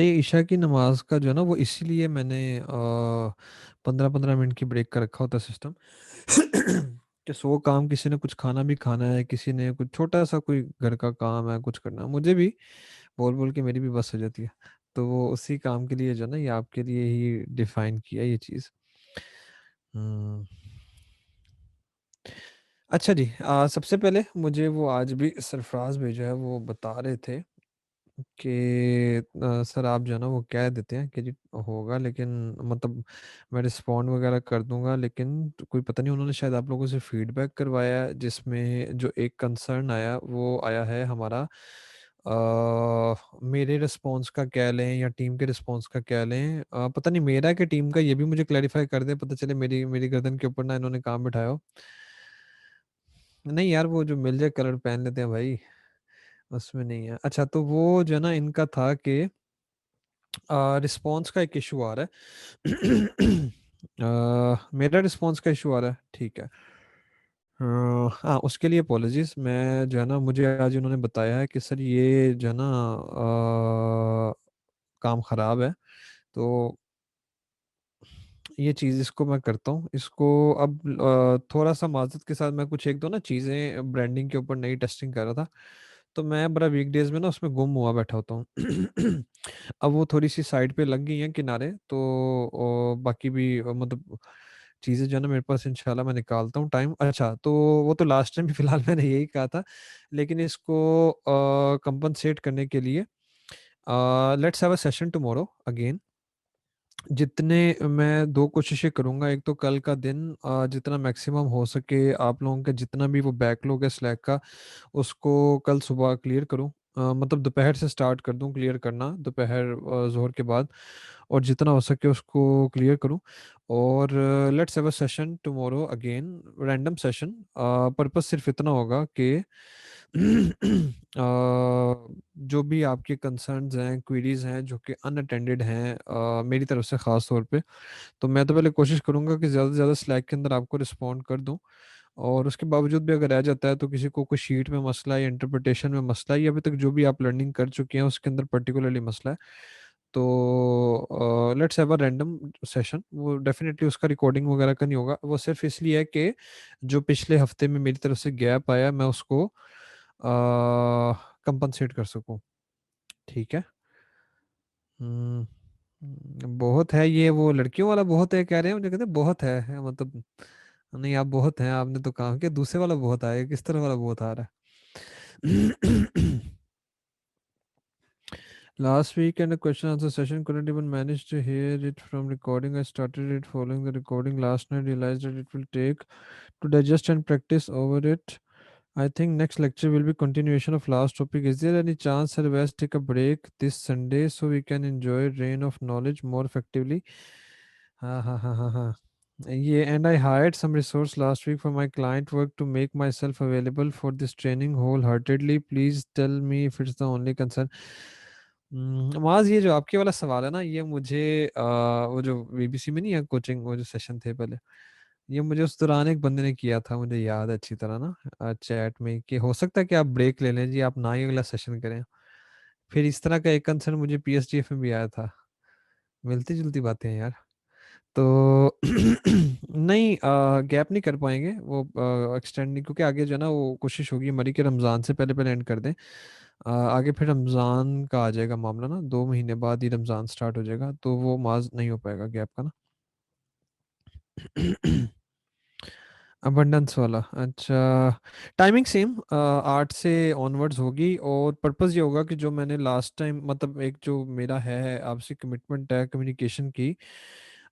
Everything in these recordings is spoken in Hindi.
ये ईशा की नमाज का जो है ना, वो इसीलिए मैंने 15-15 मिनट की ब्रेक का रखा होता सिस्टम। कि 100 काम, किसी ने कुछ खाना भी खाना है, किसी ने कुछ छोटा सा कोई घर का काम है, कुछ करना है, मुझे भी बोल बोल के मेरी भी बस हो जाती है। तो वो उसी काम के लिए जो है ना, ये आपके लिए ही डिफाइन किया ये चीज़। हम्म। अच्छा जी, सबसे पहले मुझे वो आज भी सरफराज भेजा है, वो बता रहे थे कि सर आप जो है ना वो कह देते हैं कि जी होगा, लेकिन मतलब मैं रिस्पॉन्ड वगैरह कर दूंगा, लेकिन तो कोई पता नहीं, उन्होंने शायद आप लोगों से फीडबैक करवाया है, जिसमें जो एक कंसर्न आया वो आया है हमारा। मेरे रिस्पॉन्स का कह लें या टीम के रिस्पॉन्स का कह लें, पता नहीं मेरा कि टीम का, ये भी मुझे क्लैरिफाई कर दे, पता चले मेरी मेरी गर्दन के ऊपर ना इन्होंने काम बिठाया हो। नहीं यार, वो जो मिल जाए कलर पहन लेते हैं भाई, उसमें नहीं है। अच्छा, तो वो जो है ना इनका था कि रिस्पॉन्स का एक इशू आ रहा है। मेरा रिस्पॉन्स का इशू आ रहा है, ठीक है। हाँ, उसके लिए अपोलॉजीज। मैं जो है ना, मुझे आज उन्होंने बताया है कि सर ये जो है ना काम ख़राब है। तो ये चीज़ इसको मैं करता हूँ, इसको अब थोड़ा सा माजरत के साथ मैं कुछ एक दो ना चीज़ें ब्रांडिंग के ऊपर नई टेस्टिंग कर रहा था, तो मैं बड़ा वीकडेज में ना उसमें गुम हुआ बैठा होता हूँ। अब वो थोड़ी सी साइड पे लग गई हैं किनारे, तो बाकी भी मतलब चीज़ें जो है ना मेरे पास, इंशाल्लाह मैं निकालता हूँ टाइम। अच्छा, तो वो तो लास्ट टाइम भी फिलहाल मैंने यही कहा था, लेकिन इसको कंपनसेट करने के लिए let's have a session tomorrow again. जितने मैं दो कोशिशें करूंगा, एक तो कल का दिन जितना मैक्सिमम हो सके आप लोगों का जितना भी वो बैकलॉग है स्लैक का, उसको कल सुबह क्लियर करूं। मतलब दोपहर से स्टार्ट कर दूं क्लियर करना, दोपहर जोहर के बाद, और जितना हो सके उसको क्लियर करूं। और let's have a session tomorrow again, random session. Purpose सिर्फ इतना होगा कि जो भी आपके कंसर्न्स हैं, क्वेरीज हैं जो कि अनअटेंडेड हैं मेरी तरफ से ख़ास तौर पे, तो मैं तो पहले कोशिश करूंगा कि ज़्यादा से ज़्यादा स्लैक के अंदर आपको रिस्पॉन्ड कर दूं। और उसके बावजूद भी अगर रह जाता है, तो किसी को कोई शीट में मसला है या इंटरप्रिटेशन में मसला है, या अभी तक जो भी आप लर्निंग कर चुके हैं उसके अंदर पर्टिकुलरली मसला है, तो let's have a random session. वो डेफिनेटली उसका रिकॉर्डिंग वगैरह का नहीं होगा, वो सिर्फ इसलिए है कि जो पिछले हफ्ते में मेरी तरफ से गैप आया मैं उसको कंपनसेट कर सकूं। ठीक है। हम्म। बहुत है ये, वो लड़कियों वाला बहुत है कह रहे हैं, मुझे कहते हैं बहुत है मतलब। नहीं, आप बहुत हैं, आपने तो कहा कि दूसरे वाला बहुत आया, किस तरह वाला बहुत आ रहा है? Last week and a question answer session couldn't even manage to hear it from recording. I started it following the recording last night, realized that it will take to digest and practice over it. I think next lecture will be continuation of last topic. Is there any chance that we take a break this Sunday so we can enjoy rain of knowledge more effectively? Ha ha ha ha ha. Yeah, and I hired some resource last week for my client work to make myself available for this training wholeheartedly. Please tell me if it's the only concern. माज, ये जो आपके वाला सवाल है ना, ये मुझे वो जो बीबीसी में नहीं है कोचिंग, वो जो सेशन थे पहले, ये मुझे उस दौरान एक बंदे ने किया था, मुझे याद है अच्छी तरह ना चैट में, कि हो सकता है कि आप ब्रेक ले लें जी, आप ना ही अगला सेशन करें। फिर इस तरह का एक कंसर्न मुझे पीएसडीएफ में भी आया था। मिलती जुलती बातें हैं यार। तो नहीं, गैप नहीं कर पाएंगे वो एक्सटेंड नहीं, क्योंकि आगे जो है ना वो कोशिश होगी हमारी कि रमज़ान से पहले पहले एंड कर दें। आगे फिर रमज़ान का आ जाएगा मामला ना, 2 महीने बाद ही रमज़ान स्टार्ट हो जाएगा, तो वो माज नहीं हो पाएगा गैप का ना। अबंडेंस वाला, अच्छा। टाइमिंग सेम 8 से ऑनवर्ड्स होगी, और पर्पस ये होगा कि जो मैंने लास्ट टाइम, मतलब एक जो मेरा है आपसे कमिटमेंट है कम्युनिकेशन की,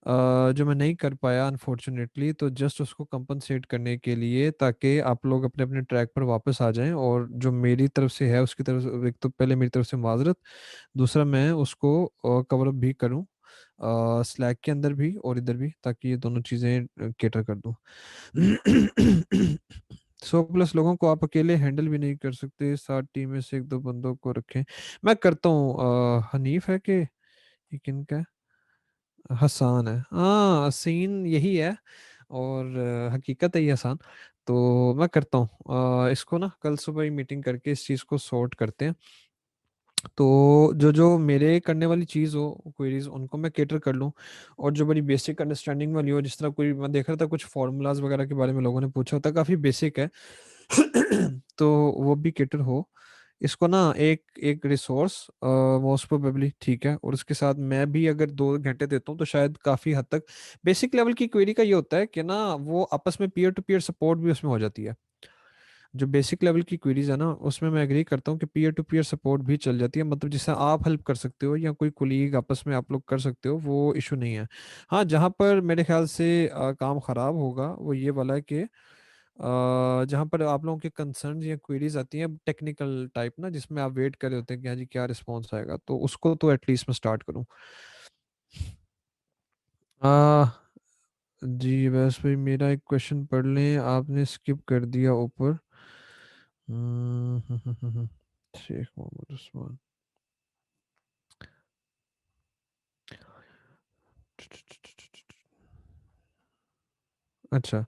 जो मैं नहीं कर पाया अनफॉर्चुनेटली, तो जस्ट उसको कंपनसेट करने के लिए, ताकि आप लोग अपने अपने ट्रैक पर वापस आ जाएं, और जो मेरी तरफ से है उसकी तरफ से, एक तो पहले मेरी तरफ से माजरत, दूसरा मैं उसको कवर अप भी करूं स्लैक के अंदर भी और इधर भी, ताकि ये दोनों चीज़ें केटर कर दूं। 100+ लोगों को आप अकेले हैंडल भी नहीं कर सकते, साथ टीम में से एक दो बंदों को रखें। मैं करता हूँ। हनीफ है कि ये किनका है? हसान है, हाँ सीन यही है, और हकीकत है ये हसान। तो मैं करता हूँ इसको ना, कल सुबह ही मीटिंग करके इस चीज़ को सॉर्ट करते हैं। तो जो जो मेरे करने वाली चीज़ हो क्वेरीज उनको मैं केटर कर लूँ, और जो बड़ी बेसिक अंडरस्टैंडिंग वाली हो, जिस तरह कोई मैं देख रहा था कुछ फार्मूलाज वगैरह के बारे में लोगों ने पूछा होता, काफ़ी बेसिक है तो वो भी केटर हो। इसको ना एक एक रिसोर्स मोस्ट प्रोबेबली ठीक है, और उसके साथ मैं भी अगर 2 घंटे देता हूँ तो शायद काफ़ी हद तक बेसिक लेवल की क्वेरी का ये होता है कि ना वो आपस में पीयर टू पीयर सपोर्ट भी उसमें हो जाती है। जो बेसिक लेवल की क्वेरीज है ना उसमें मैं एग्री करता हूँ कि पीयर टू पीयर सपोर्ट भी चल जाती है, मतलब जिससे आप हेल्प कर सकते हो या कोई कुलीग आपस में आप लोग कर सकते हो, वो इशू नहीं है। हाँ, जहाँ पर मेरे ख्याल से काम खराब होगा वो ये वाला है कि जहाँ पर आप लोगों के कंसर्न या क्वेरीज आती हैं टेक्निकल टाइप ना, जिसमें आप वेट कर रहे होते हैं कि हाँ जी क्या रिस्पॉन्स आएगा, तो उसको तो एटलीस्ट मैं स्टार्ट करूँ। आ, जी बस भाई मेरा एक क्वेश्चन पढ़ लें, आपने स्किप कर दिया ऊपर। शेख मोहम्मद उस्मान। अच्छा,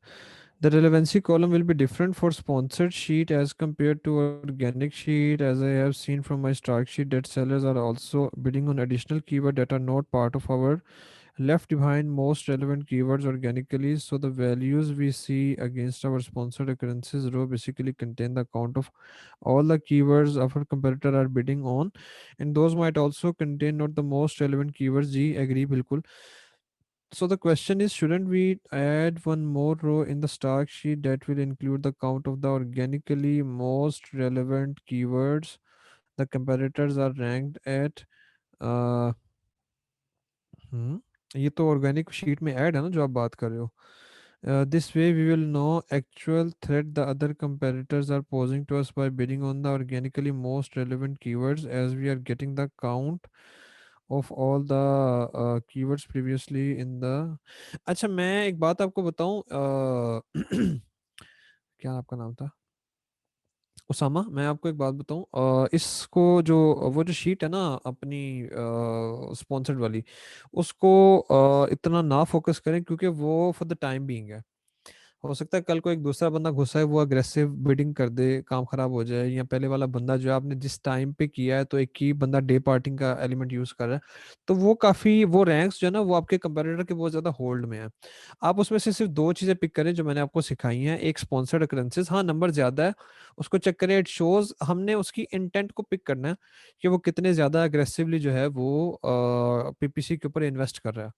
the relevancy column will be different for sponsored sheet as compared to organic sheet, as I have seen from my start sheet that sellers are also bidding on additional keyword that are not part of our left behind most relevant keywords organically. So the values we see against our sponsored occurrences row basically contain the count of all the keywords our competitor are bidding on, and those might also contain not the most relevant keywords. Ji agree बिल्कुल। So the question is, shouldn't we add one more row in the stock sheet that will include the count of the organically most relevant keywords the competitors are ranked at? uh, ये तो ऑर्गेनिक शीट में ऐड है ना जो आप बात कर रहे हो। This way we will know actual threat the other competitors are posing to us by bidding on the organically most relevant keywords, as we are getting the count of all the keywords previously in the। अच्छा, मैं एक बात आपको बताऊं, क्या आपका नाम था? उसामा, मैं आपको एक बात बताऊं, इसको जो वो जो शीट है ना अपनी स्पॉन्सर्ड वाली, उसको इतना ना फोकस करें क्योंकि वो फॉर द टाइम बीइंग है। हो सकता है कल को एक दूसरा बंदा घुसा है, वो अग्रेसिव बिडिंग कर दे, काम खराब हो जाए, या पहले वाला बंदा जो है आपने जिस टाइम पे किया है तो एक ही बंदा डे पार्टिंग का एलिमेंट यूज कर रहा है, तो वो काफी वो रैंक्स जो है ना वो आपके कंपेटिटर के बहुत ज्यादा होल्ड में है। आप उसमें से सिर्फ दो चीजें पिक करें जो मैंने आपको सिखाई हैं, एक स्पॉन्सर्ड अकरेंसेस, हाँ नंबर ज्यादा है उसको चेक करें, इट शोज हमने उसकी इंटेंट को पिक करना है कि वो कितने ज्यादा अग्रेसिवली जो है वो पीपीसी के ऊपर इन्वेस्ट कर रहा है।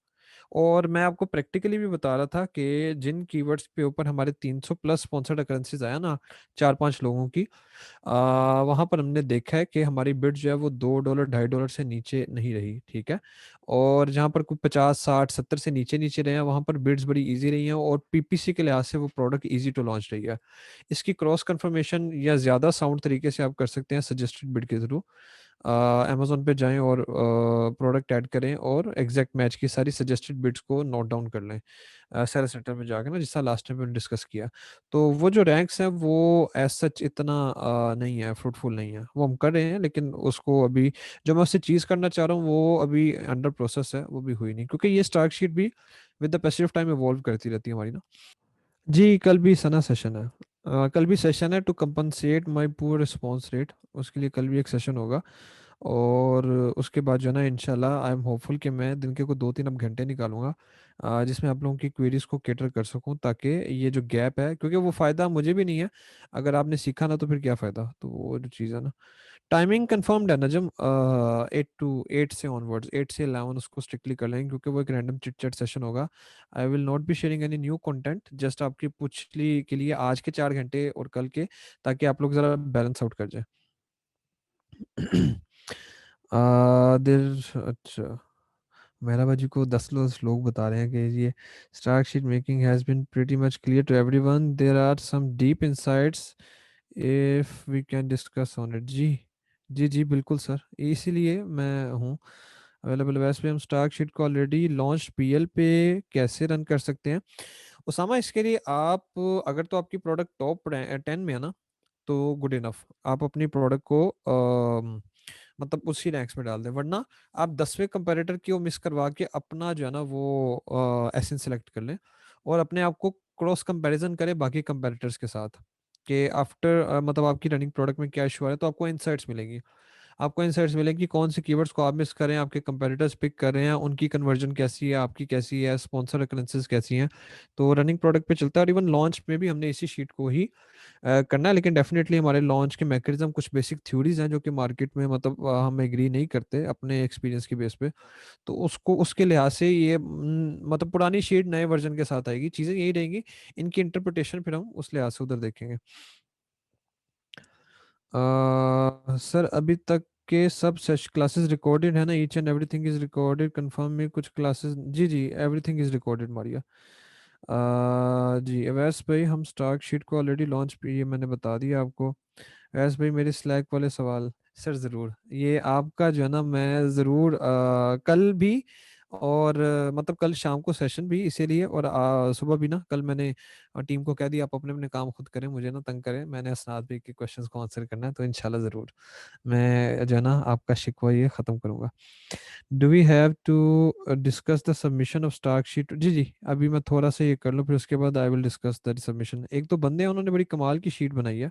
और मैं आपको प्रैक्टिकली भी बता रहा था कि जिन कीवर्ड्स पे ऊपर हमारे 300 प्लस स्पॉन्सर्ड करेंसीज आया ना 4-5 लोगों की, वहां पर हमने देखा है कि हमारी बिड जो है वो $2 $2.5 से नीचे नहीं रही, ठीक है। और जहां पर कुछ 50 60 70 से नीचे नीचे रहे हैं वहां पर बिड्स बड़ी इजी रही हैं, और पीपीसी के लिहाज से वो प्रोडक्ट इजी टू लॉन्च रही है। इसकी क्रॉस कंफर्मेशन या ज्यादा साउंड तरीके से आप कर सकते हैं सजेस्टेड बिड के थ्रू। अमेजोन पे जाएं और प्रोडक्ट ऐड करें और एग्जैक्ट मैच की सारी सजेस्टेड बिड्स को नोट डाउन कर लें सेल सेंटर में जाकर ना, जिसका लास्ट टाइम मैंने डिस्कस किया। तो वो जो रैंक्स हैं वो एज सच इतना नहीं है, फ्रूटफुल नहीं है, वो हम कर रहे हैं लेकिन उसको अभी जो मैं उससे चीज़ करना चाह रहा हूँ वो अभी अंडर प्रोसेस है, वो भी हुई नहीं, क्योंकि ये स्टार्ट शीट भी with the passage of time evolve करती रहती है हमारी ना। जी कल भी सना सेशन है, कल भी सेशन है to compensate my poor response rate, उसके लिए कल भी एक सेशन होगा। और उसके बाद जो है ना इंशाल्लाह आई एम होपफुल कि मैं दिन के को 2-3 अब घंटे निकालूंगा, जिसमें आप लोगों की क्वेरीज को कैटर कर सकूं, ताकि ये जो गैप है, क्योंकि वो फ़ायदा मुझे भी नहीं है अगर आपने सीखा ना तो फिर क्या फ़ायदा, तो वो जो चीज़ है ना। टाइमिंग कंफर्म्ड है नजम, 8 से ऑनवर्ड्स, 8 से 11 उसको स्ट्रिक्टली कर लेंगे, क्योंकि वो एक रैंडम चिट चैट सेशन होगा। I will not be sharing any new content, just आपकी पूछली के लिए आज के 4 घंटे और कल के, ताकि आप लोग ज़रा बैलेंस आउट कर जाए। देर अच्छा, मेहरा बाजी को 10 लोग बता रहे हैं कि ये stock sheet making has been pretty much clear to everyone, there are some deep insights if we can discuss on it. जी जी जी बिल्कुल सर, इसीलिए मैं हूँ अवेलेबल। वैसे भी हम स्टार्क शीट को ऑलरेडी लॉन्च पीएल पे कैसे रन कर सकते हैं उसामा, इसके लिए आप अगर तो आपकी प्रोडक्ट टॉप 10 में है ना तो गुड इनफ, आप अपनी प्रोडक्ट को मतलब उसी रैंक्स में डाल दें, वरना आप 10वें कंपैरेटर की वो मिस करवा के अपना जो है ना वो एसेंस सेलेक्ट कर लें, और अपने आप को क्रॉस कंपैरिजन करें बाकी कंपैरेटर्स के साथ कि आफ्टर मतलब आपकी रनिंग प्रोडक्ट में क्या इशू आ रहा है, तो आपको इनसाइट्स मिलेंगी। आपको इंसाइट्स मिलेंगे कि कौन से कीवर्ड्स को आप मिस कर रहे हैं, आपके कंपेटिटर्स पिक कर रहे हैं, उनकी कन्वर्जन कैसी है, आपकी कैसी है, स्पॉन्सर रेफरेंसेस कैसी हैं। तो रनिंग प्रोडक्ट पे चलता है, और इवन लॉन्च में भी हमने इसी शीट को ही करना है। लेकिन डेफिनेटली हमारे लॉन्च के मैकेनिज्म कुछ बेसिक थ्योरीज हैं जो कि मार्केट में मतलब हम एग्री नहीं करते अपने एक्सपीरियंस की बेस पे। तो उसको उसके लिहाज से ये मतलब पुरानी शीट नए वर्जन के साथ आएगी, चीज़ें यही रहेंगी, इनकी इंटरप्रिटेशन फिर हम उस लिहाज से उधर देखेंगे। सर अभी तक के सब सेश क्लासेस रिकॉर्डेड है ना? Each and everything is recorded, confirm में कुछ क्लासेस? जी जी, एवरीथिंग इज रिकॉर्डेड मारिया। जी अवैस भाई, हम स्टॉक शीट को ऑलरेडी लॉन्च, ये मैंने बता दिया आपको। वैस भाई मेरे स्लैक वाले सवाल, सर ज़रूर, ये आपका जो है ना मैं ज़रूर कल भी, और मतलब कल शाम को सेशन भी इसीलिए, और सुबह भी ना, कल मैंने टीम को कह दिया आप अपने अपने काम खुद करें, मुझे ना तंग करें, मैंने असनाद भाई के क्वेश्चंस को आंसर करना है, तो इंशाल्लाह ज़रूर मैं जो है ना आपका शिकवा ये ख़त्म करूँगा। Do we have to discuss the submission of stock sheet? जी जी, अभी मैं थोड़ा सा ये कर लूँ, फिर उसके बाद I will discuss the submission. एक तो बंदे हैं उन्होंने बड़ी कमाल की शीट बनाई है।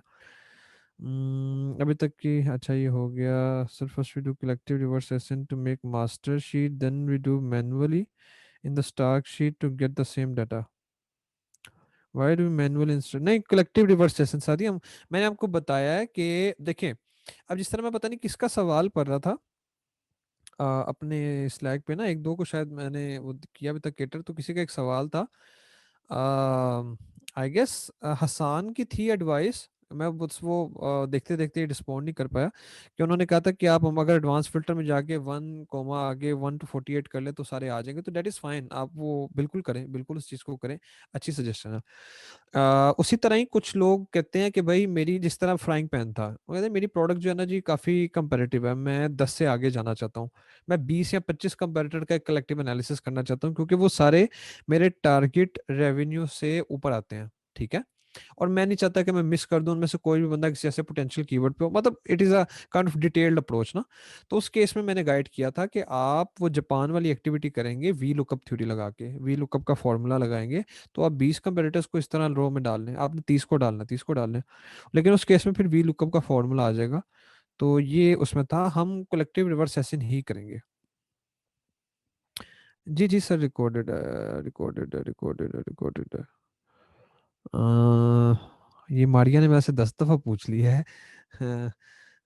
अभी तक की, अच्छा ये हो गया। Sir first we do collective reverse session to make master sheet, then we do manually in the stock sheet to get the same data. Why do manual instead? नहीं, कलेक्टिव रिवर्स सेशन साथी हम, मैंने आपको बताया है कि देखें, अब जिस तरह मैं पता नहीं किसका सवाल पढ़ रहा था अपने स्लैक पे ना, एक दो को शायद मैंने वो किया अभी तक केटर, तो किसी का एक सवाल था, आई गेस हसान की थी एडवाइस, मैं बस वो देखते देखते रिस्पॉन्ड नहीं कर पाया, कि उन्होंने कहा था कि आप हम अगर एडवांस फिल्टर में जाके 1 आगे 1 to 48 कर ले तो सारे आ जाएंगे, तो डेट इज़ फाइन, आप वो बिल्कुल करें, बिल्कुल उस चीज़ को करें, अच्छी सजेशन है। उसी तरह ही कुछ लोग कहते हैं कि भाई मेरी जिस तरह फ्राइंग पैन था, वो कहते हैं मेरी प्रोडक्ट जो है ना जी काफ़ी कंपेरेटिव है, मैं 10 से आगे जाना चाहता हूँ, मैं 20 या 25 कंपेरेटर का एक कलेक्टिव एनालिसिस करना चाहता हूँ, क्योंकि वो सारे मेरे टारगेट रेवेन्यू से ऊपर आते हैं, ठीक है, और मैं नहीं चाहता कि मैं मिस कर दूं उनमें से कोई भी बंदा किसी ऐसे पोटेंशियल कीवर्ड पे हो, मतलब it is a kind of detailed approach ना। तो उस केस में मैंने गाइड किया था कि आप वो जापान वाली एक्टिविटी करेंगे, वी लुकअप थ्योरी लगा के, वी लुकअप का फॉर्मूला लगाएंगे, तो आप 20 कंपेरेटर्स को इस तरह रो में डाल लें, आपने 30 को डालना, 30 को डालना है, लेकिन उस केस में फिर वी लुकअप का फॉर्मूला आ जाएगा। तो ये उसमें था, हम कलेक्टिव रिवर्स सेशन ही करेंगे। जी जी sir, recorded recorded recorded recorded. ये मारिया ने मेरे से 10 दफा पूछ लिया है। हाँ,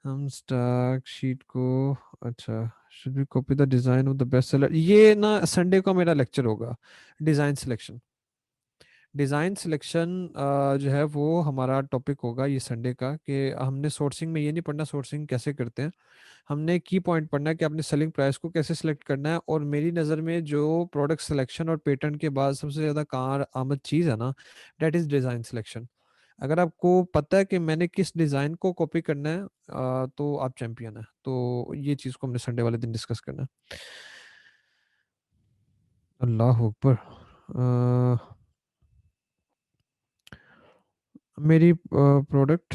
हम स्टॉक शीट को, अच्छा, should be copy the design of the best seller, ये ना संडे को मेरा लेक्चर होगा, डिजाइन सिलेक्शन। डिज़ाइन सिलेक्शन जो है वो हमारा टॉपिक होगा ये संडे का, कि हमने सोर्सिंग में ये नहीं पढ़ना सोर्सिंग कैसे करते हैं, हमने की पॉइंट पढ़ना है कि अपने सेलिंग प्राइस को कैसे सिलेक्ट करना है, और मेरी नज़र में जो प्रोडक्ट सिलेक्शन और पेटेंट के बाद सबसे ज़्यादा कार आमद चीज़ है ना, डेट इज़ डिज़ाइन सिलेक्शन। अगर आपको पता है कि मैंने किस डिज़ाइन को कॉपी करना है तो आप चैंपियन है, तो ये चीज़ को हमने संडे वाले दिन डिस्कस करना है। अल्लाह अकबर। मेरी प्रोडक्ट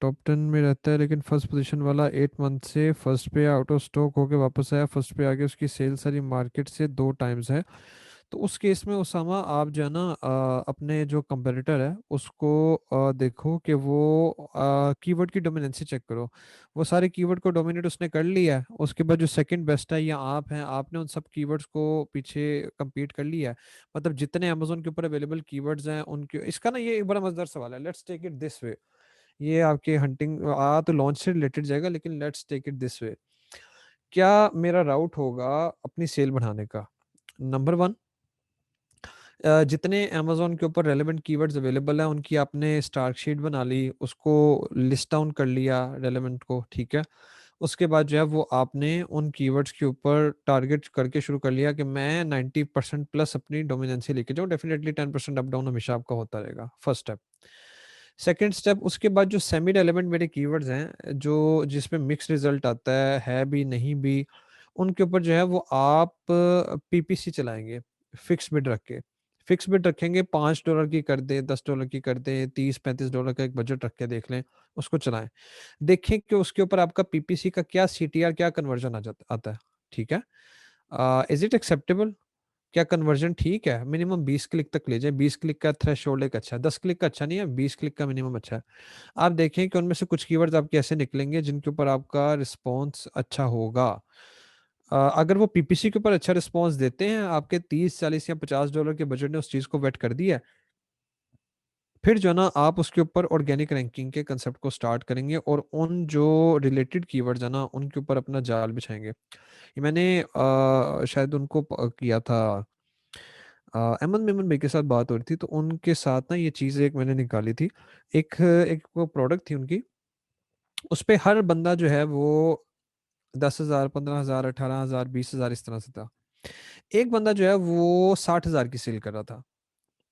टॉप 10 में रहता है, लेकिन फर्स्ट पोजीशन वाला 8 मंथ से फर्स्ट पे आउट ऑफ स्टॉक होके वापस आया, फर्स्ट पे आगे उसकी सेल सारी मार्केट से 2 टाइम्स है। तो उस केस में उसामा आप जो है ना अपने जो कंपेरेटर है उसको देखो कि वो कीवर्ड की डोमिनेंसी चेक करो, वो सारे कीवर्ड को डोमिनेट उसने कर लिया है, उसके बाद जो सेकंड बेस्ट है या आप हैं, आपने उन सब कीवर्ड्स को पीछे compete कर लिया है, मतलब जितने अमेजोन के ऊपर अवेलेबल कीवर्ड्स हैं उनके, इसका ना ये एक बड़ा मजेदार सवाल है, let's take it this way, ये आपके हंटिंग तो लॉन्च से रिलेटेड जाएगा, लेकिन let's take it this way, क्या मेरा राउट होगा अपनी सेल बढ़ाने का? नंबर 1, जितने अमेजोन के ऊपर रेलेवेंट कीवर्ड्स अवेलेबल हैं उनकी आपने स्टार्क शीट बना ली, उसको लिस्ट डाउन कर लिया रेलेवेंट को, ठीक है, उसके बाद जो है वो आपने उन कीवर्ड्स के ऊपर टारगेट करके शुरू कर लिया कि मैं 90% प्लस अपनी डोमिनेंसी लेके जाऊँ, डेफिनेटली 10% अप डाउन हमेशा आपका होता रहेगा, फर्स्ट स्टेप। सेकेंड स्टेप, उसके बाद जो सेमी रेलेवेंट मेरे कीवर्ड्स हैं जो जिसमें मिक्स रिजल्ट आता है भी नहीं भी, उनके ऊपर जो है वो आप पीपीसी चलाएंगे, फिक्स बिड रख के, फिक्स बिड रखेंगे, $5 की कर दे, $10 की कर दे, 30-35 डॉलर का एक बजट रख के देख लें, उसको चलाएं, देखें कि उसके ऊपर आपका पीपीसी का क्या सीटीआर क्या कन्वर्जन आ जाता आता है, ठीक है, इज इट एक्सेप्टेबल, क्या कन्वर्जन ठीक है? मिनिमम 20 क्लिक तक ले जाए, 20 क्लिक का थ्रेश होल्ड एक अच्छा है, 10 क्लिक का अच्छा नहीं है, 20 क्लिक का मिनिमम अच्छा है। आप देखें कि उनमें से कुछ कीवर्ड्स आपके ऐसे निकलेंगे जिनके ऊपर आपका रिस्पॉन्स अच्छा होगा। अगर वो पीपीसी के ऊपर अच्छा रिस्पॉन्स देते हैं, आपके 30 40 या 50 डॉलर के बजट ने उस चीज को वेट कर दिया है, फिर जो है ना आप उसके ऊपर ऑर्गेनिक रैंकिंग के कंसेप्ट को स्टार्ट करेंगे और उन जो रिलेटेड कीवर्ड्स है ना उनके ऊपर अपना जाल बिछाएंगे। ये मैंने शायद उनको किया था, अहमद मेमन भाई के साथ बात हो रही थी, तो उनके साथ ना ये चीज़ एक मैंने निकाली थी। एक एक वो प्रोडक्ट थी उनकी, उस पे हर बंदा जो है वो 10,000 15,000 18,000 20,000 इस तरह से था। एक बंदा जो है वो 60,000 की सेल कर रहा था।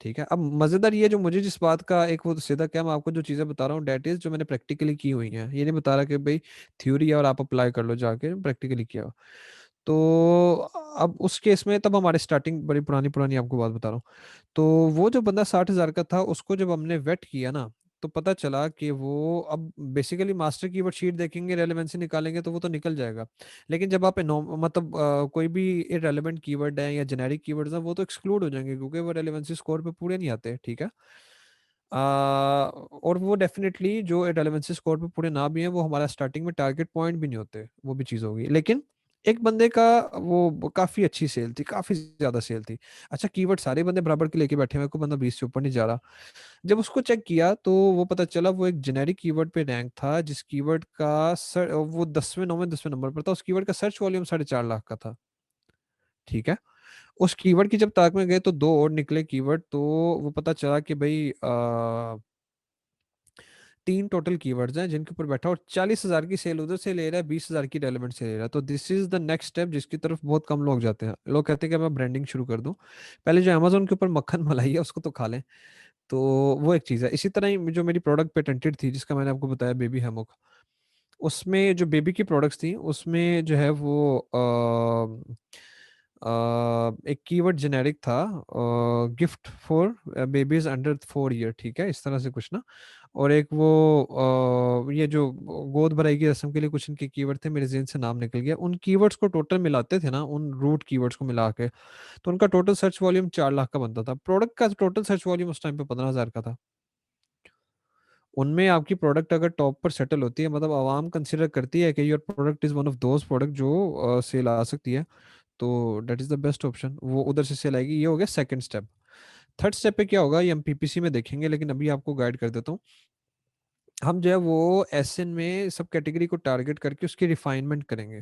ठीक है, अब मजेदार ये जो मुझे जिस बात का एक वो सीधा क्या, मैं आपको जो चीजें बता रहा हूँ डेट इज जो मैंने प्रैक्टिकली की हुई हैं, ये नहीं बता रहा कि भाई थ्योरी है और आप अप्लाई कर लो जाके, प्रैक्टिकली किया। तो अब उस केस में तब हमारे स्टार्टिंग बड़ी पुरानी पुरानी आपको बात बता रहा हूँ। तो वो जो बंदा 60,000 का था, उसको जब हमने वेट किया ना, तो पता चला कि वो अब बेसिकली मास्टर कीवर्ड शीट देखेंगे, रेलेवेंसी निकालेंगे तो वो तो निकल जाएगा। लेकिन जब आप मतलब कोई भी इरेलीवेंट कीवर्ड है या जेनेरिक कीवर्ड्स हैं, वो तो एक्सक्लूड हो जाएंगे क्योंकि वो रेलेवेंसी स्कोर पे पूरे नहीं आते। ठीक है। और वो डेफिनेटली जो रेलेवेंसी स्कोर पे पूरे ना भी हैं, वो हमारा स्टार्टिंग में टारगेट पॉइंट भी नहीं होते, वो भी चीज़ होगी। लेकिन एक बंदे का वो काफी अच्छी सेल थी, काफी ज्यादा सेल थी। अच्छा, कीवर्ड सारे बंदे बराबर के लेके बैठे हुए, को बंदा 20 से ऊपर नहीं जा रहा। जब उसको चेक किया तो वो पता चला वो एक जेनेरिक कीवर्ड पे रैंक था, जिस कीवर्ड का वो 10वें 9वें 10वें नंबर पर था। उस कीवर्ड का सर्च वॉल्यूम 4.5 लाख का था। ठीक है। उस कीवर्ड की जब ताक में गए तो दो और निकले कीवर्ड, तो वो पता चला कि भाई तीन टोटल कीवर्ड्स हैं जिनके ऊपर बैठा और 40,000 की सेल उधर से ले रहा है, 20,000 की रेलेवेंट से ले रहा है। तो this is the next step जिसकी तरफ बहुत कम लोग जाते हैं। लोग कहते हैं कि मैं ब्रांडिंग शुरू कर दूं, पहले जो अमेजोन के ऊपर मक्खन मलाई है उसको तो खा लें। तो वो एक चीज़ है। इसी तरह ही जो मेरी प्रोडक्ट पेटेंटेड थी जिसका मैंने आपको बताया, बेबी हेमुक, उसमें जो बेबी की प्रोडक्ट्स थी उसमें जो है वो एक कीवर्ड जेनेरिक था, gift for babies under 4 year. ठीक है, इस तरह से कुछ ना। और एक वो ये जो गोद भराई की रस्म के लिए कुछ इनके कीवर्ड थे, मेरे जेहन से नाम निकल गया। उन कीवर्ड्स को टोटल मिलाते थे ना, उन रूट कीवर्ड्स को मिला के, तो उनका टोटल सर्च वॉल्यूम 4 लाख का बनता था। प्रोडक्ट का टोटल सर्च वॉल्यूम उस टाइम पे 15,000 का था। उनमें आपकी प्रोडक्ट अगर टॉप पर सेटल होती है, मतलब आवाम कंसिडर करती है कि your product is one of those product जो सेल आ सकती है, तो that is the best option, वो उधर से सेल आएगी। ये हो गया सेकंड स्टेप। थर्ड स्टेप पे क्या होगा ये हम पीपीसी में देखेंगे, लेकिन अभी आपको गाइड कर देता हूँ। हम जो है वो एसएन में सब कैटेगरी को टारगेट करके उसकी रिफाइनमेंट करेंगे।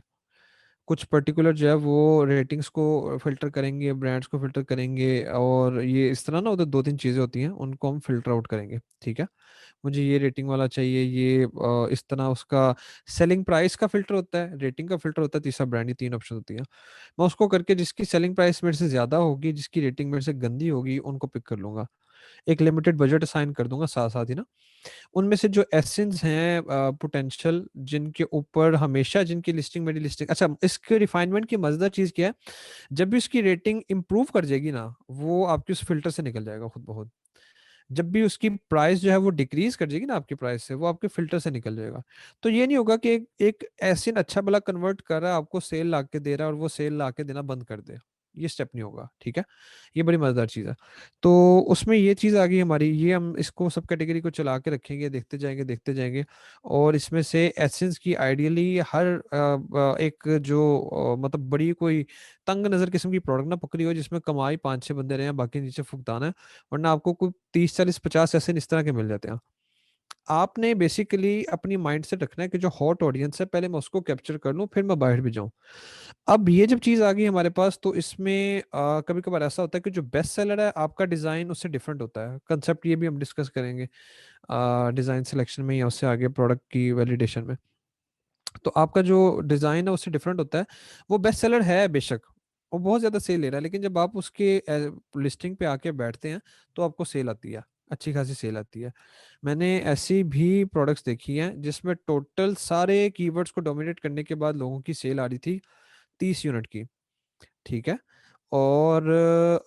कुछ पर्टिकुलर जो है वो रेटिंग्स को फिल्टर करेंगे, ब्रांड्स को फिल्टर करेंगे, और ये इस तरह ना उधर दो तीन चीज़ें होती हैं, उनको हम फिल्टर आउट करेंगे। ठीक है। मुझे ये रेटिंग वाला चाहिए, ये इस तरह उसका सेलिंग प्राइस का फिल्टर होता है, रेटिंग का फिल्टर होता है, तीसरा ब्रांड, ये तीन ऑप्शन होती है। मैं उसको करके जिसकी सेलिंग प्राइस मेरे से ज़्यादा होगी, जिसकी रेटिंग मेरे से गंदी होगी, उनको पिक कर लूंगा। एक लिमिटेड बजट असाइन कर दूंगा साथ साथ ही ना। उनमें से जो एसेंस हैं पोटेंशियल, जिनके ऊपर हमेशा जिनकी लिस्टिंग मेरी लिस्टिंग, अच्छा इसके रिफाइनमेंट की मजेदार चीज़ क्या है, जब भी उसकी रेटिंग इंप्रूव कर जाएगी ना, वो आपकी उस फिल्टर से निकल जाएगा खुद बहुत। जब भी उसकी प्राइस जो है वो डिक्रीज कर जाएगी ना आपकी प्राइस से, वो आपके फिल्टर से निकल जाएगा। तो ये नहीं होगा कि एक एसिन अच्छा भला कन्वर्ट कर रहा है, आपको सेल ला के दे रहा है और वो सेल ला के देना बंद कर दे। ये स्टेप नहीं होगा। ठीक है। ये बड़ी मजेदार चीज़ है। तो उसमें ये चीज़ आ गई हमारी, ये हम इसको सब कैटेगरी को चला के रखेंगे, देखते जाएंगे देखते जाएंगे। और इसमें से एसेंस की आइडियली हर एक जो मतलब बड़ी कोई तंग नजर किस्म की प्रोडक्ट ना पकड़ी हो, जिसमें कमाई 5 6 बंदे रहे हैं, बाकी नीचे फुगतान है। वरना आपको कोई 30 40 50 ऐसे इस तरह के मिल जाते हैं। आपने बेसिकली अपनी माइंड सेट रखना है कि जो हॉट ऑडियंस है पहले मैं उसको कैप्चर कर लूं, फिर मैं बाहर भी जाऊं। अब ये जब चीज आ गई हमारे पास, तो इसमें कभी कभार ऐसा होता है कि जो बेस्ट सेलर है आपका डिजाइन उससे डिफरेंट होता है। कंसेप्ट ये भी हम डिस्कस करेंगे डिजाइन सिलेक्शन में या उससे आगे प्रोडक्ट की वैलिडेशन में। तो आपका जो डिजाइन है उससे डिफरेंट होता है। वो बेस्ट सेलर है बेशक, वो बहुत ज्यादा सेल ले रहा है, लेकिन जब आप उसके लिस्टिंग पे आके बैठते हैं तो आपको सेल आती है, अच्छी खासी सेल आती है। मैंने ऐसी भी प्रोडक्ट्स देखी हैं जिसमें टोटल सारे कीवर्ड्स को डोमिनेट करने के बाद लोगों की सेल आ रही थी 30 यूनिट की। ठीक है। और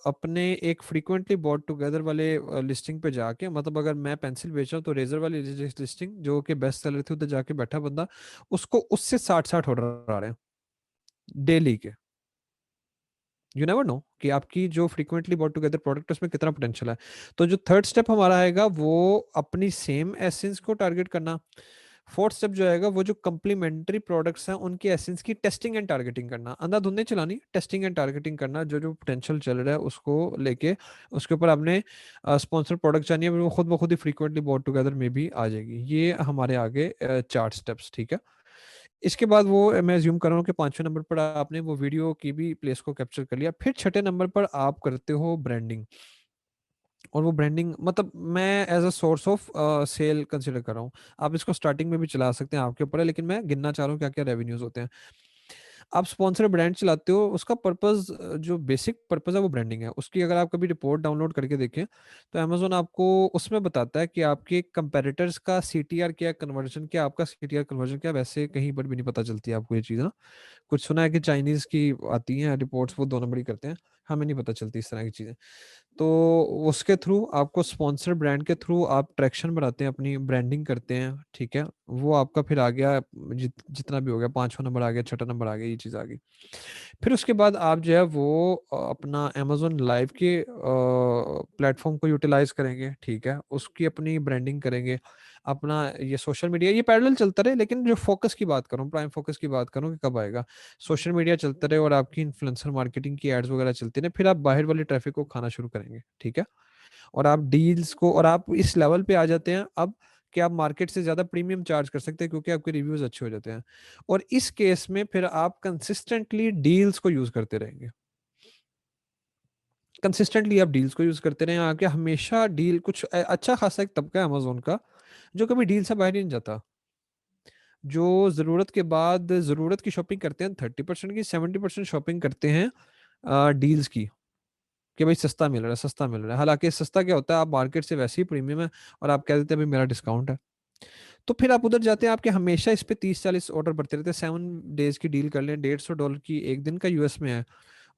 अपने एक फ्रीक्वेंटली बॉट टुगेदर वाले लिस्टिंग पे जाके, मतलब अगर मैं पेंसिल बेच रहा हूँ तो रेजर वाली लिस्टिंग जो कि बेस्ट सेलर थी, उधर जाके बैठा बंदा, उसको उससे 60 60 ऑर्डर आ रहे हैं डेली के। यू नेवर नो कि आपकी जो फ्रीक्वेंटली बॉट टुगेदर प्रोडक्ट उसमें कितना पोटेंशियल है। तो जो थर्ड स्टेप हमारा आएगा वो अपनी सेम एसेंस को टारगेट करना। फोर्थ स्टेप जो आएगा वो जो कंप्लीमेंट्री प्रोडक्ट्स हैं उनकी एसेंस की टेस्टिंग एंड टारगेटिंग करना, अंधाधुंध नहीं चलानी, टेस्टिंग एंड टारगेटिंग करना, जो जो पोटेंशियल चल रहा है उसको लेके उसके ऊपर आपने स्पॉन्सर प्रोडक्ट चाहिए वो खुद ब खुद ही फ्रीक्वेंटली बॉट टुगेदर में भी आ जाएगी। ये हमारे आगे चार स्टेप्स, ठीक है। इसके बाद वो मैं ज्यूम कर रहा हूँ कि पांचवें नंबर पर आपने वो वीडियो की भी प्लेस को कैप्चर कर लिया। फिर छठे नंबर पर आप करते हो ब्रांडिंग। और वो ब्रांडिंग मतलब मैं as a source of sale consider कर रहा हूँ। आप इसको स्टार्टिंग में भी चला सकते हैं, आपके ऊपर है, लेकिन मैं गिनना चाह रहा हूँ क्या क्या रेवेन्यूज होते हैं। आप स्पॉन्सर ब्रांड चलाते हो, उसका पर्पस, जो बेसिक पर्पस है वो ब्रांडिंग है उसकी। अगर आप कभी रिपोर्ट डाउनलोड करके देखें तो अमेजोन आपको उसमें बताता है कि आपके कंपेरेटर्स का सीटीआर क्या, कन्वर्जन क्या, आपका सीटीआर कन्वर्जन क्या। वैसे कहीं पर भी नहीं पता चलती है आपको ये चीज़ ना। कुछ सुना है कि चाइनीज की आती हैं रिपोर्ट्स, वो 2 नंबर ही करते हैं, हमें नहीं पता चलती इस तरह की चीज़ें। तो उसके थ्रू आपको स्पॉन्सर ब्रांड के थ्रू आप ट्रैक्शन बढ़ाते हैं, अपनी ब्रांडिंग करते हैं, ठीक है। वो आपका फिर आ गया, जितना भी हो गया, पांचवा नंबर आ गया, छठा नंबर आ गया, ये चीज़ आ गई। फिर उसके बाद आप जो है वो अपना अमेजोन लाइव के प्लेटफॉर्म को यूटिलाइज करेंगे, ठीक है, उसकी अपनी ब्रांडिंग करेंगे। अपना ये सोशल मीडिया ये पैरेलल चलता रहे, लेकिन जो फोकस की बात करूँ, प्राइम फोकस की बात करूँ कि कब आएगा, सोशल मीडिया चलता रहे और आपकी इन्फ्लुएंसर मार्केटिंग की एड्स वगैरह चलती रहे, फिर आप बाहर वाले ट्रैफिक को खाना शुरू करेंगे, ठीक है। और आप डील्स को, और आप इस लेवल पे आ जाते हैं अब कि आप मार्केट से ज्यादा प्रीमियम चार्ज कर सकते हैं क्योंकि आपके रिव्यूज अच्छे हो जाते हैं। और इस केस में फिर आप कंसिस्टेंटली डील्स को यूज करते रहेंगे। कंसिस्टेंटली आप डील्स को यूज करते रहे, आके हमेशा डील कुछ अच्छा खासा एक तबका है अमेजोन का जो कभी डील से बाहर ही नहीं जाता, जो जरूरत के बाद जरूरत की शॉपिंग करते हैं, 30% की 70% शॉपिंग करते हैं डील्स की, कि भाई सस्ता मिल रहा है, सस्ता मिल रहा है। हालांकि सस्ता क्या होता है, आप मार्केट से वैसे ही प्रीमियम है और आप कह देते हैं भाई मेरा डिस्काउंट है। तो फिर आप उधर जाते हैं, आपके हमेशा इस पे 30-40 ऑर्डर बढ़ते रहते हैं। 7 डेज की डील कर लें, $150 की एक दिन का यूएस में है,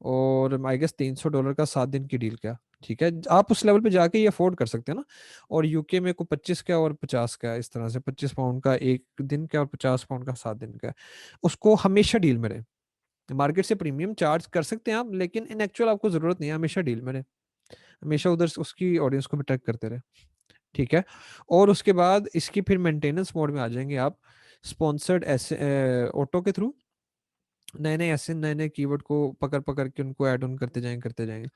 और आई गेस $300 का 7 दिन की डील का, ठीक है। आप उस लेवल पे जाके ये अफोर्ड कर सकते हैं ना। और यूके में को 25 का और 50 का, इस तरह से 25 पाउंड का एक दिन का और 50 पाउंड का 7 दिन का है। उसको हमेशा डील में रहे, मार्केट से प्रीमियम चार्ज कर सकते हैं आप, लेकिन इन एक्चुअल आपको जरूरत नहीं है, हमेशा डील में रहे, हमेशा उधर से उसकी ऑडियंस को भी ट्रैक करते रहे, ठीक है। और उसके बाद इसकी फिर मेंटेनेंस मोड में आ जाएंगे आप, स्पॉन्सर्ड ऐसे ऑटो के थ्रू नए नए ऐसे नए नए कीवर्ड को पकड़ पकड़ के उनको ऐड ऑन करते जाएंगे, करते जाएंगे।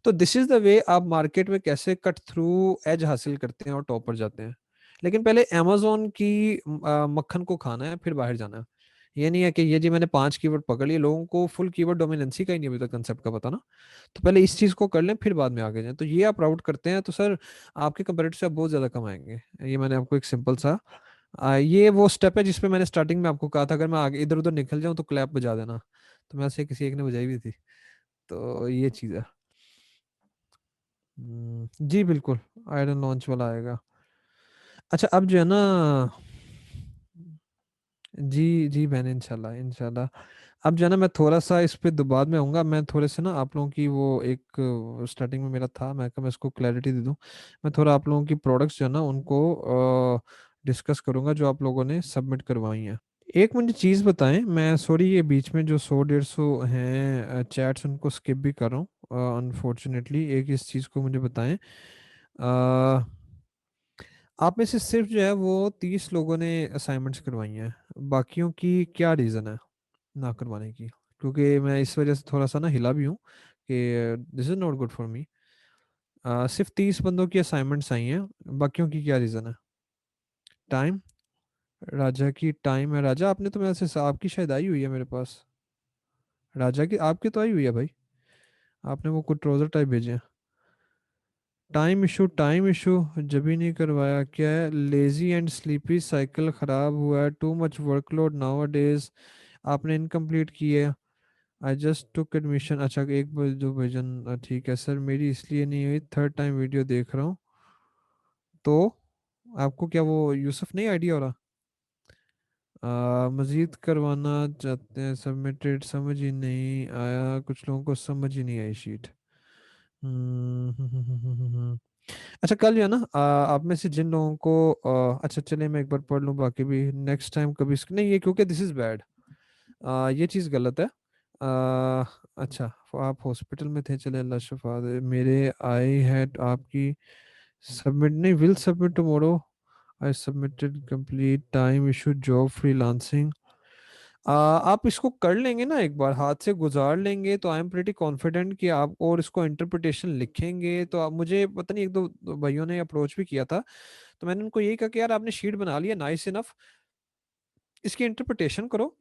तो दिस इज द वे आप मार्केट में कैसे कट थ्रू एज हासिल करते हैं और टॉप पर जाते हैं। लेकिन पहले अमेजोन की मक्खन को खाना है, फिर बाहर जाना है। ये नहीं है कि ये जी मैंने 5 कीवर्ड पकड़ लिए, लोगों को फुल कीवर्ड डोमिनेंसी का ही नहीं अभी तक कंसेप्ट का पता ना। तो पहले इस चीज को कर लें, फिर बाद में आगे जाएं। तो ये आप राउट करते हैं तो सर आपके कंपेरेटिव से आप बहुत ज्यादा कमाएंगे। ये मैंने आपको एक सिंपल सा ये वो स्टेप है जिसपे मैंने स्टार्टिंग में आपको कहा था, अगर मैं आगे इधर उधर निकल जाऊं तो क्लैप बजा देना। तो मैं से किसी एक ने बजाई भी थी। तो ये चीज़ है। जी बिल्कुल, आयरन लॉन्च वाला आएगा। अच्छा अब जो है ना, जी जी मैंने इंशाल्लाह इंशाल्लाह। अब जो है ना, मैं थोड़ा सा इस पे बाद में आऊँगा। मैं थोड़े से ना आप लोगों की वो एक स्टार्टिंग में मेरा था, मैं कहा मैं इसको क्लैरिटी दे दूँ। मैं थोड़ा आप लोगों की प्रोडक्ट्स जो है ना उनको डिस्कस करूंगा जो आप लोगों ने सबमिट करवाई हैं। एक मुझे चीज़ बताएं, मैं सॉरी ये बीच में जो 100-150 हैं चैट्स उनको स्किप भी कर रहा हूँ अनफॉर्चुनेटली। एक इस चीज़ को मुझे बताएं, अ, आप में से सिर्फ जो है वो 30 लोगों ने असाइनमेंट्स करवाई हैं, बाकियों की क्या रीज़न है ना करवाने की? क्योंकि मैं इस वजह से थोड़ा सा ना हिला भी हूँ कि this is not good for me. सिर्फ 30 बंदों की असाइनमेंट्स आई हैं, बाकियों की क्या रीज़न है? टाइम, राजा की टाइम है। राजा आपने तो मेरे से आपकी शायद आई हुई है मेरे पास। राजा की आपकी तो आई हुई है भाई, आपने वो कुछ ट्राउजर टाइप भेजे हैं। टाइम इशू, टाइम इशू जब भी नहीं करवाया, क्या है? लेजी एंड स्लीपी साइकिल खराब हुआ है, too much workload now days, आपने इनकम्प्लीट की है। आई जस्ट टुक एडमिशन, अच्छा एक दो वर्जन, ठीक है सर मेरी इसलिए नहीं हुई, थर्ड टाइम वीडियो देख रहा हूँ। तो आपको क्या वो यूसुफ नहीं आइडिया हो रहा? मजीद करवाना चाहते हैं, सबमिटेड, समझ ही नहीं आया, कुछ लोगों को समझ ही नहीं आई शीट। हम्म। अच्छा कल जो है ना, आप में से जिन लोगों को अच्छा चले मैं एक बार पढ़ लूँ, बाकी भी नेक्स्ट टाइम कभी नहीं, ये क्योंकि दिस इज बैड, ये चीज़ गलत है। आ, अच्छा, आप हॉस्पिटल में थे, चले अल्लाह शिफा दे। मेरे आई हैड आपकी सबमिट, नहीं, will submit tomorrow. I submitted complete time issue job freelancing. आप इसको कर लेंगे ना, एक बार हाथ से गुजार लेंगे तो आई एम प्रेटी कॉन्फिडेंट कि आप, और इसको इंटरप्रिटेशन लिखेंगे तो आप, मुझे पता नहीं, एक दो भाइयों ने अप्रोच भी किया था, तो मैंने उनको यही कहा कि यार आपने शीट बना लिया, नाइस इनफ, इसकी इंटरप्रिटेशन करो,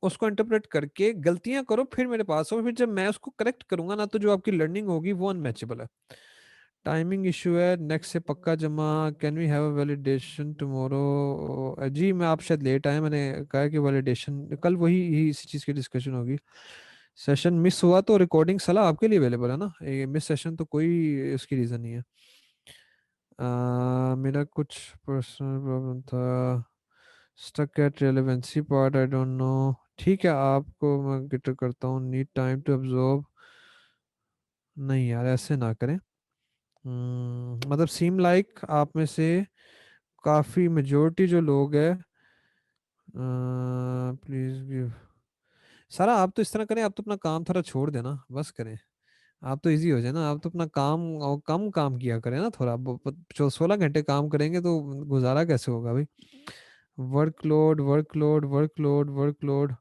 उसको इंटरप्रेट करके गलतियां करो, फिर मेरे पास हो, फिर जब मैं उसको करेक्ट करूंगा ना, तो जो आपकी लर्निंग होगी वो अनमैचेबल है। टाइमिंग इशू है, नेक्स्ट से पक्का जमा। Can we have a validation tomorrow? जी, मैं आप शायद लेट आए, मैंने कहा कि वैलिडेशन कल, वही यही इसी चीज़ की डिस्कशन होगी। सेशन मिस हुआ तो रिकॉर्डिंग सलाह आपके लिए अवेलेबल है ना, ये मिस सेशन तो कोई उसकी रीज़न नहीं है। मेरा कुछ पर्सनल प्रॉब्लम था, stuck at relevancy part, I don't know. ठीक है, आपको मैं गिटर करता हूँ, नीड टाइम टू अब्जॉर्ब। नहीं यार, ऐसे ना करें। मतलब सीम लाइक आप में से काफ़ी मेजोरिटी जो लोग है, प्लीज गिव। सारा आप तो इस तरह करें, आप तो अपना काम थोड़ा छोड़ देना, बस करें। आप तो इजी हो जाए ना, आप तो अपना काम और कम काम किया करें ना थोड़ा। 16 घंटे काम करेंगे तो गुजारा कैसे होगा भाई। Workload workload workload workload.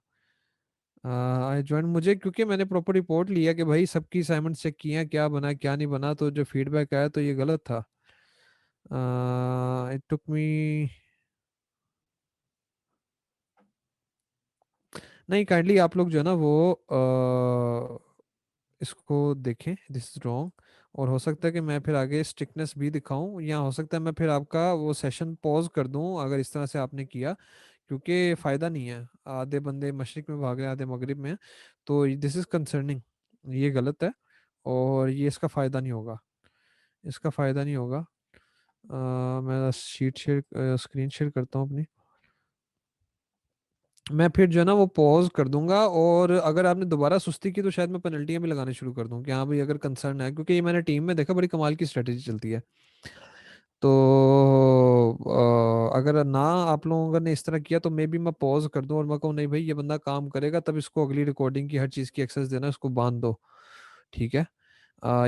I join, मुझे क्योंकि मैंने प्रॉपर रिपोर्ट लिया कि भाई सबकी असाइनमेंट चेक किए हैं, क्या बना क्या नहीं बना, तो जो फीडबैक आया तो ये गलत था। इट टुक मी। नहीं, काइंडली आप लोग जो है ना वो इसको देखें, दिस इज रॉन्ग। और हो सकता है कि मैं फिर आगे स्ट्रिक्टनेस भी दिखाऊं, या हो सकता है मैं फिर आपका वो सेशन पॉज कर दूं अगर इस तरह से आपने किया, क्योंकि फ़ायदा नहीं है। आधे बंदे मशरिक में भाग रहे हैं, आधे मगरिब में, तो दिस इज़ कंसर्निंग, ये गलत है, और ये इसका फ़ायदा नहीं होगा, इसका फ़ायदा नहीं होगा। मैं शीट शेयर, स्क्रीन शेयर करता हूँ अपनी। मैं फिर जो है ना वो पॉज कर दूंगा, और अगर आपने दोबारा सुस्ती की तो शायद मैं पेनल्टियां भी लगाने शुरू कर दूं कि हाँ भाई अगर कंसर्न है, क्योंकि ये मैंने टीम में देखा, बड़ी कमाल की स्ट्रेटेजी चलती है। तो अगर ना आप लोगों ने इस तरह किया तो मे बी मैं पॉज कर दूं और मैं कहूँ नहीं भाई ये बंदा काम करेगा, तब इसको अगली रिकॉर्डिंग की हर चीज़ की एक्सेस देना, इसको बांध दो। ठीक है।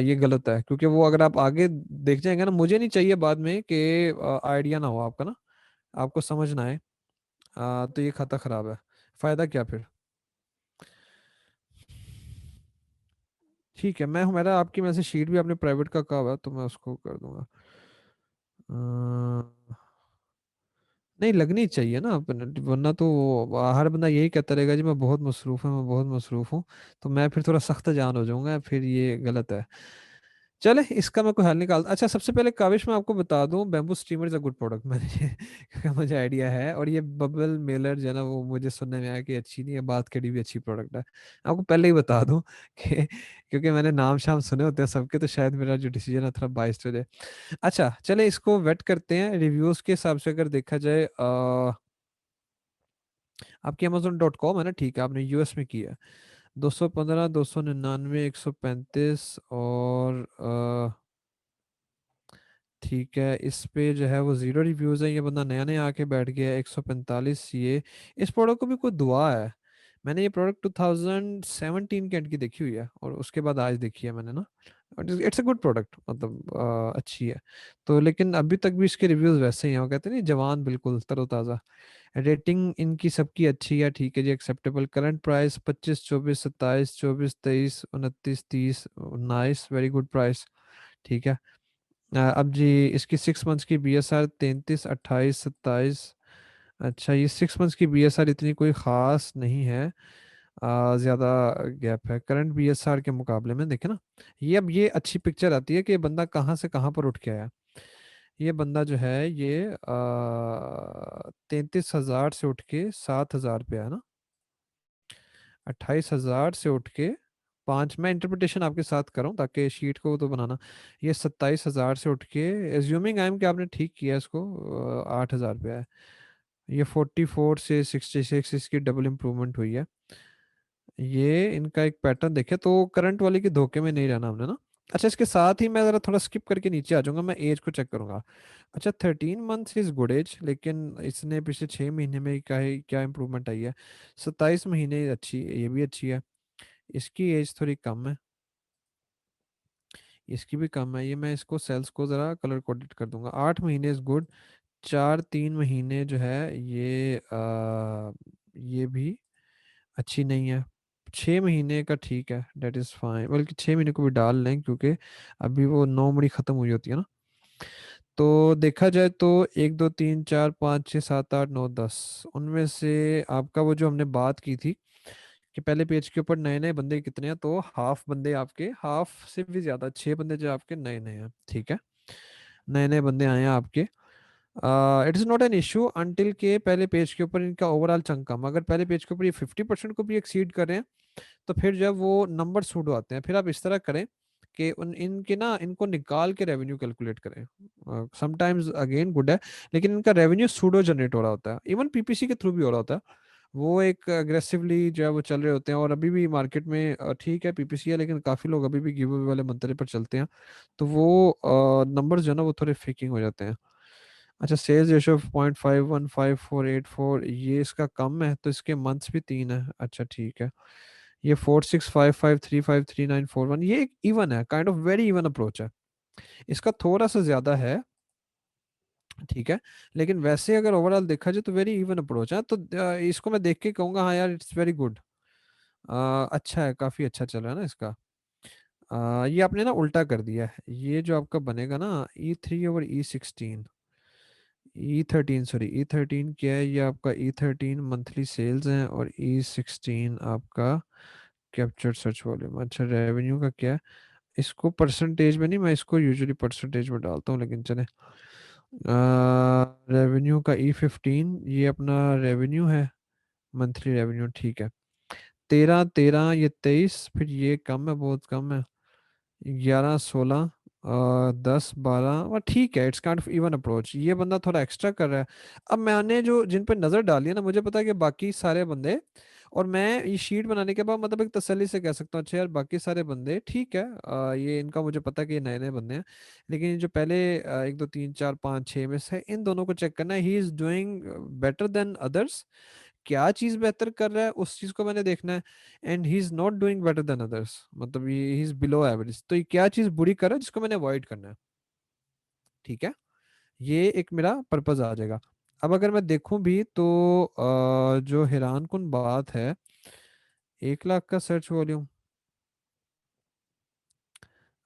ये गलत है, क्योंकि वो अगर आप आगे देख जाएंगे ना, मुझे नहीं चाहिए बाद में कि आइडिया ना हो आपका ना, आपको समझ ना आए। तो ये खाता खराब है, फायदा क्या फिर। ठीक है, मैं मेरा आपकी में से शीट भी आपने प्राइवेट का कहा हुआ है, तो मैं उसको कर दूंगा। नहीं, लगनी चाहिए ना पेनल्टी, वरना तो हर बंदा यही कहता रहेगा जी मैं बहुत मसरूफ हूँ, मैं बहुत मसरूफ हूँ, तो मैं फिर थोड़ा सख्त जान हो जाऊंगा, फिर ये गलत है। चले, इसका मैं कोई हल निकाल। अच्छा, सबसे पहले काविश मैं आपको बता दूं, bamboo steamer is a good product. मैंने क्योंकि मुझे आइडिया है, और ये बबल मेलर जो है ना, वो मुझे सुनने में आया कि अच्छी नहीं है, बात करी भी अच्छी प्रोडक्ट है। आपको पहले ही बता दूं कि क्योंकि मैंने नाम शाम सुने होते हैं सबके, तो शायद मेरा जो डिसीजन है थोड़ा बाइस्ड हो जाए। अच्छा, चले इसको वेट करते हैं रिव्यूज के हिसाब से। अगर देखा जाए, आपकी Amazon.com है ना, ठीक है, आपने यूएस में किया है। 215, 299, 135, और ठीक है, इस पे जो है वो जीरो रिव्यूज है, ये बंदा नया नया आके बैठ गया है। 145 ये, इस प्रोडक्ट को भी कोई दुआ है। मैंने ये प्रोडक्ट 2017 के एंड की देखी हुई है, और उसके बाद आज देखी है मैंने ना। इट्स अ गुड प्रोडक्ट, मतलब अच्छी है। तो लेकिन अभी तक भी इसके रिव्यूज वैसे ही हैं, वो कहते हैं नहीं, जवान बिल्कुल तरोताज़ा। रेटिंग इनकी सबकी अच्छी है, ठीक है जी, acceptable. Current price 25, 24, 27, 24, 23, 29, 30, nice, very good price. ठीक है। अब जी इसकी 6 मंथ्स की BSR 33, 28, 27। अच्छा, ये 6 मंथ्स की BSR इतनी कोई ख़ास नहीं है, ज़्यादा गैप है करंट BSR के मुकाबले में, देखे ना। ये अब ये अच्छी पिक्चर आती है कि बंदा कहाँ से कहाँ पर उठ के आया। ये बंदा जो है ये 33,000 से उठ के 7,000 पे है ना। 28,000 से उठ के पाँच, मैं इंटरप्रिटेशन आपके साथ करूँ ताकि शीट को तो बनाना। ये 27,000 से उठ के, एज्यूमिंग आई एम कि आपने ठीक किया इसको, 8,000 पे है। ये 44 से 66, इसकी डबल इम्प्रूवमेंट हुई है। ये इनका एक पैटर्न देखे तो करंट वाले के धोखे में नहीं रहना हमने ना। अच्छा, इसके साथ ही मैं ज़रा थोड़ा स्किप करके नीचे आ जाऊंगा, मैं एज को चेक करूंगा। अच्छा, 13 मंथ्स इज़ गुड एज, लेकिन इसने पिछले 6 महीने में क्या इंप्रूवमेंट आई है। 27 महीने अच्छी, ये भी अच्छी है। इसकी एज थोड़ी कम है, इसकी भी कम है। ये मैं इसको सेल्स को ज़रा कलर कोडेड कर दूंगा। 8 महीने इज़ गुड। 4 3 महीने जो है ये भी अच्छी नहीं है। 6 महीने का ठीक है, डेट इज़ फाइन, बल्कि 6 महीने को भी डाल लें, क्योंकि अभी वो 9 मड़ी ख़त्म हुई होती है ना। तो देखा जाए तो 1 2 3 4 5 6 7 8 9 10, उनमें से आपका वो जो हमने बात की थी कि पहले पेज के ऊपर नए नए बंदे कितने हैं, तो हाफ बंदे आपके, हाफ से भी ज़्यादा, 6 बंदे जो आपके नए नए हैं, ठीक है। नए नए बंदे आए हैं आपके। It is not an issue until के पहले पेज के ऊपर इनका ओवरऑल चंक कम, अगर पहले पेज के ऊपर ये 50% को भी एक्सीड कर रहे हैं, तो फिर जब वो नंबर सूड आते हैं, फिर आप इस तरह करें कि उन इनके ना इनको निकाल के रेवेन्यू कैलकुलेट करें। समटाइम्स अगेन गुड है, लेकिन इनका रेवेन्यू सूडो जनरेट हो रहा होता है, इवन पीपीसी के थ्रू भी हो रहा होता है। वो एक अग्रेसिवली जो है वो चल रहे होते हैं, और अभी भी मार्केट में ठीक है पीपीसी है, लेकिन काफ़ी लोग अभी भी गिव अवे वाले मंत्रे पर चलते हैं। तो वो नंबर्स जो है ना वो थोड़े फेकिंग हो जाते हैं। अच्छा, सेल्स रेशो 0.515484, ये इसका कम है, तो इसके मंथ्स भी 3 है। अच्छा ठीक है। ये 4655353941, ये एक इवन है, kind of very even approach है। इसका थोड़ा सा ज्यादा है, ठीक है। लेकिन वैसे अगर ओवरऑल देखा जाए तो वेरी इवन अप्रोच है, तो इसको मैं देख के कहूंगा हाँ यार इट्स वेरी गुड। अच्छा है, काफी अच्छा चल रहा है ना इसका। ये आपने ना उल्टा कर दिया है, ये जो आपका बनेगा ना E3/E16, E13, सॉरी E13 क्या है, ये आपका E13 मंथली सेल्स हैं, और E16 आपका कैप्चर सर्च वॉल्यूम। अच्छा, रेवेन्यू का क्या है, इसको परसेंटेज में नहीं, मैं इसको यूजुअली परसेंटेज में डालता हूँ, लेकिन चले। रेवेन्यू का E15, ये अपना रेवेन्यू है, मंथली रेवेन्यू, ठीक है। 13 13, ये 23, फिर ये कम है, बहुत कम है। 11 16, 10 12, और ठीक है, it's kind of even approach. ये बंदा थोड़ा एक्स्ट्रा कर रहा है। अब मैंने जो जिन पर नजर डाली है ना, मुझे पता है कि बाकी सारे बंदे, और मैं ये शीट बनाने के बाद मतलब एक तसल्ली से कह सकता हूँ अच्छा यार बाकी सारे बंदे ठीक है, ये इनका मुझे पता है कि ये नए नए बंदे हैं। लेकिन ये जो पहले 1 2 3 4 5 6 में से इन दोनों को चेक करना है, he is doing better than others. क्या चीज बेहतर कर रहा है उस चीज को मैंने देखना है। And he is not doing better than others, मतलब ही इज बिलो एवरेज, तो ये क्या चीज बुरी कर रहा है जिसको मैंने अवॉइड करना है, ठीक है। ये एक मेरा पर्पज आ जाएगा। अब अगर मैं देखूं भी तो जो हैरान कुन बात है, 1 लाख का search volume,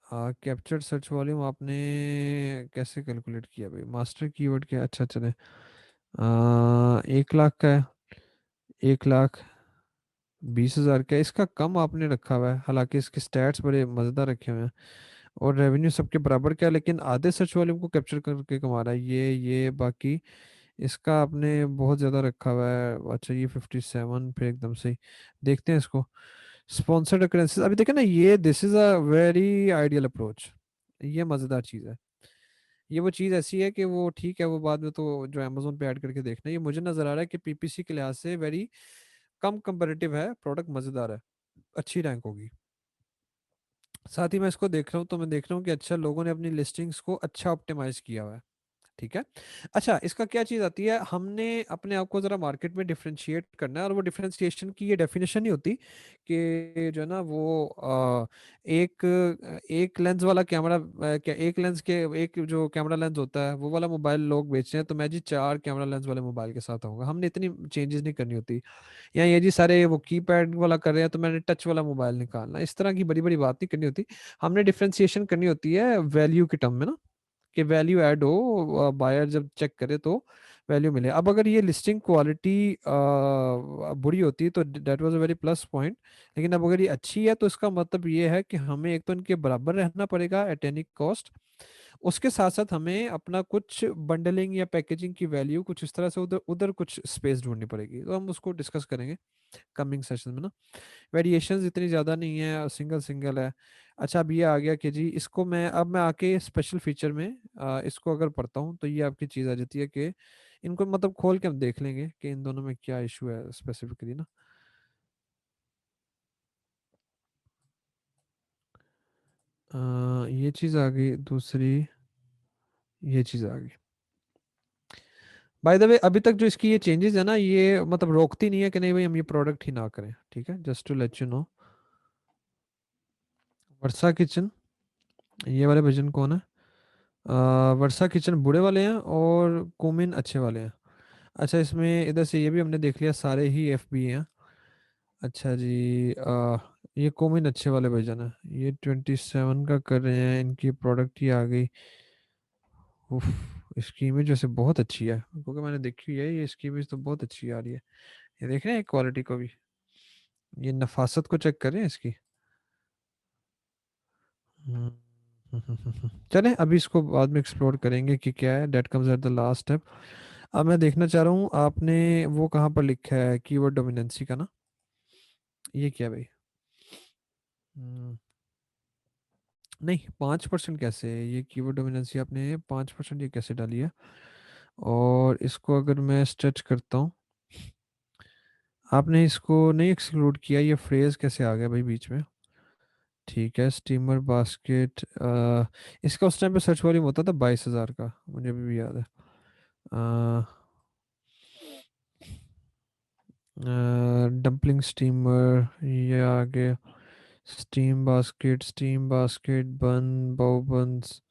capture search volume आपने कैसे कैलकुलेट किया भाई, मास्टर कीवर्ड क्या, अच्छा चले। 1 लाख का है, 1,20,000 का है। इसका कम आपने रखा हुआ है, हालांकि इसके स्टैट्स बड़े मज़ेदार रखे हुए हैं, और रेवेन्यू सबके बराबर का है, लेकिन आधे सर्च वॉल्यूम को कैप्चर करके कमा रहा है ये बाकी। इसका आपने बहुत ज़्यादा रखा हुआ है। अच्छा, ये 57 पे एकदम से ही देखते हैं इसको। स्पॉन्सर्ड occurrences, अभी देखें ना, ये this is a very ideal approach, ये मज़ेदार चीज़ है। ये वो चीज़ ऐसी है कि वो ठीक है, वो बाद में तो जो अमेजोन पे ऐड करके देखना, ये मुझे नज़र आ रहा है कि पीपीसी के लिहाज से वेरी कम कंपेरेटिव है, प्रोडक्ट मज़ेदार है, अच्छी रैंक होगी। साथ ही मैं इसको देख रहा हूँ, तो मैं देख रहा हूँ कि अच्छा लोगों ने अपनी लिस्टिंग्स को अच्छा ऑप्टिमाइज किया हुआ है, ठीक है। अच्छा, इसका क्या चीज़ आती है, हमने अपने आप को ज़रा मार्केट में डिफरेंशिएट करना है, और वो डिफरेंशिएशन की ये डेफिनेशन नहीं होती कि जो है ना वो एक एक लेंस वाला कैमरा, क्या एक लेंस के, एक जो कैमरा लेंस होता है वो वाला मोबाइल लोग बेच रहे हैं, तो मैं जी 4 कैमरा लेंस वाले मोबाइल के साथ आऊँगा, हमने इतनी चेंजेस नहीं करनी होती। या ये जी सारे वो कीपैड वाला कर रहे हैं, तो मैंने टच वाला मोबाइल निकालना, इस तरह की बड़ी बड़ी बात नहीं करनी होती। हमने डिफरेंशिएशन करनी होती है वैल्यू के टर्म में ना, कि वैल्यू ऐड हो, बायर जब चेक करे तो वैल्यू मिले। अब अगर ये लिस्टिंग क्वालिटी बुरी होती तो that was a very plus point, लेकिन अब अगर ये अच्छी है तो इसका मतलब ये है कि हमें एक तो इनके बराबर रहना पड़ेगा एट एनी कॉस्ट, उसके साथ साथ हमें अपना कुछ बंडलिंग या पैकेजिंग की वैल्यू कुछ इस तरह से उधर उधर कुछ स्पेस ढूंढनी पड़ेगी, तो हम उसको डिस्कस करेंगे कमिंग सेशन में ना। वेरिएशंस इतनी ज़्यादा नहीं है, सिंगल सिंगल है। अच्छा, अब ये आ गया कि जी इसको मैं आके स्पेशल फीचर में इसको अगर पढ़ता हूँ, तो ये आपकी चीज़ आ जाती है कि इनको मतलब खोल के हम देख लेंगे कि इन दोनों में क्या इशू है स्पेसिफिकली ना। ये चीज़ आ गई दूसरी, ये चीज़ आ गई। बाय द वे अभी तक जो इसकी ये चेंजेस है ना, ये मतलब रोकती नहीं है कि नहीं भाई हम ये प्रोडक्ट ही ना करें, ठीक है, just to let you know. Varsha kitchen, ये वाले भजन कौन है? वर्षा किचन बुरे वाले हैं और कुमिन अच्छे वाले हैं। अच्छा, इसमें इधर से ये भी हमने देख लिया, सारे ही एफ बी हैं। अच्छा जी, ये कुमिन अच्छे वाले भजन है, ये 27 का कर रहे हैं, इनकी प्रोडक्ट ही आ गई। उफ, इसकी इमेज वैसे बहुत अच्छी है, क्योंकि मैंने देखी हुई है, ये इसकी इमेज तो बहुत अच्छी आ रही है। ये देख रहे हैं क्वालिटी को भी, ये नफासत को चेक करें इसकी। हम्म, चलें अभी इसको बाद में एक्सप्लोर करेंगे कि क्या है, that comes at the last step. अब मैं देखना चाह रहा हूँ, आपने वो कहाँ पर लिखा है कीवर्ड डोमिनेंसी का ना, ये क्या है भाई? हम्म, नहीं 5% कैसे है ये कीवर्ड डोमिनेंसी, आपने 5% ये कैसे डाली है? और इसको अगर मैं स्ट्रेच करता हूँ, आपने इसको नहीं एक्सक्लूड किया, ये फ्रेज कैसे आ गया भाई बीच में? ठीक है, स्टीमर बास्केट, इसका उस टाइम पे सर्च वॉल्यूम होता था 22,000 का, मुझे अभी भी याद है। डम्पलिंग स्टीमर, ये आगे स्टीम बास्केट बन, बाउ बंस,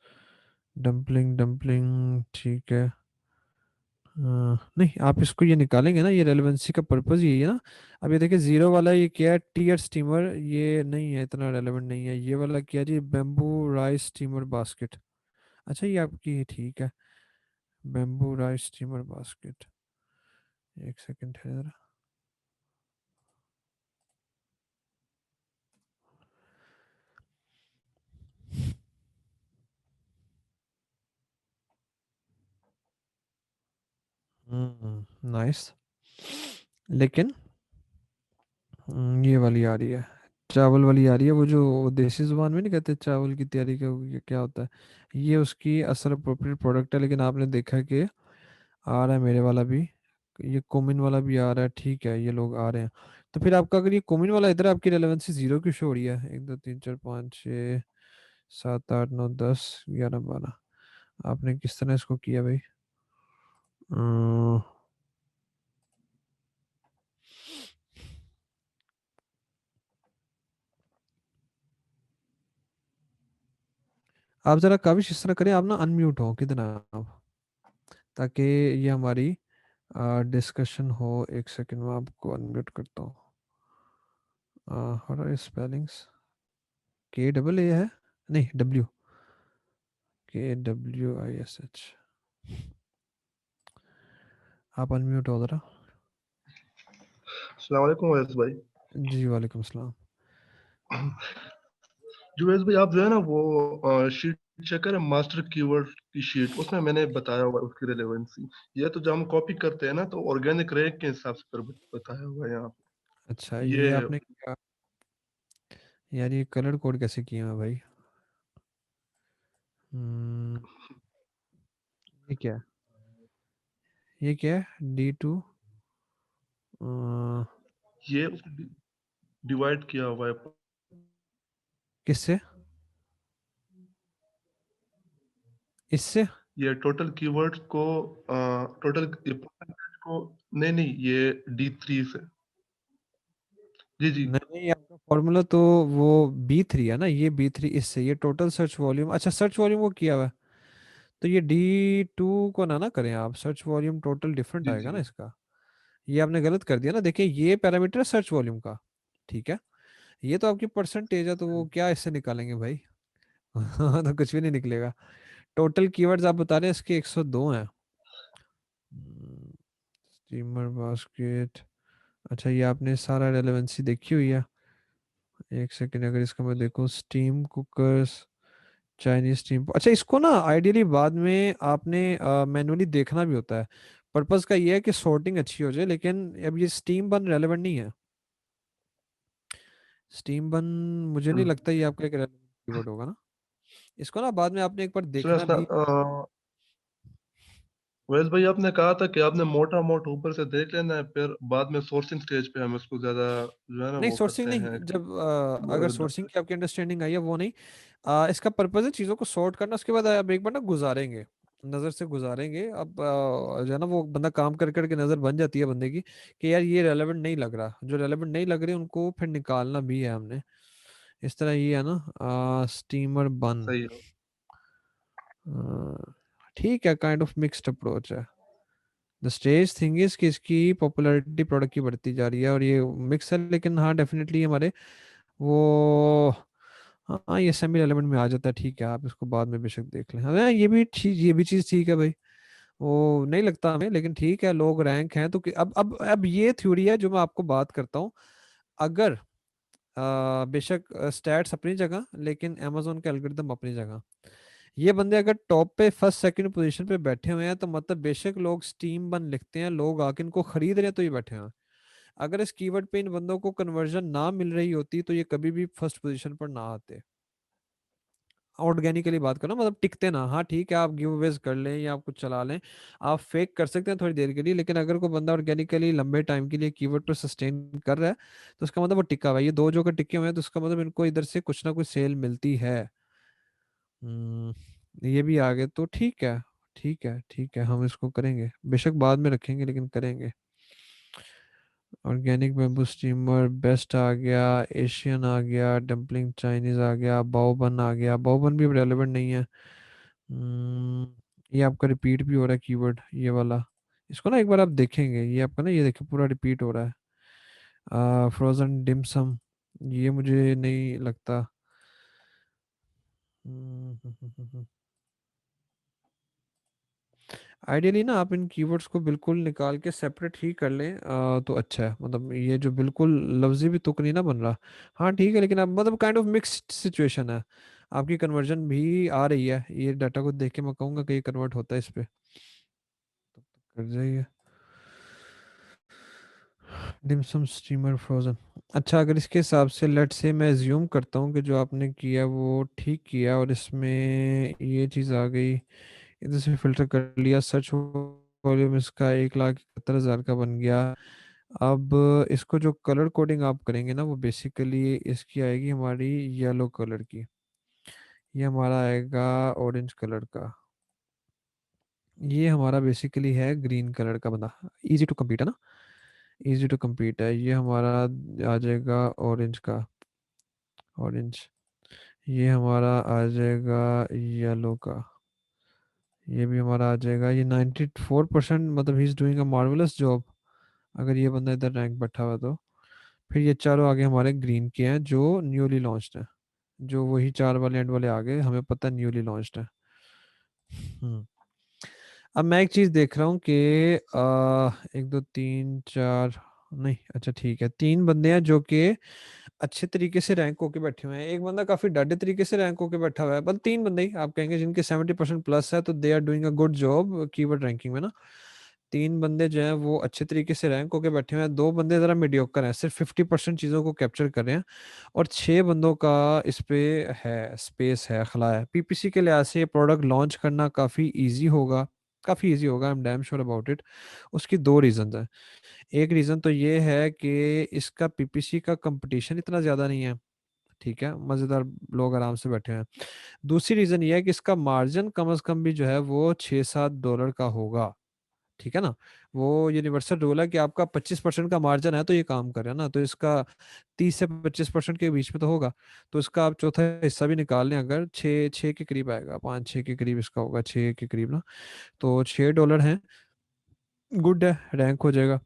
डम्पलिंग डम्पलिंग, ठीक है। नहीं आप इसको ये निकालेंगे ना, ये रेलेवेंसी का पर्पस यही है ना। अब ये देखिए जीरो वाला ये क्या है, टीयर स्टीमर, ये नहीं है, इतना रेलेवेंट नहीं है। ये वाला क्या है जी, बेम्बू राइस स्टीमर बास्केट। अच्छा ये आपकी ठीक है, बेम्बू राइस स्टीमर बास्केट। एक सेकंड है जरा। नाइस, लेकिन ये वाली आ रही है, चावल वाली आ रही है, वो जो देसी जुबान में नहीं कहते चावल की तैयारी का ये क्या होता है, ये उसकी असल अप्रोप्रिएट प्रोडक्ट है। लेकिन आपने देखा है कि आ रहा है मेरे वाला भी, ये कोमिन वाला भी आ रहा है, ठीक है, ये लोग आ रहे हैं। तो फिर आपका अगर ये कोमिन वाला इधर, आपकी रेलेवेंसी जीरो क्यों शो हो रही है? 1 2 3 4 5 6 7 8 9 10 11 12, आपने किस तरह इसको किया भाई? अम्म, आप जरा काविश इस तरह करें, आप ना अनम्यूट हो कितना आप, ताकि ये हमारी डिस्कशन हो। एक सेकंड में आपको अनम्यूट करता हूँ। और स्पेलिंग्स, के डबल ए है, नहीं डब्ल्यू, KWISH। आप अनम्यूट हो जरा। अस्सलाम वालेकुम वैस भाई। जी वालेकुम सलाम। जो वैस भाई आप जो है ना वो शीट चेक करें, मास्टर कीवर्ड की शीट, उसमें मैंने बताया हुआ है उसकी रिलेवेंसी। ये तो जब हम कॉपी करते हैं ना तो ऑर्गेनिक रैंक के हिसाब से फिर बताया हुआ है यहाँ अच्छा पे। ये ये है। आपने क्या, यार ये कलर कोड कैसे किया है भाई? हम्म, ये क्या है, ये क्या है D2, ये डिवाइड किया हुआ है। किससे, इससे? ये टोटल कीवर्ड को, टोटल परसेंटेज को, नहीं नहीं, ये D3 से। जी जी। नहीं नहीं, आपका फॉर्मूला तो वो B3 है ना, ये B3 इससे, ये टोटल सर्च वॉल्यूम, अच्छा सर्च वॉल्यूम को किया हुआ है। तो ये D2 को ना करें आप, सर्च वॉल्यूम टोटल डिफरेंट जी आएगा ना जी। इसका। ये आपने गलत कर दिया ना, देखिए ये पैरामीटर है सर्च वॉल्यूम का, ठीक है। ये तो आपकी परसेंटेज है, तो वो क्या इससे निकालेंगे भाई? तो कुछ भी नहीं निकलेगा। टोटल कीवर्ड्स आप बता रहे हैं इसके 102 हैं। स्टीमर बास्केट, अच्छा ये आपने सारा रेलेवेंसी देखी हुई है। एक सेकंड, अगर इसका मैं देखूं, स्टीम कुकर्स, चाइनीज स्टीम, अच्छा इसको ना आइडियली बाद में आपने मैनुअली देखना भी होता है। पर्पस का ये है कि सॉर्टिंग अच्छी हो जाए, लेकिन अब ये स्टीम बन रेलेवेंट नहीं है। स्टीम बन, मुझे नहीं लगता ये आपका एक रेलेवेंट कीवर्ड होगा ना। इसको ना बाद में आपने एक बार सुना देखना सुना, भी। वैस भाई आपने कहा था कि आपने मोटा मोटा ऊपर से देख लेना है, फिर बाद में सोर्सिंग स्टेज पे हम इसको ज्यादा जो है ना नहीं वो सोर्सिंग करते नहीं, हैं। जब अगर सोर्सिंग की आपकी अंडरस्टैंडिंग आई है वो नहीं, इसका पर्पज है चीज़ों को सॉर्ट करना, उसके बाद आप एक बार ना गुजारेंगे, नज़र से गुजारेंगे। अब जो है ना वो बंदा काम कर करके नज़र बन जाती है बंदे की कि यार ये रेलेवेंट नहीं लग रहा, जो रेलेवेंट नहीं लग रहे उनको फिर निकालना भी है हमने। इस तरह ये है ना, स्टीमर बन। सही है। ठीक है, काइंड ऑफ मिक्स्ड अप्रोच है। द स्टेज थिंग इज कि इसकी पॉपुलैरिटी प्रोडक्ट की बढ़ती जा रही है और ये मिक्स है, लेकिन हाँ डेफिनेटली हमारे वो, हाँ ये सेमी एलिमेंट में आ जाता है। ठीक है, आप इसको बाद में बेशक देख लें। हाँ ये भी ठीक, ये भी चीज़ ठीक है भाई, वो नहीं लगता हमें, लेकिन ठीक है लोग रैंक हैं तो अब ये थ्योरी है जो मैं आपको बात करता हूँ। अगर बेशक स्टैट्स अपनी जगह, लेकिन अमेजोन का एल्गोरिदम अपनी जगह, ये बंदे अगर टॉप पे फर्स्ट सेकंड पोजीशन पे बैठे हुए हैं तो मतलब बेशक लोग स्टीम बन लिखते हैं, लोग आके इनको खरीद रहे हैं तो ये बैठे हैं। अगर इस कीवर्ड पे इन बंदों को कन्वर्जन ना मिल रही होती तो ये कभी भी फर्स्ट पोजीशन पर ना आते। ऑर्गेनिकली बात करो, मतलब टिकते ना। हाँ ठीक है, आप गिव अवेज कर लें या आप कुछ चला लें, आप फेक कर सकते हैं थोड़ी देर के लिए, लेकिन अगर कोई बंदा ऑर्गेनिकली लंबे टाइम के लिए कीवर्ड पर सस्टेन कर रहा है तो उसका मतलब वो टिका हुआ है। ये दो जो का टिके हुए हैं तो उसका मतलब इनको इधर से कुछ ना कुछ सेल मिलती है। ये भी आ गए तो ठीक है, ठीक है, ठीक है, हम इसको करेंगे, बेशक बाद में रखेंगे लेकिन करेंगे। ऑर्गेनिक बेम्बू स्टीमर बेस्ट आ गया, एशियन आ गया, डम्पलिंग चाइनीज आ गया, बाओबन आ गया। बाओबन भी रेलेवेंट नहीं है। ये आपका रिपीट भी हो रहा है कीवर्ड ये वाला, इसको ना एक बार आप देखेंगे, ये आपका ना ये देखिए पूरा रिपीट हो रहा है। फ्रोजन डिमसम, ये मुझे नहीं लगता। आइडियली ना आप इन कीवर्ड्स को बिल्कुल निकाल के सेपरेट ही कर लें तो अच्छा है, मतलब ये जो बिल्कुल लफ्जी भी तुक नहीं ना बन रहा। हाँ ठीक है, लेकिन अब मतलब काइंड ऑफ मिक्स्ड सिचुएशन है, आपकी कन्वर्जन भी आ रही है, ये डाटा को देख के मैं कहूँगा कि ये कन्वर्ट होता है इस पे, तो कर जाइए। Dim sum steamer frozen. अच्छा, अगर इसके हिसाब से लेट से मैं एज्यूम करता हूँ कि जो आपने किया वो ठीक किया और इसमें ये चीज़ आ गई, इधर से फिल्टर कर लिया, सर्च वॉल्यूम इसका 1,71,000 का बन गया। अब इसको जो कलर कोडिंग आप करेंगे ना वो बेसिकली इसकी आएगी हमारी येलो कलर की, ये हमारा आएगा ऑरेंज कलर का, ये हमारा बेसिकली है ग्रीन कलर का बंदा। इजी टू compete है ना, इजी टू compete है। ये हमारा आ जाएगा ऑरेंज का, ऑरेंज। ये हमारा आ जाएगा येलो का, ये भी हमारा आ जाएगा। ये 94%, मतलब he is doing a marvellous job, अगर ये बंदा इधर रैंक बैठा हुआ तो। फिर ये चारों आगे हमारे ग्रीन के हैं जो न्यूली लॉन्च्ड है, जो वही चार वाले एंड वाले आगे हमें पता न्यूली लॉन्च्ड है। हम्म अब मैं एक चीज देख रहा हूँ कि एक दो तीन चार, नहीं अच्छा ठीक है, तीन बंदे हैं जो कि अच्छे तरीके से रैंक होके बैठे हुए हैं, एक बंदा काफी डाढ़े तरीके से रैंक होके बैठा हुआ है, बस तीन बंदे ही आप कहेंगे जिनके 70% प्लस है, तो they are doing a good job keyword ranking में ना। तीन बंदे जो हैं वो अच्छे तरीके से रैंक होके बैठे हुए हैं, दो बंदे जरा मीडियोकर हैं, सिर्फ 50% चीजों को कैप्चर कर रहे हैं, और छह बंदों का इस पे है, स्पेस है, खला है। पीपीसी के लिहाज से ये प्रोडक्ट लॉन्च करना काफी इजी होगा, काफी इजी होगा, I am damn sure about it. उसकी दो रीजन है। एक रीजन तो ये है कि इसका पीपीसी का कंपटीशन इतना ज्यादा नहीं है, ठीक है, मजेदार लोग आराम से बैठे हैं। दूसरी रीजन ये है कि इसका मार्जिन कम से कम भी जो है वो $6-7 का होगा, ठीक है ना। वो यूनिवर्सल रूल है कि आपका 25% का मार्जिन है तो ये काम करे ना, तो इसका 30 से 25% के बीच में तो होगा। तो इसका आप चौथा हिस्सा भी निकाल लें, अगर छः छः के करीब आएगा, 5-6 के करीब इसका होगा, 6 के करीब ना, तो $6 है, गुड है, रैंक हो जाएगा।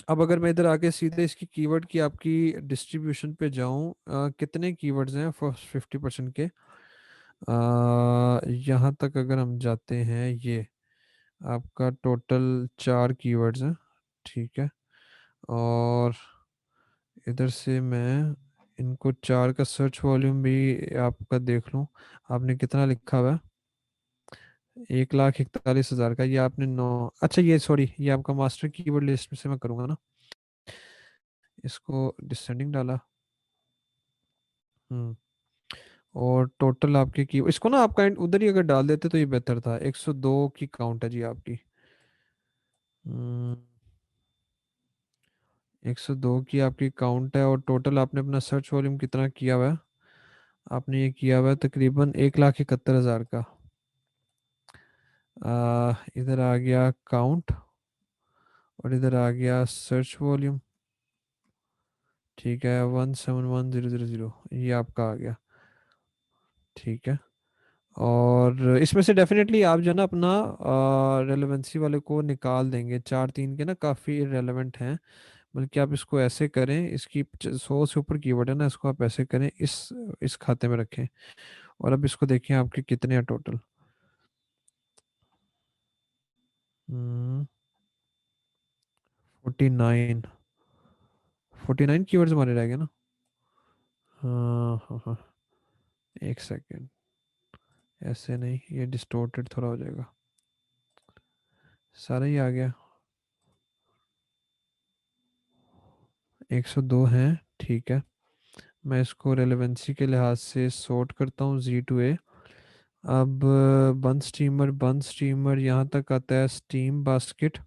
अब अगर मैं इधर आके सीधे इसकी कीवर्ड की आपकी डिस्ट्रीब्यूशन पे जाऊं, कितने कीवर्ड्स हैं फर्स्ट 50% के, यहाँ तक अगर हम जाते हैं, ये आपका टोटल 4 कीवर्ड्स हैं, ठीक है। और इधर से मैं इनको चार का सर्च वॉल्यूम भी आपका देख लूँ, आपने कितना लिखा हुआ है, 1,41,000 का, ये आपने नौ, अच्छा ये सॉरी ये आपका मास्टर कीवर्ड लिस्ट में से मैं करूँगा ना, इसको डिसेंडिंग डाला। हम्म और टोटल आपके की, इसको ना आप काइंड उधर ही अगर डाल देते तो ये बेहतर था। 102 की काउंट है जी आपकी, 102 की आपकी काउंट है, और टोटल आपने अपना सर्च वॉल्यूम कितना किया हुआ है? आपने ये किया हुआ है तकरीबन 1,71,000 का। इधर आ गया काउंट, और इधर आ गया सर्च वॉल्यूम। ठीक है, 171,000 ये आपका आ गया। ठीक है, और इसमें से डेफिनेटली आप जो है ना अपना रेलेवेंसी वाले को निकाल देंगे। 4-3 के ना काफ़ी इरेलेवेंट हैं। बल्कि आप इसको ऐसे करें, इसकी 100 से ऊपर कीवर्ड है ना, इसको आप ऐसे करें, इस खाते में रखें। और अब इसको देखें आपके कितने हैं टोटल। 49। 49 कीवर्ड्स हमारे रह गए ना। हाँ हाँ हाँ, एक सेकेंड, ऐसे नहीं, ये डिस्टोर्टेड थोड़ा हो जाएगा। सारा ही आ गया। 102 हैं, ठीक है। मैं इसको रेलेवेंसी के लिहाज से सॉर्ट करता हूँ Z to A। अब बन स्टीमर यहाँ तक आता है, steam basket,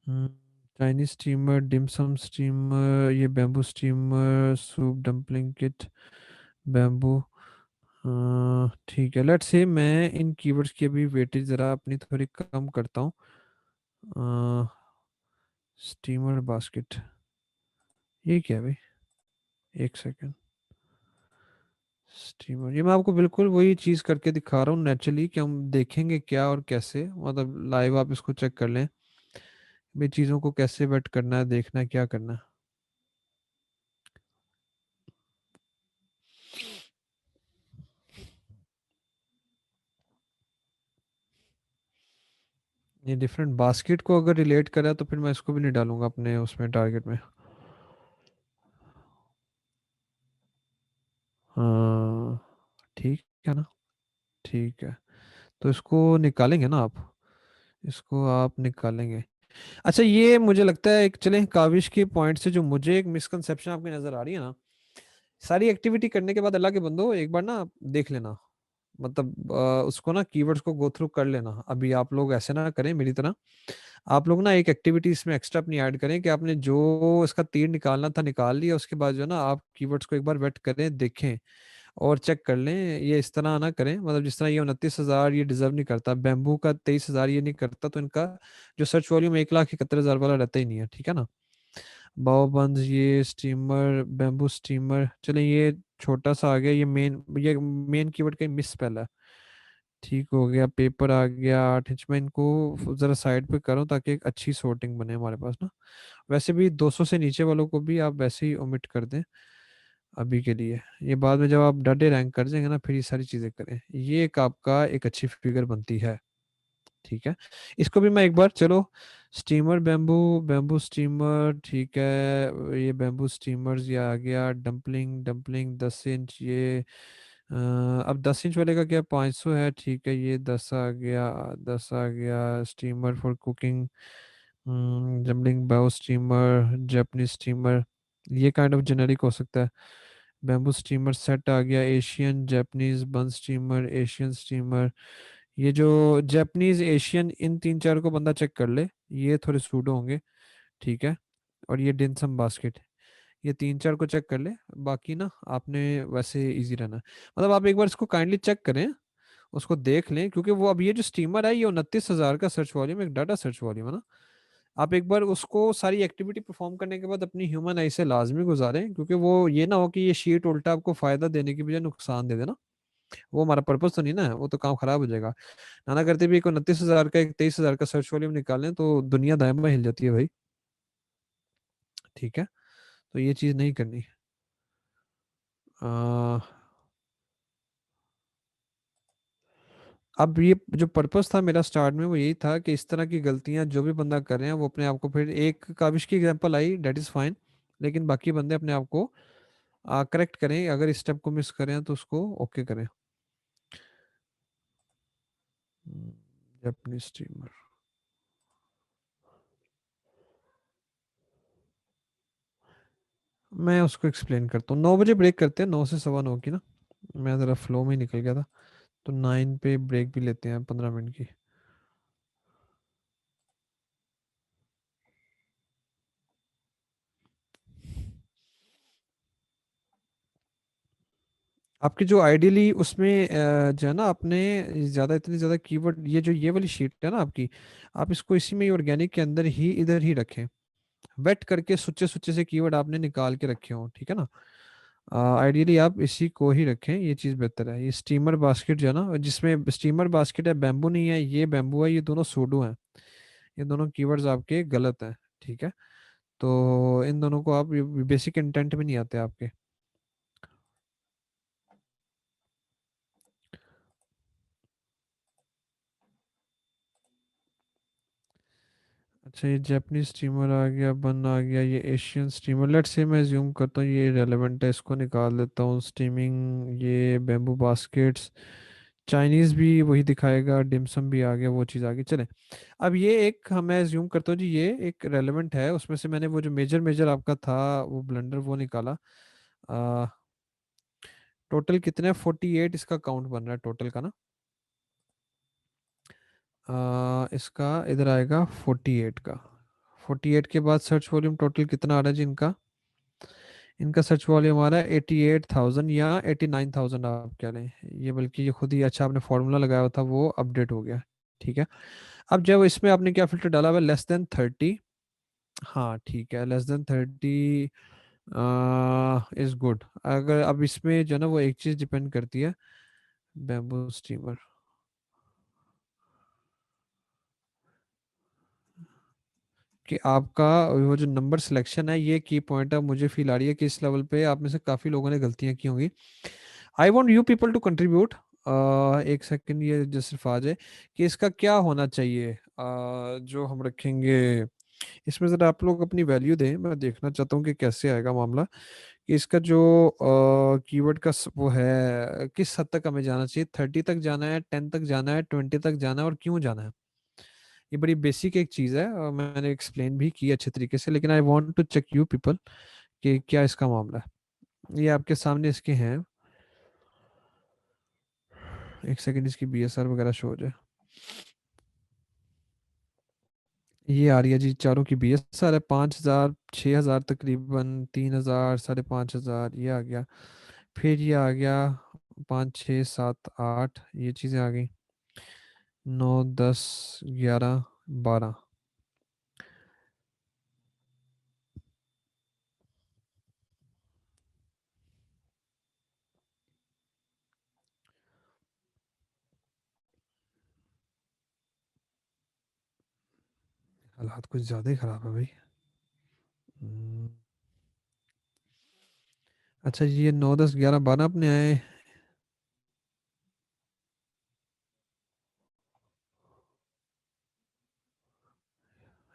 Chinese steamer, dim sum steamer, ये bamboo steamer, soup dumpling kit, bamboo. ठीक है, लेट्स से मैं इन कीवर्ड्स की अभी वेटेज ज़रा अपनी थोड़ी कम करता हूँ। स्टीमर बास्केट, ये क्या है भाई? एक सेकेंड। स्टीमर, ये मैं आपको बिल्कुल वही चीज़ करके दिखा रहा हूँ नेचुरली, कि हम देखेंगे क्या और कैसे, मतलब लाइव आप इसको चेक कर लें भाई, चीज़ों को कैसे वेट करना है, देखना है क्या करना है। ये डिफरेंट बास्केट को अगर रिलेट करा तो फिर मैं इसको भी नहीं डालूंगा अपने उसमें टारगेट में। हाँ, ठीक है ना। ठीक है, तो इसको निकालेंगे ना आप, इसको आप निकालेंगे। अच्छा, ये मुझे लगता है एक, चलें काविश के पॉइंट से जो मुझे एक मिसकंसेप्शन आपकी नज़र आ रही है ना, सारी एक्टिविटी करने के बाद अल्लाह के बंदो एक बार ना देख लेना, मतलब उसको ना कीवर्ड्स को गो थ्रू कर लेना। अभी आप लोग ऐसे ना करें मेरी तरह, आप लोग ना एक एक्टिविटी इसमें एक्स्ट्रा अपनी ऐड करें, कि आपने जो इसका तीर निकालना था निकाल लिया, उसके बाद जो है ना आप कीवर्ड्स को एक बार वेट करें, देखें और चेक कर लें। ये इस तरह ना करें, मतलब जिस तरह ये 29,000 ये डिजर्व नहीं करता, बैम्बू का 23,000 ये नहीं करता, तो इनका जो सर्च वॉल्यूम 1,71,000 वाला रहता ही नहीं है, ठीक है ना। बाओबंद, ये स्टीमर, बैम्बू स्टीमर, चले ये छोटा सा आ गया, ये मेन कीवर्ड का मिस पहला, ठीक हो गया। पेपर आ गया 8 इंच में, इनको जरा साइड पे करो ताकि एक अच्छी sorting बने हमारे पास ना। वैसे भी 200 से नीचे वालों को भी आप वैसे ही ओमिट कर दें अभी के लिए। ये बाद में जब आप डटे रैंक कर जाएंगे ना, फिर ये सारी चीज़ें करें, ये एक आपका एक अच्छी फिगर बनती है। ठीक है, इसको भी मैं एक बार, चलो स्टीमर बैम्बू, बैम्बू स्टीमर, ठीक है, ये बैम्बू स्टीमर्स ये आ गया। डंपलिंग, डंपलिंग 10 इंच ये, अब 10 इंच वाले का क्या 500 है, ठीक है, ये 10 आ गया, 10 आ गया। Steamer for cooking, jumbling bio steamer, Japanese steamer, ये काइंड ऑफ जेनेरिक हो सकता है। बैम्बू स्टीमर सेट आ गया, एशियन, जापानीज, बन स्टीमर, एशियन स्टीमर। ये जो जापानीज, एशियन, इन 3-4 को बंदा चेक कर ले, ये थोड़े सूडो होंगे। ठीक है, और ये डिनसम बास्केट, ये 3-4 को चेक कर ले। बाकी ना आपने वैसे इजी रहना है। मतलब आप एक बार इसको काइंडली चेक करें, उसको देख लें, क्योंकि वो अब ये जो स्टीमर है ये 29,000 का सर्च वॉल्यूम, एक डाटा सर्च वॉल्यूम है ना। आप एक बार उसको सारी एक्टिविटी परफॉर्म करने के बाद अपनी ह्यूमन आई से लाजमी गुजारें, क्योंकि वो ये ना हो कि ये शीट उल्टा आपको फायदा देने की बजाय नुकसान दे देना। वो हमारा पर्पस तो नहीं ना है, वो तो काम खराब हो जाएगा। नाना करते भी एक 29,000 का, एक 23,000 का सर्च वॉल्यूम निकालें तो दुनिया दायमा हिल जाती है भाई। ठीक है, तो ये चीज़ नहीं करनी। आ, अब ये जो पर्पस था मेरा स्टार्ट में, वो यही था कि इस तरह की गलतियां जो भी बंदा कर रहे हैं वो अपने आप को, फिर एक काविश की example I that is fine, लेकिन बाकी बंदे अपने आप को करेक्ट करें, अगर इस स्टेप को मिस करें तो उसको ओके करें। जापानीज स्टीमर, मैं उसको एक्सप्लेन करता हूँ। 9 बजे ब्रेक करते हैं, 9 से 9:15 की ना। मैं ज़रा फ्लो में ही निकल गया था, तो 9 पे ब्रेक भी लेते हैं 15 मिनट की। आपकी जो आइडियली उसमें जो है ना, आपने ज़्यादा इतनी ज़्यादा कीवर्ड, ये जो ये वाली शीट है ना आपकी, आप इसको इसी में ही ऑर्गेनिक के अंदर ही इधर ही रखें। वेट करके सुच्चे सुच्चे से कीवर्ड आपने निकाल के रखे हो, ठीक है ना। आइडियली आप इसी को ही रखें, ये चीज़ बेहतर है। ये स्टीमर बास्केट जो है ना, जिसमें स्टीमर बास्केट है, बैम्बू नहीं है, ये बैम्बू है, ये दोनों सूडो हैं। ये दोनों कीवर्ड्स आपके गलत हैं, ठीक है। तो इन दोनों को आप, बेसिक इंटेंट में नहीं आते आपके। अच्छा, ये जापानीज स्टीमर आ गया, बन आ गया, ये एशियन स्टीमर, लेट्स से मैं ज्यूम करता हूँ ये रेलेवेंट है, इसको निकाल देता हूँ। स्टीमिंग, ये बैम्बू बास्केट्स, चाइनीज़ भी वही दिखाएगा, डिमसम भी आ गया, वो चीज़ आ गई, चले। अब ये एक मैं ज्यूम करता हूँ जी, ये एक रेलेवेंट है, उसमें से मैंने वो जो मेजर मेजर आपका था वो ब्लंडर वो निकाला। टोटल कितने, 48 इसका काउंट बन रहा है टोटल का ना। इसका इधर आएगा 48 का। 48 के बाद सर्च वॉल्यूम टोटल कितना आ रहा है जी इनका। इनका सर्च वॉल्यूम आ रहा है 88,000 या 89,000 आप कह लें। ये बल्कि ये खुद ही, अच्छा आपने फॉर्मूला लगाया हुआ था वो अपडेट हो गया, ठीक है। अब जब इसमें आपने क्या फिल्टर डाला हुआ है, लेस देन 30। हाँ ठीक है, लेस देन 30 इज गुड। अगर अब इसमें जो है ना, वो एक चीज़ डिपेंड करती है, बैम्बू स्टीमर, कि आपका वो जो नंबर सिलेक्शन है, ये की पॉइंट है। मुझे फील आ रही है कि इस लेवल पे आप में से काफ़ी लोगों ने गलतियां की होंगी। I want you people to contribute. एक सेकंड, ये जो सिर्फ आ जाए कि इसका क्या होना चाहिए, जो हम रखेंगे इसमें। ज़रा आप लोग अपनी वैल्यू दें, मैं देखना चाहता हूँ कि कैसे आएगा मामला, कि इसका जो कीवर्ड का वो है, किस हद तक हमें जाना चाहिए, 30 तक जाना है, 10 तक जाना है, 20 तक जाना है, और क्यों जाना है। ये बड़ी बेसिक एक चीज़ है, और मैंने एक्सप्लेन भी की अच्छे तरीके से, लेकिन I want to check you people कि क्या इसका मामला है। ये आपके सामने इसके हैं। एक सेकंड, इसकी बीएसआर वगैरह शो हो जाए। ये आ रही है जी, चारों की बीएसआर है 5,000, 6,000 तकरीबन, 3,000, 5,500, ये आ गया। फिर ये आ गया 5, 6, 7, 8, ये चीज़ें आ गई। 9, 10, 11, 12। हालात कुछ ज़्यादा ही ख़राब है भाई। हम्म, अच्छा जी, ये 9, 10, 11, 12 अपने आए।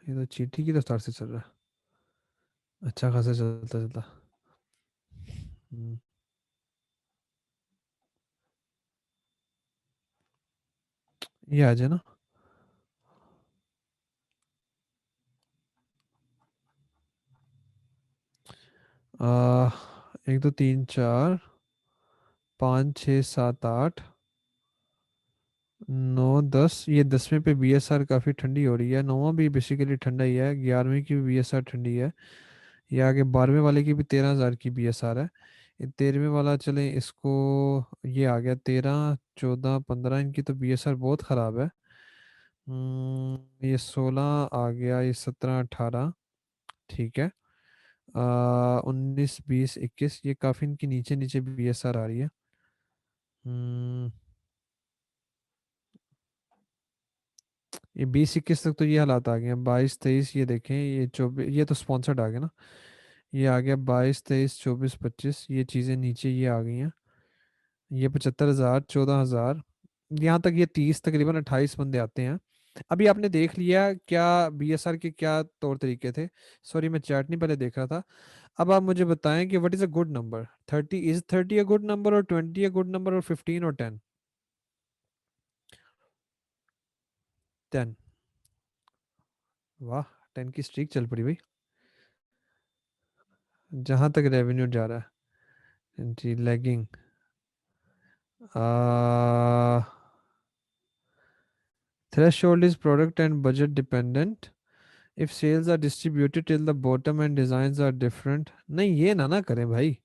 ये तो चींटी की रफ्तार से चल रहा है, अच्छा खासा चलता चलता। हम्म, ये आ जाए ना। 1, 2, 3, 4, 5, 6, 7, 8, 9, 10। ये 10वें पे बीएसआर काफ़ी ठंडी हो रही है, 9वां भी बेसिकली ठंडा ही है, 11वें की भी बीएसआर ठंडी है। ये आगे 12वें वाले की भी 13,000 की बीएसआर है। ये 13वें वाला चले इसको, ये आ गया 13, 14, 15, इनकी तो बीएसआर बहुत ख़राब है। ये 16 आ गया, ये 17, 18, ठीक है। 19, 20, 21, ये काफ़ी इनकी नीचे नीचे बीएसआर आ रही है। हम्म, ये 20, 21 तक तो ये हालात आ गए हैं। 22, 23 ये देखें, ये 24, ये तो स्पॉन्सर्ड आ गया ना। ये आ गया 22, 23, 24, 25, ये चीज़ें नीचे ये आ गई हैं। ये 75,000, 14,000, यहाँ तक। ये 30, तकरीबन 28 बंदे आते हैं। अभी आपने देख लिया क्या बीएसआर के क्या तौर तरीके थे। सॉरी, मैं चैट नहीं पहले देख रहा था। अब आप मुझे बताएं कि what is a good number. 30, is 30 a good number, और 20 अ गुड नंबर, और 15 और 10। 10। वाह, 10 की स्ट्रीक चल पड़ी भाई। जहाँ तक रेवेन्यू जा रहा है जी, lagging. Threshold is product and budget dependent. If sales are distributed till the bottom and design are different. नहीं, ये ना ना करें भाई।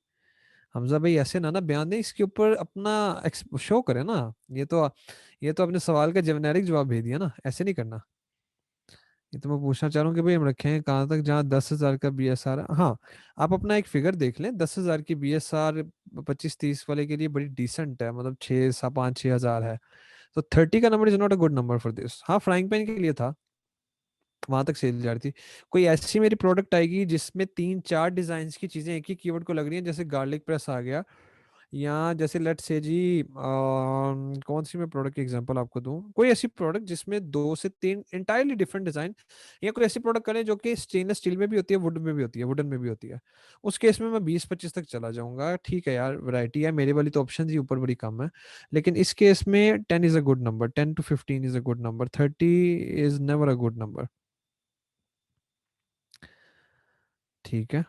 हमजा भाई ऐसे ना ना बयान दें, इसके ऊपर अपना शो करें ना। ये तो अपने सवाल का जेनेरिक जवाब भेज दिया ना, ऐसे नहीं करना। ये तो मैं पूछना चाह रहा हूँ कि भाई हम रखे हैं कहाँ तक, जहाँ 10,000 का BSR है। हाँ, आप अपना एक फिगर देख लें, 10,000 की BSR 25-30 वाले के लिए बड़ी डिसेंट है, मतलब 5-6 हज़ार है। तो 30 का number is not a good number for this. हाँ, फ्राइंग पैन के लिए था, वहां तक सेल जा रही थी। कोई ऐसी मेरी प्रोडक्ट आएगी जिसमें 3-4 डिजाइन की चीजें एक ही कीवर्ड को लग रही हैं, जैसे गार्लिक प्रेस आ गया, या जैसे लेट से जी कौन सी मैं प्रोडक्ट की एग्जांपल आपको दूं, कोई ऐसी प्रोडक्ट जिसमें 2 से 3 इंटायरली डिफरेंट डिजाइन, या कोई ऐसी प्रोडक्ट करें जो कि स्टेनलेस स्टील में भी होती है, वुड में भी होती है, वुडन में भी होती है। उस केस में मैं 20-25 तक चला जाऊंगा, ठीक है यार, वैरायटी है मेरे वाली, तो ऑप्शन ही ऊपर बड़ी कम है। लेकिन इस केस में 10 is a good number, 10 to 15 is a good number, 30 is never a good number. ठीक है।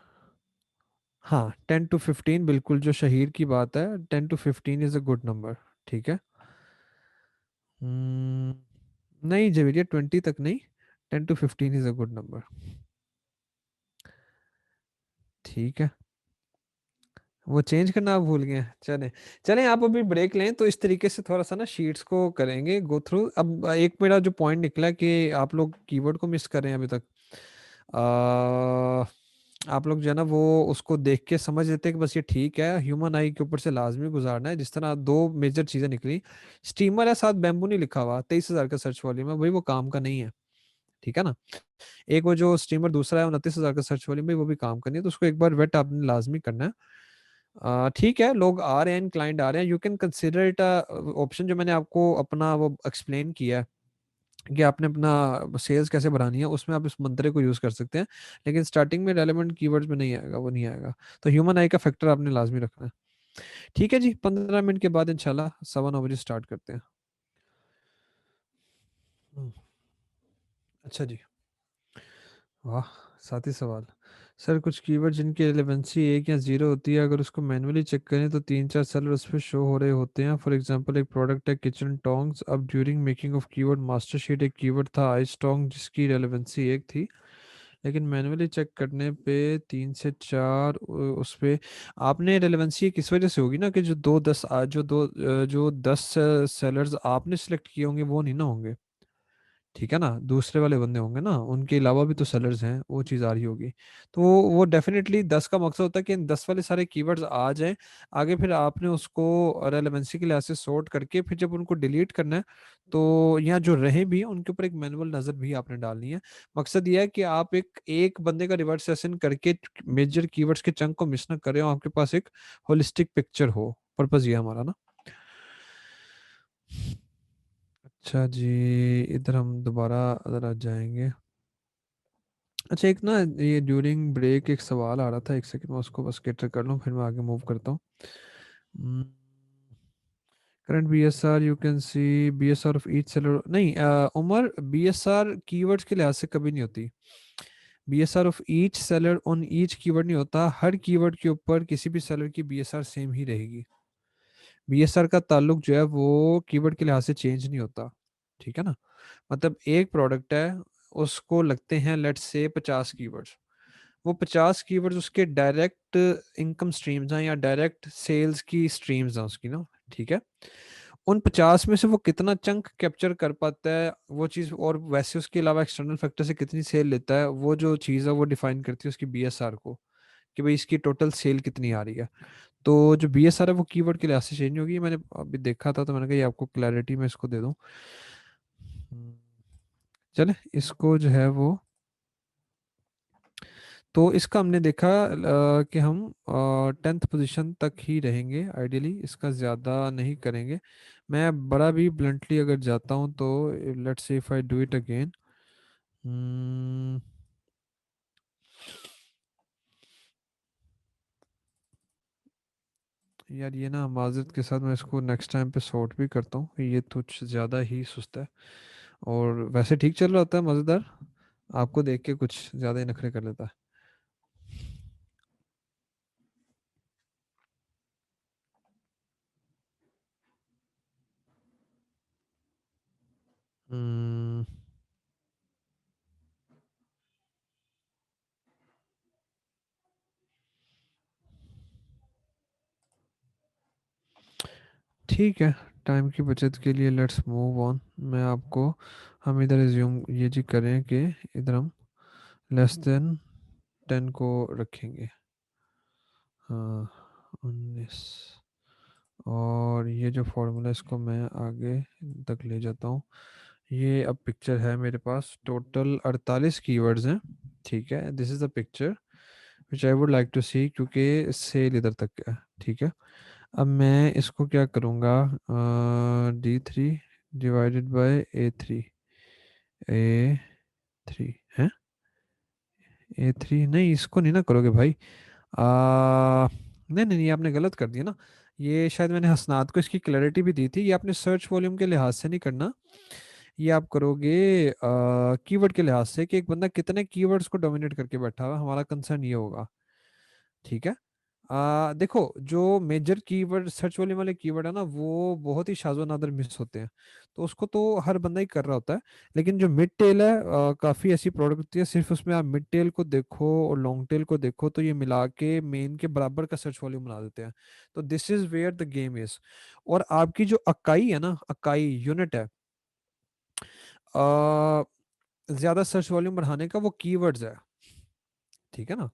हाँ, 10 to 15 बिल्कुल जो शहीर की बात है, 10 to 15 is a good number. ठीक है। नहीं जवेरिया, 20 तक नहीं, 10 to 15 is a good number. ठीक है। वो चेंज करना आप भूल गए हैं। चले चलें, आप अभी ब्रेक लें, तो इस तरीके से थोड़ा सा ना शीट्स को करेंगे गो थ्रू। अब एक मेरा जो पॉइंट निकला कि आप लोग कीवर्ड को मिस कर रहे हैं अभी तक। आ, आप लोग जो है ना वो उसको देख के समझ लेते हैं कि बस ये ठीक है, ह्यूमन आई के ऊपर से लाजमी गुजारना है। जिस तरह दो मेजर चीजें निकली, स्टीमर है, साथ बैम्बू नहीं लिखा हुआ, 23,000 का सर्च वॉल्यूम है भाई, वो काम का नहीं है। ठीक है ना। एक वो जो स्टीमर दूसरा है 29,000 का सर्च वॉल्यूम में, वो भी काम करनी है, तो उसको एक बार वेट आपने लाजमी करना है। ठीक है, लोग आ रहे हैं, क्लाइंट आ रहे हैं, you can consider it option, जो मैंने आपको अपना वो एक्सप्लेन किया है कि आपने अपना सेल्स कैसे बढ़ानी है, उसमें आप इस मंत्र को यूज कर सकते हैं। लेकिन स्टार्टिंग में रेलेवेंट कीवर्ड्स में नहीं आएगा, वो नहीं आएगा। तो ह्यूमन आई का फैक्टर आपने लाजमी रखना है। ठीक है जी, 15 मिनट के बाद इंशाल्लाह 9:15 स्टार्ट करते हैं। हम्म, अच्छा जी। वाह, साथी सवाल। सर, कुछ कीवर्ड जिनकी रिलेवेंसी 1 या 0 होती है, अगर उसको मैन्युअली चेक करें तो 3-4 सेलर उस पर शो हो रहे होते हैं। फॉर एग्जांपल, एक प्रोडक्ट है किचन टोंग्स, अब during making of keyword master sheet एक कीवर्ड था आइस टोंग जिसकी रेलेवेंसी 1 थी, लेकिन मैन्युअली चेक करने पे 3 से 4 उस पे। आपने रेलेवेंसी किस वजह से होगी ना, कि जो दो दस जो 10 सेलर्स आपने सिलेक्ट किए होंगे वो नहीं ना होंगे। ठीक है ना, दूसरे वाले बंदे होंगे ना, उनके अलावा भी तो सेलर्स हैं, वो चीज़ आ रही होगी। तो वो डेफिनेटली 10 का मकसद होता है कि इन 10 वाले सारे कीवर्ड्स आ जाएं आगे, फिर आपने उसको रेलेवेंसी के लिहाज से सॉर्ट करके फिर जब उनको डिलीट करना है, तो यहाँ जो रहे भी हैं उनके ऊपर एक मैनुअल नज़र भी आपने डालनी है। मकसद ये है कि आप एक एक बंदे का रिवर्स सेशन करके मेजर कीवर्ड्स के चंक को मिस ना करें, और आपके पास एक होलिस्टिक पिक्चर हो। पर्पज ये है हमारा ना। अच्छा जी, इधर हम दोबारा अगर आ जाएंगे। अच्छा, एक ना ये ड्यूरिंग ब्रेक एक सवाल आ रहा था, एक सेकंड मैं उसको बस कैटर कर लूँ, फिर मैं आगे मूव करता हूँ। Current BSR you can see BSR of each seller, नहीं उमर, BSR कीवर्ड्स के लिहाज से कभी नहीं होती। BSR of each seller on each keyword नहीं होता, हर कीवर्ड के ऊपर किसी भी सेलर की BSR सेम ही रहेगी। BSR का ताल्लुक जो है वो कीवर्ड के लिहाज से चेंज नहीं होता। ठीक है ना। मतलब एक प्रोडक्ट है, उसको लगते हैं लेट्स से 50 कीवर्ड्स, वो 50 कीवर्ड्स उसके डायरेक्ट इनकम स्ट्रीम्स हैं या डायरेक्ट सेल्स की स्ट्रीम्स हैं उसकी ना। ठीक है। उन 50 में से वो कितना चंक कैप्चर कर पाता है वो चीज़, और वैसे उसके अलावा एक्सटर्नल फैक्टर से कितनी सेल लेता है, वो जो चीज़ है वो डिफाइन करती है उसकी BSR को, कि भाई इसकी टोटल सेल कितनी आ रही है। तो जो BSR है वो कीवर्ड के लिहाज से चेंज होगी, मैंने अभी देखा था, तो मैंने कहा ये आपको क्लैरिटी में इसको दे दूं। हम्म, चले इसको जो है वो, तो इसका हमने देखा कि हम 10th पोजीशन तक ही रहेंगे आइडियली, इसका ज़्यादा नहीं करेंगे। मैं बड़ा भी ब्लंटली अगर जाता हूँ तो let's say if I do it again. यार ये ना माजरत के साथ मैं इसको नेक्स्ट टाइम पे सॉर्ट भी करता हूँ, ये कुछ ज़्यादा ही सुस्त है, और वैसे ठीक चल रहा होता है मज़ेदार, आपको देख के कुछ ज़्यादा ही नखरे कर लेता है। हम्म, ठीक है, टाइम की बचत के लिए लेट्स मूव ऑन। मैं आपको, हम इधर रिज्यूम ये जी करें कि इधर हम लेस देन 10 को रखेंगे। हाँ, 19। और ये जो फॉर्मूला इसको मैं आगे तक ले जाता हूँ। ये अब पिक्चर है मेरे पास, टोटल 48 कीवर्ड्स हैं। ठीक है, this is the picture which I would like to see, क्योंकि सेल इधर तक है। ठीक है, अब मैं इसको क्या करूँगा, D3 divided by A3। A3 है, A3 नहीं, इसको नहीं ना करोगे भाई। नहीं नहीं नहीं, आपने गलत कर दिया ना। ये शायद मैंने हसनात को इसकी क्लैरिटी भी दी थी। ये आपने सर्च वॉल्यूम के लिहाज से नहीं करना, ये आप करोगे कीवर्ड के लिहाज से, कि एक बंदा कितने कीवर्ड्स को डोमिनेट करके बैठा हुआ है, हमारा कंसर्न ये होगा। ठीक है, देखो, जो मेजर कीवर्ड सर्च वॉल्यूम वाले कीवर्ड है ना, वो बहुत ही शाज़ व नादर मिस होते हैं, तो उसको तो हर बंदा ही कर रहा होता है। लेकिन जो मिड टेल है, काफ़ी ऐसी प्रोडक्ट होती है, सिर्फ उसमें आप मिड टेल को देखो और लॉन्ग टेल को देखो, तो ये मिला के मेन के बराबर का सर्च वॉल्यूम बना देते हैं। तो this is where the game is. और आपकी जो अकाई है ना, अकाई यूनिट है, ज़्यादा सर्च वॉल्यूम बढ़ाने का वो कीवर्ड्स है। ठीक है ना,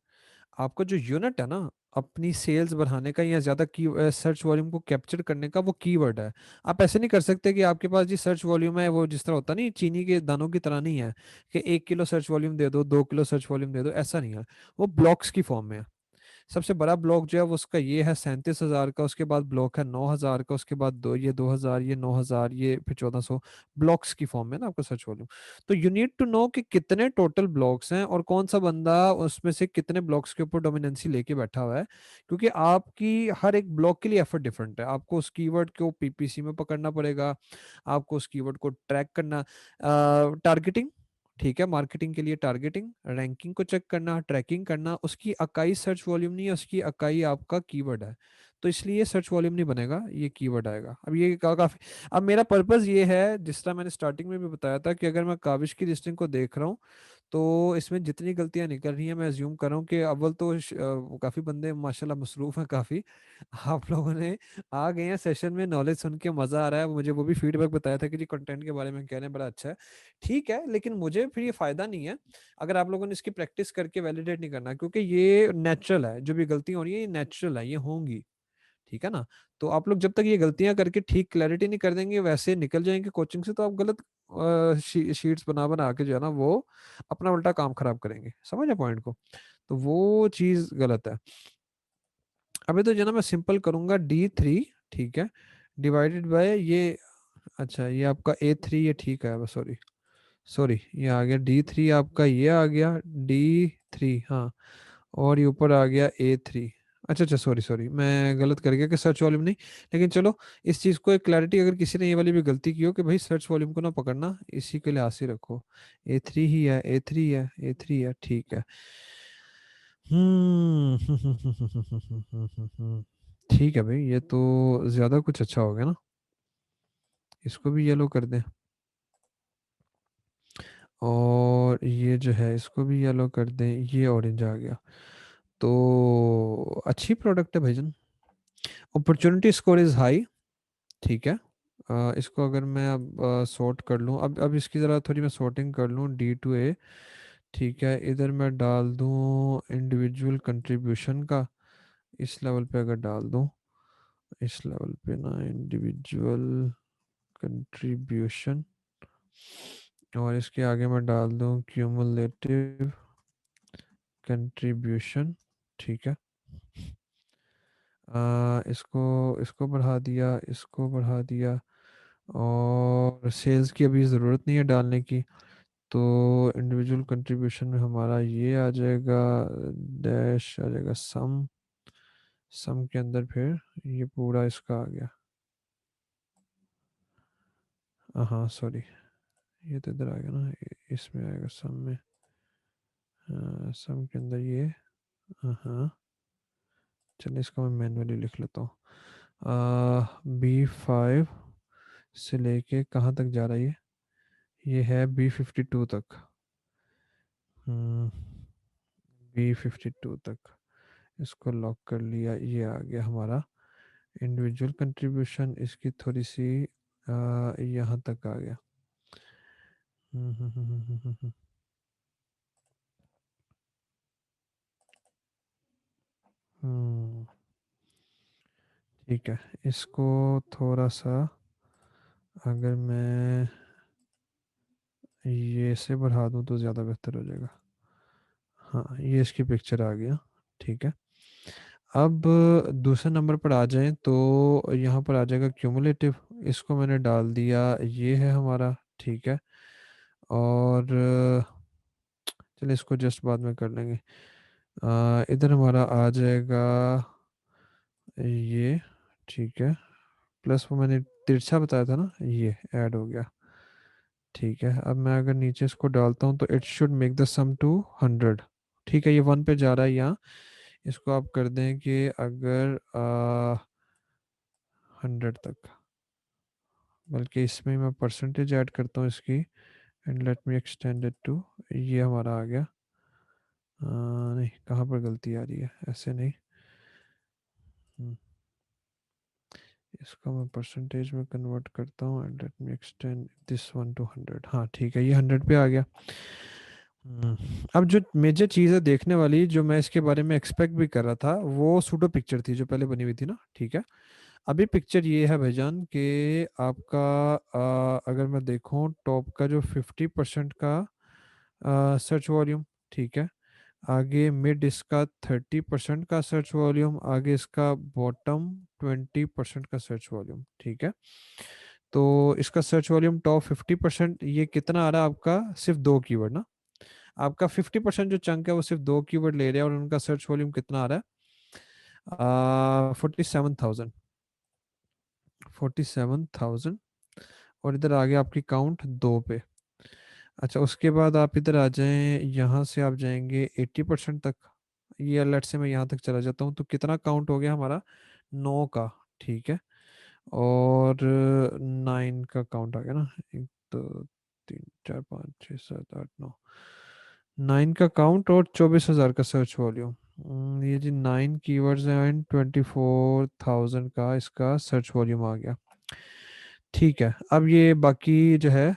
आपका जो यूनिट है ना, अपनी सेल्स बढ़ाने का या ज्यादा की सर्च वॉल्यूम को कैप्चर करने का, वो कीवर्ड है। आप ऐसे नहीं कर सकते कि आपके पास जी सर्च वॉल्यूम है, वो जिस तरह होता नहीं, चीनी के दानों की तरह नहीं है कि 1 किलो सर्च वॉल्यूम दे दो, 2 किलो सर्च वॉल्यूम दे दो, ऐसा नहीं है। वो ब्लॉक्स की फॉर्म में है। सबसे बड़ा ब्लॉक जो है वो उसका ये है 37,000 का, उसके बाद ब्लॉक है 9,000 का, उसके बाद दो, ये 2,000, ये 9,000, ये फिर 1,400। ब्लॉक्स की फॉर्म में ना आपका सर्च वॉल्यूम। तो यू नीड टू नो कि कितने टोटल ब्लॉक्स हैं और कौन सा बंदा उसमें से कितने ब्लॉक्स के ऊपर डोमिनेंसी लेके बैठा हुआ है। क्योंकि आपकी हर एक ब्लॉक के लिए एफर्ट डिफरेंट है। आपको उस कीवर्ड को पीपीसी में पकड़ना पड़ेगा, आपको उस कीवर्ड को ट्रैक करना, टारगेटिंग। ठीक है, मार्केटिंग के लिए टारगेटिंग, रैंकिंग को चेक करना, ट्रैकिंग करना, उसकी अकाई सर्च वॉल्यूम नहीं है, उसकी अकाई आपका कीवर्ड है। तो इसलिए सर्च वॉल्यूम नहीं बनेगा, ये कीवर्ड आएगा। अब ये काफी, अब मेरा पर्पस ये है, जिस तरह मैंने स्टार्टिंग में भी बताया था, कि अगर मैं काविश की लिस्टिंग को देख रहा हूँ, तो इसमें जितनी गलतियां निकल रही हैं, मैं अज्यूम कर रहा हूँ कि अव्वल तो काफी बंदे माशाल्लाह मसरूफ हैं काफी। आप लोगों ने आ गए हैं सेशन में, नॉलेज सुन के मजा आ रहा है मुझे। वो भी फीडबैक बताया था कि जी कंटेंट के बारे में कह रहे हैं, बड़ा अच्छा है। ठीक है, लेकिन मुझे फिर ये फायदा नहीं है अगर आप लोगों ने इसकी प्रैक्टिस करके वैलिडेट नहीं करना, क्योंकि ये नेचुरल है, जो भी गलतियां हो रही है ये नेचुरल है, ये होंगी। ठीक है ना। तो आप लोग जब तक ये गलतियां करके ठीक क्लैरिटी नहीं कर देंगे, वैसे निकल जाएंगे कोचिंग से, तो आप गलत शीट्स बना बना के जो है ना, वो अपना उल्टा काम खराब करेंगे। समझे पॉइंट को। तो वो चीज गलत है। अभी तो जो है ना, मैं सिंपल करूंगा D3। ठीक है, डिवाइडेड बाय ये, अच्छा ये आपका A3, ये ठीक है, सॉरी सॉरी, ये आ गया D3 आपका, ये आ गया D3, हाँ। और ये ऊपर आ गया A3। अच्छा अच्छा, सॉरी सॉरी, मैं गलत कर गया कि सर्च वॉल्यूम नहीं। लेकिन चलो, इस चीज़ को एक क्लैरिटी, अगर किसी ने ये वाली भी गलती की हो कि भाई सर्च वॉल्यूम को ना पकड़ना, इसी के लिहाज से रखो। A3 ही है, A3 है, A3 है, ठीक है। हम्म ठीक है भाई, ये तो ज़्यादा कुछ अच्छा हो गया ना। इसको भी येलो कर दें, और ये जो है इसको भी येलो कर दें, ये ऑरेंज आ गया। तो अच्छी प्रोडक्ट है भाईजान। Opportunity score is high. ठीक है, इसको अगर मैं अब सॉर्ट कर लूँ, अब इसकी ज़रा थोड़ी मैं सॉर्टिंग कर लूँ, D to A। ठीक है, इधर मैं डाल दूँ इंडिविजुअल कंट्रीब्यूशन का, इस लेवल पे अगर डाल दूँ, इस लेवल पे ना, इंडिविजुअल कंट्रीब्यूशन, और इसके आगे मैं डाल दूँ क्यूमुलेटिव कंट्रीब्यूशन। ठीक है, इसको इसको बढ़ा दिया, इसको बढ़ा दिया, और सेल्स की अभी ज़रूरत नहीं है डालने की। तो इंडिविजुअल कंट्रीब्यूशन में हमारा ये आ जाएगा, डैश आ जाएगा, सम। सम के अंदर फिर ये पूरा इसका आ गया। हाँ सॉरी, ये तो इधर आ गया ना, इसमें आएगा सम में। सम के अंदर ये, हाँ। चलिए इसको मैं मैनुअली लिख लेता हूँ। B5 से लेके कहाँ तक जा रहा है ये है B52 तक। B52 तक, इसको लॉक कर लिया, ये आ गया हमारा इंडिविजुअल कंट्रीब्यूशन इसकी थोड़ी सी यहाँ तक आ गया। हम्म, हम्म, हम्म, हम्म, हम्म, ठीक है, इसको थोड़ा सा अगर मैं ये से बढ़ा दूँ तो ज़्यादा बेहतर हो जाएगा। हाँ, ये इसकी पिक्चर आ गया। ठीक है, अब दूसरे नंबर पर आ जाएं तो यहाँ पर आ जाएगा क्यूमुलेटिव। इसको मैंने डाल दिया, ये है हमारा। ठीक है, और चलिए इसको जस्ट बाद में कर लेंगे। इधर हमारा आ जाएगा ये। ठीक है, प्लस वो मैंने तिरछा बताया था ना, ये ऐड हो गया। ठीक है, अब मैं अगर नीचे इसको डालता हूँ तो it should make the sum to 100। ठीक है, ये 1 पे जा रहा है यहाँ। इसको आप कर दें कि अगर 100 तक, बल्कि इसमें मैं परसेंटेज ऐड करता हूँ इसकी। And let me extend it to, ये हमारा आ गया। नहीं, कहाँ पर गलती आ रही है, ऐसे नहीं। हम्म, इसको मैं परसेंटेज में कन्वर्ट करता हूँ and let me extend this one two 100। हाँ ठीक है, ये 100 पे आ गया। अब जो मेजर चीज़ है देखने वाली, जो मैं इसके बारे में एक्सपेक्ट भी कर रहा था, वो सूडो पिक्चर थी जो पहले बनी हुई थी ना। ठीक है, अभी पिक्चर ये है भाईजान कि आपका अगर मैं देखूं टॉप का जो 50% का सर्च वॉल्यूम। ठीक है, आगे मिड इसका 30% का सर्च वॉल्यूम, आगे इसका बॉटम 20% का सर्च वॉल्यूम। ठीक है, तो इसका सर्च वॉल्यूम टॉप 50%, ये कितना आ रहा है आपका, सिर्फ 2 कीवर्ड ना। आपका 50% जो चंक है वो सिर्फ 2 कीवर्ड ले रहे हैं, और उनका सर्च वॉल्यूम कितना आ रहा है, 47,000। 47,000, और इधर आ गया आपकी काउंट 2 पे। अच्छा, उसके बाद आप इधर आ जाएं, यहाँ से आप जाएंगे 80% तक। ये अलर्ट से मैं यहाँ तक चला जाता हूँ तो कितना काउंट हो गया हमारा, 9 का। ठीक है, और 9 का काउंट आ गया ना, 1 2 3 4 5 6 7 8 9। 9 का काउंट और 24,000 का सर्च वॉल्यूम। ये जी 9 कीवर्ड्स हैं एंड 24,000 का इसका सर्च वॉल्यूम आ गया। ठीक है, अब ये बाकी जो है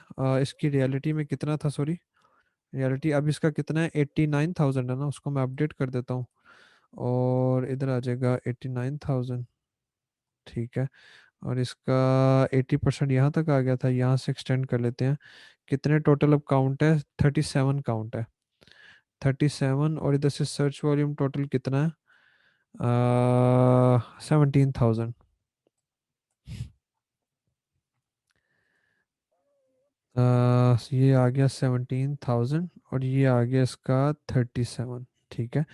इसकी रियलिटी में कितना था, सॉरी, रियलिटी अब इसका कितना है, 89,000 है ना, उसको मैं अपडेट कर देता हूँ और इधर आ जाएगा 89,000। ठीक है, और इसका 80% यहाँ तक आ गया था, यहाँ से एक्सटेंड कर लेते हैं। कितने टोटल अब काउंट है, 37 काउंट है। 37, और इधर से सर्च वॉल्यूम टोटल कितना है, 17,000। ये आ गया 17,000, और ये आ गया इसका 37। ठीक है,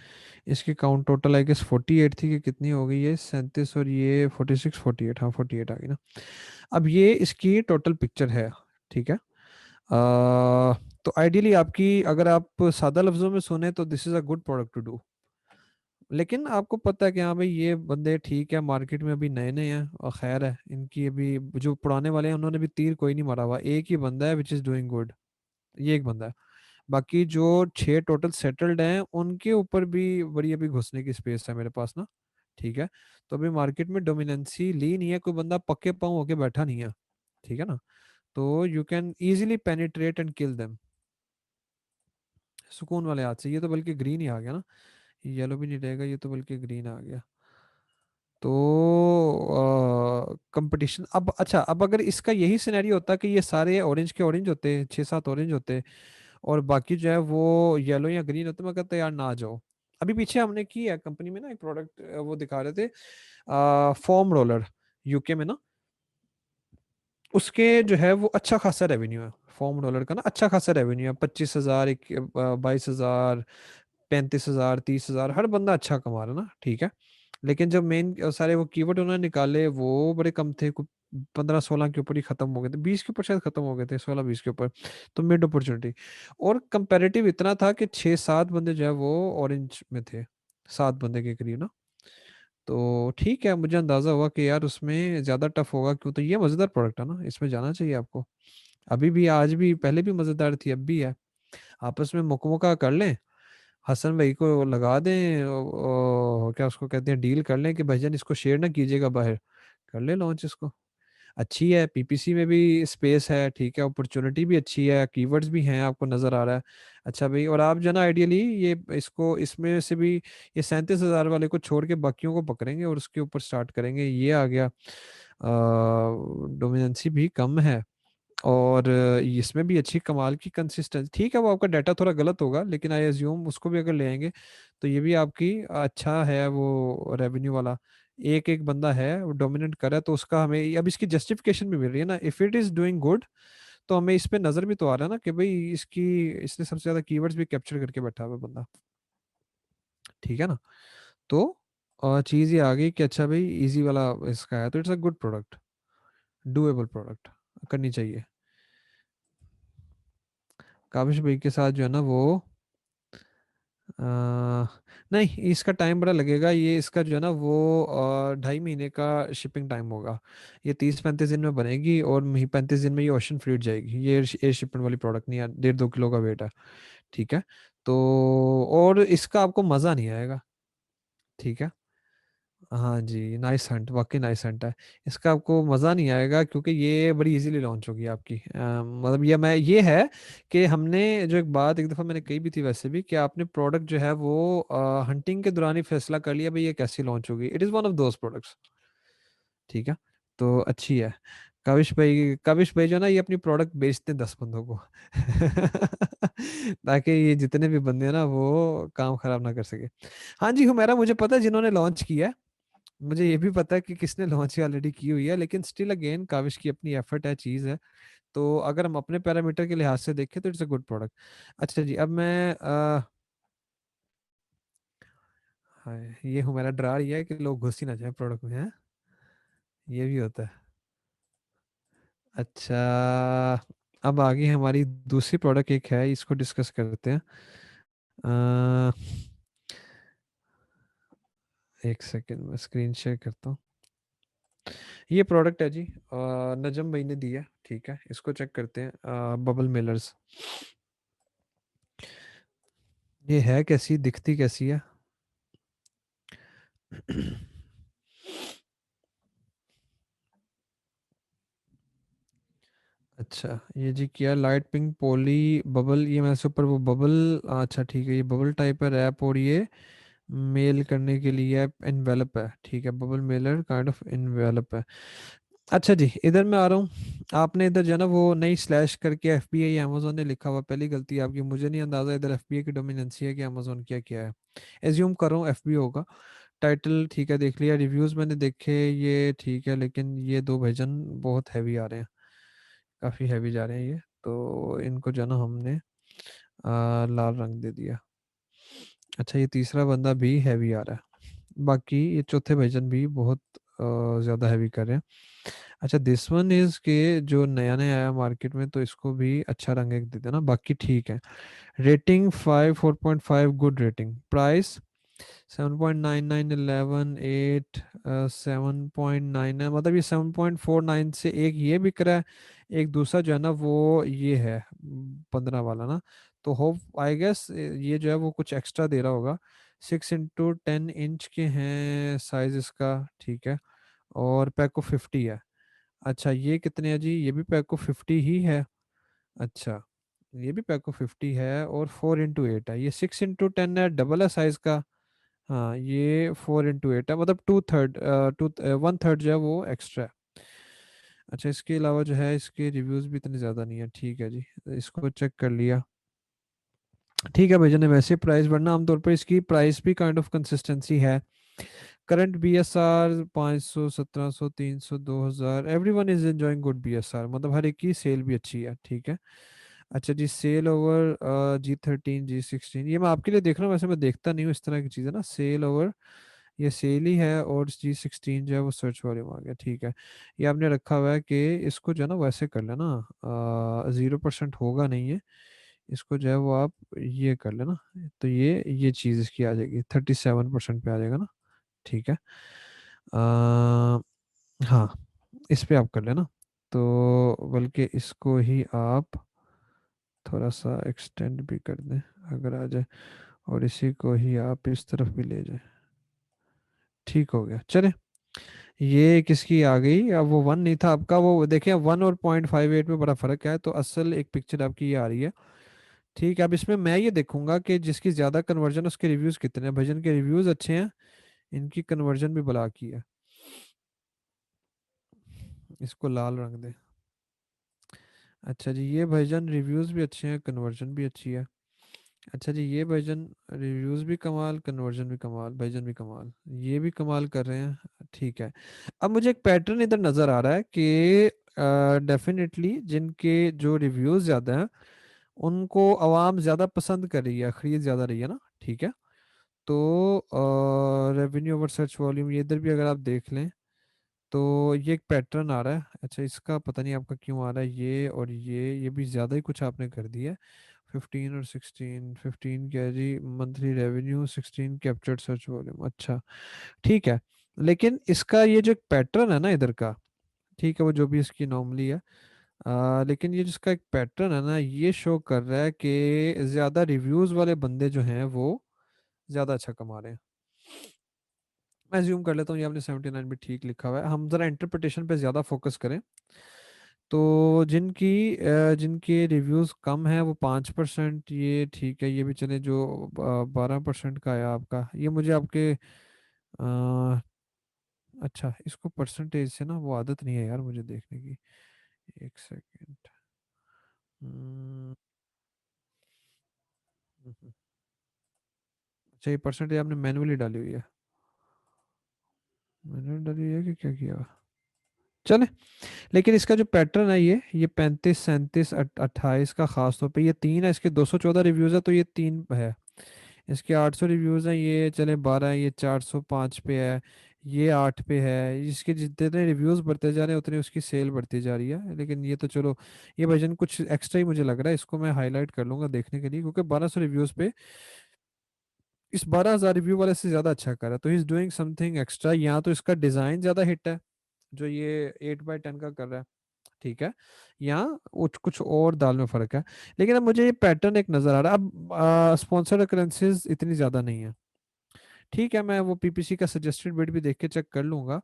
इसकी काउंट टोटल आई गेस 48 थी कि कितनी हो गई है, 37, और ये 46, 48, हाँ 48 आ गई ना। अब ये इसकी टोटल पिक्चर है। ठीक है, तो आइडियली आपकी, अगर आप सादा लफ्जों में सुने तो this is a good product to do. लेकिन आपको पता है कि हाँ भाई ये बंदे ठीक है, मार्केट में अभी नए नए हैं, और खैर है इनकी, अभी जो पुराने वाले हैं उन्होंने भी तीर कोई नहीं मारा हुआ, एक ही बंदा है विच इज डूइंग गुड, ये एक बंदा है। बाकी जो 6 टोटल सेटल्ड हैं उनके ऊपर भी बड़ी अभी घुसने की स्पेस है मेरे पास ना। ठीक है, तो अभी मार्केट में डोमिनेंसी ली नहीं है, कोई बंदा पक्के पांव होके बैठा नहीं है। ठीक है ना, तो you can easily penetrate and kill them सुकून वाले हाथ से। ये तो बल्कि ग्रीन ही आ गया ना, येलो भी नहीं रहेगा, ये तो बल्कि ग्रीन आ गया। तो कंपटीशन अब, अच्छा अब अगर इसका यही सिनेरियो होता कि ये सारे ऑरेंज के ऑरेंज होते, 6 7 ऑरेंज होते, और बाकी जो है वो येलो या ग्रीन होते, मैं कहता यार ना आ जाओ। अभी पीछे हमने की है कंपनी में ना एक प्रोडक्ट, वो दिखा रहे थे, फोम रोलर, यूके में ना, उसके जो है वो अच्छा खासा रेवेन्यू है। फोम रोलर का ना अच्छा खासा रेवेन्यू है, 25,000, 22,000, 35,000, 30,000, हर बंदा अच्छा कमा रहा है ना। ठीक है, लेकिन जब मेन सारे वो कीवर्ड उन्होंने निकाले वो बड़े कम थे, कुछ 15 16 के ऊपर ही खत्म हो गए थे, 20 के ऊपर शायद खत्म हो गए थे, 16 20 के ऊपर। तो मिड अपॉर्चुनिटी, और कंपैरेटिव इतना था कि 6 7 बंदे जो है वो ऑरेंज में थे, 7 बंदे के करीब ना। तो ठीक है, मुझे अंदाजा हुआ कि यार उसमें ज्यादा टफ होगा, क्यों, तो ये मजेदार प्रोडक्ट है ना, इसमें जाना चाहिए आपको। अभी भी, आज भी, पहले भी मजेदार थी, अब भी है। आपस में मुकमुका कर लें, हसन भाई को लगा दें, क्या उसको कहते हैं, डील कर लें कि भाईजान इसको शेयर ना कीजिएगा बाहर, कर ले लॉन्च इसको। अच्छी है, पीपीसी में भी स्पेस है, ठीक है, अपॉर्चुनिटी भी अच्छी है, कीवर्ड्स भी हैं, आपको नज़र आ रहा है। अच्छा भाई, और आप जो है ना आइडियली ये इसको इसमें से भी ये 37,000 वाले को छोड़ के बाकियों को पकड़ेंगे और उसके ऊपर स्टार्ट करेंगे, ये आ गया। डोमिनेंसी भी कम है, और इसमें भी अच्छी कमाल की कंसिस्टेंसी, ठीक है, वो आपका डाटा थोड़ा गलत होगा, लेकिन आई एज्यूम उसको भी अगर ले आएंगे तो ये भी आपकी अच्छा है वो रेवेन्यू वाला। एक एक बंदा है वो डोमिनेट कर रहा है, तो उसका हमें अब इसकी जस्टिफिकेशन भी मिल रही है ना, if it is doing good, तो हमें इस पे नजर भी तो आ रहा है ना कि भाई इसकी इसने सबसे ज्यादा कीवर्ड्स भी कैप्चर करके बैठा हुआ है बंदा, ठीक है ना। तो चीज ये आ गई कि अच्छा भाई इजी वाला इसका है, तो it's a good product, doable product, करनी चाहिए। काबिश भाई के साथ जो है ना वो अ, नहीं, इसका टाइम बड़ा लगेगा, ये इसका जो है ना वो 2.5 महीने का शिपिंग टाइम होगा। ये 30-35 दिन में बनेगी, और 35 दिन में ये ओशन फ्रीड जाएगी, ये एयर शिपमेंट वाली प्रोडक्ट नहीं है, 1.5-2 किलो का वेट है, ठीक है। तो और इसका आपको मज़ा नहीं आएगा, ठीक है। हाँ जी, नाइस हंट, वाकई नाइस हंट है। इसका आपको मज़ा नहीं आएगा, क्योंकि ये बड़ी इजीली लॉन्च होगी आपकी, मतलब ये है कि हमने जो एक बात एक दफ़ा मैंने कही भी थी वैसे भी, कि आपने प्रोडक्ट जो है वो हंटिंग के दौरान ही फैसला कर लिया भाई ये कैसी लॉन्च होगी, it is one of those products, ठीक है। तो अच्छी है। काविश भाई जो है ना ये अपनी प्रोडक्ट बेचते हैं 10 बंदों को ताकि ये जितने भी बंदे हैं ना वो काम खराब ना कर सके। हाँ जी हुमेरा, मुझे पता है जिन्होंने लॉन्च किया है, मुझे ये भी पता है कि किसने लॉन्च ऑलरेडी की हुई है, लेकिन स्टिल अगेन काविश की अपनी एफर्ट है, चीज़ है। तो अगर हम अपने पैरामीटर के लिहाज से देखें तो इट्स अ गुड प्रोडक्ट। अच्छा जी, अब मैं हाँ, ये हूँ मेरा डरा रही है कि लोग घुस ही ना जाए प्रोडक्ट में, है, ये भी होता है। अच्छा, अब आगे हमारी दूसरी प्रोडक्ट एक है, इसको डिस्कस करते हैं। अ, एक सेकेंड में स्क्रीन शेयर करता हूँ। ये प्रोडक्ट है जी, नजम भाई ने दिया, ठीक है, इसको चेक करते हैं, बबल मेलर्स। ये है कैसी, दिखती कैसी है? अच्छा, ये जी किया लाइट पिंक पॉली बबल, ये मैंने इसके ऊपर वो बबल, अच्छा ठीक है, ये बबल टाइप है रैप, और ये मेल करने के लिए इन्वेलप है, ठीक है, bubble Mailer kind of envelope है। अच्छा जी, इधर मैं आ रहा हूँ। आपने इधर जो है ना वो नई स्लैश करके एफ बी आई अमेजोन ने लिखा हुआ, पहली गलती आपकी, मुझे नहीं अंदाजा इधर एफ बी आई की डोमिनेंसी है कि अमेजोन क्या क्या है। एज्यूम कर रहा हूँ एफ बी होगा। टाइटल ठीक है, देख लिया, रिव्यूज मैंने देखे, ये ठीक है, लेकिन ये दो भजन बहुत हैवी आ रहे हैं, काफ़ी हैवी जा रहे हैं ये, तो इनको जो है ना हमने लाल रंग दे दिया। अच्छा, ये तीसरा बंदा भी हैवी आ रहा है, बाकी ये चौथे भजन भी बहुत ज़्यादा हैवी कर रहे हैं। अच्छा, दिस वन इज के जो नया नया आया मार्केट में, तो इसको भी अच्छा रंग एक दे देना, बाकी ठीक है। रेटिंग 5, 4.5, गुड रेटिंग, प्राइस 7.99, 11, 8, 7.9 है, मतलब ये 7.49 से एक ये बिक रहा है, एक दूसरा जो है ना वो ये है 15 वाला ना। तो होप आई गेस ये जो है वो कुछ एक्स्ट्रा दे रहा होगा। 6x10 इंच के हैं साइज इसका, ठीक है, और पैको 50 है। अच्छा, ये कितने है जी, ये भी पैको 50 ही है। अच्छा, ये भी पैको 50 है, और 4x8 है, ये 6x10 है, डबल है साइज का। हाँ, ये 4x8 है, मतलब 2/3, 1/3 जो है वो एक्स्ट्रा है। अच्छा, इसके अलावा जो है इसके रिव्यूज भी इतने ज़्यादा नहीं है, ठीक है जी, इसको चेक कर लिया। ठीक है भैया, ने वैसे प्राइस बढ़ना, आमतौर पर इसकी प्राइस भी काइंड ऑफ कंसिस्टेंसी है। Current B S R 500, 1700, 300, 2000, every one is enjoying good B S R, मतलब हर एक की सेल भी अच्छी है, ठीक है। अच्छा जी, सेल ओवर G13, G16, ये मैं आपके लिए देख रहा हूँ, वैसे मैं देखता नहीं हूँ इस तरह की चीज़ें ना, सेल ओवर, ये सेल ही है, और G16 जो है वो सर्च वॉल्यूम आ गया, ठीक है। ये आपने रखा हुआ है कि इसको जो है ना वैसे कर लेना, 0% होगा नहीं है, इसको जो है वो आप ये कर लेना, तो ये चीज़ इसकी आ जाएगी, 37% पे आ जाएगा ना, ठीक है। हाँ, इस पे आप कर लेना, तो बल्कि इसको ही आप थोड़ा सा एक्सटेंड भी कर दें अगर आ जाए, और इसी को ही आप इस तरफ भी ले जाए, ठीक हो गया, चले। ये किसकी आ गई, अब वो वन नहीं था आपका, वो देखिए 1 और 0.58 में बड़ा फर्क है, तो असल एक पिक्चर आपकी ये आ रही है। ठीक है, अब इसमें मैं ये देखूंगा कि जिसकी ज्यादा कन्वर्जन उसके रिव्यूज कितने हैं। भजन के रिव्यूज अच्छे हैं, इनकी कन्वर्जन भी बला की है। इसको लाल रंग दे। अच्छा जी, ये भजन रिव्यूज भी अच्छे हैं, कन्वर्जन भी अच्छी है। अच्छा जी, ये भजन रिव्यूज भी कमाल, कन्वर्जन भी कमाल, भजन भी कमाल, ये भी कमाल कर रहे हैं। ठीक है, अब मुझे एक पैटर्न इधर नजर आ रहा है कि डेफिनेटली जिनके जो रिव्यूज ज्यादा हैं उनको आवाम ज्यादा पसंद कर रही है, खरीद ज्यादा रही है ना। ठीक है, तो रेवेन्यू ओवर सर्च वॉल्यूम, ये इधर भी अगर आप देख लें तो ये एक पैटर्न आ रहा है। अच्छा, इसका पता नहीं आपका क्यों आ रहा है, ये और ये भी ज़्यादा ही कुछ आपने कर दिया है। 15 और 16, 15 क्या है जी, monthly revenue, 16 captured search volume. अच्छा, ठीक है, लेकिन इसका ये जो एक पैटर्न है ना इधर का, ठीक है, वो जो भी इसकी नॉर्मली है, लेकिन ये जिसका एक पैटर्न है ना, ये शो कर रहा है कि ज़्यादा रिव्यूज़ वाले बंदे जो हैं वो ज़्यादा अच्छा कमा रहे हैं। मैं ज्यूम कर लेता हूँ, ये आपने 79 भी ठीक लिखा हुआ है, हम ज़रा इंटरप्रिटेशन पे ज़्यादा फोकस करें। तो जिनके रिव्यूज़ कम है वो 5%, ये ठीक है, ये भी चले। जो 12% का आया आपका, ये मुझे आपके अच्छा, इसको परसेंटेज से ना वो आदत नहीं है यार मुझे देखने की। एक सेकेंड। अच्छा, ये परसेंटेज आपने मैनुअली डाली हुई है, मैनुअली डाली हुई है कि क्या किया हुआ? चले, लेकिन इसका जो पैटर्न है, ये 35, 37, 28 का खास तौर पे ये तीन है, इसके 214 रिव्यूज है तो ये तीन है। इसके 800 रिव्यूज हैं, ये चले 12 है, ये 405 पे है, ये 8 पे है। इसके जितने रिव्यूज बढ़ते जा रहे हैं उतनी उसकी सेल बढ़ती जा रही है। लेकिन ये तो चलो, ये वर्जन कुछ एक्स्ट्रा ही मुझे लग रहा है, इसको मैं हाईलाइट कर लूंगा देखने के लिए, क्योंकि 1200 रिव्यूज पे इस 12,000 रिव्यू वाले से ज्यादा अच्छा कर रहा है, तो he is doing something extra. यहाँ तो इसका डिजाइन ज्यादा हिट है जो ये 8/10 का कर रहा है। ठीक है, यहाँ कुछ कुछ और दाल में फर्क है। लेकिन अब मुझे ये पैटर्न एक नजर आ रहा है, अब स्पॉन्सर्ड करेंसीज इतनी ज्यादा नहीं है। ठीक है, मैं वो पीपीसी का सजेस्टेड बिड भी देख के चेक कर लूंगा।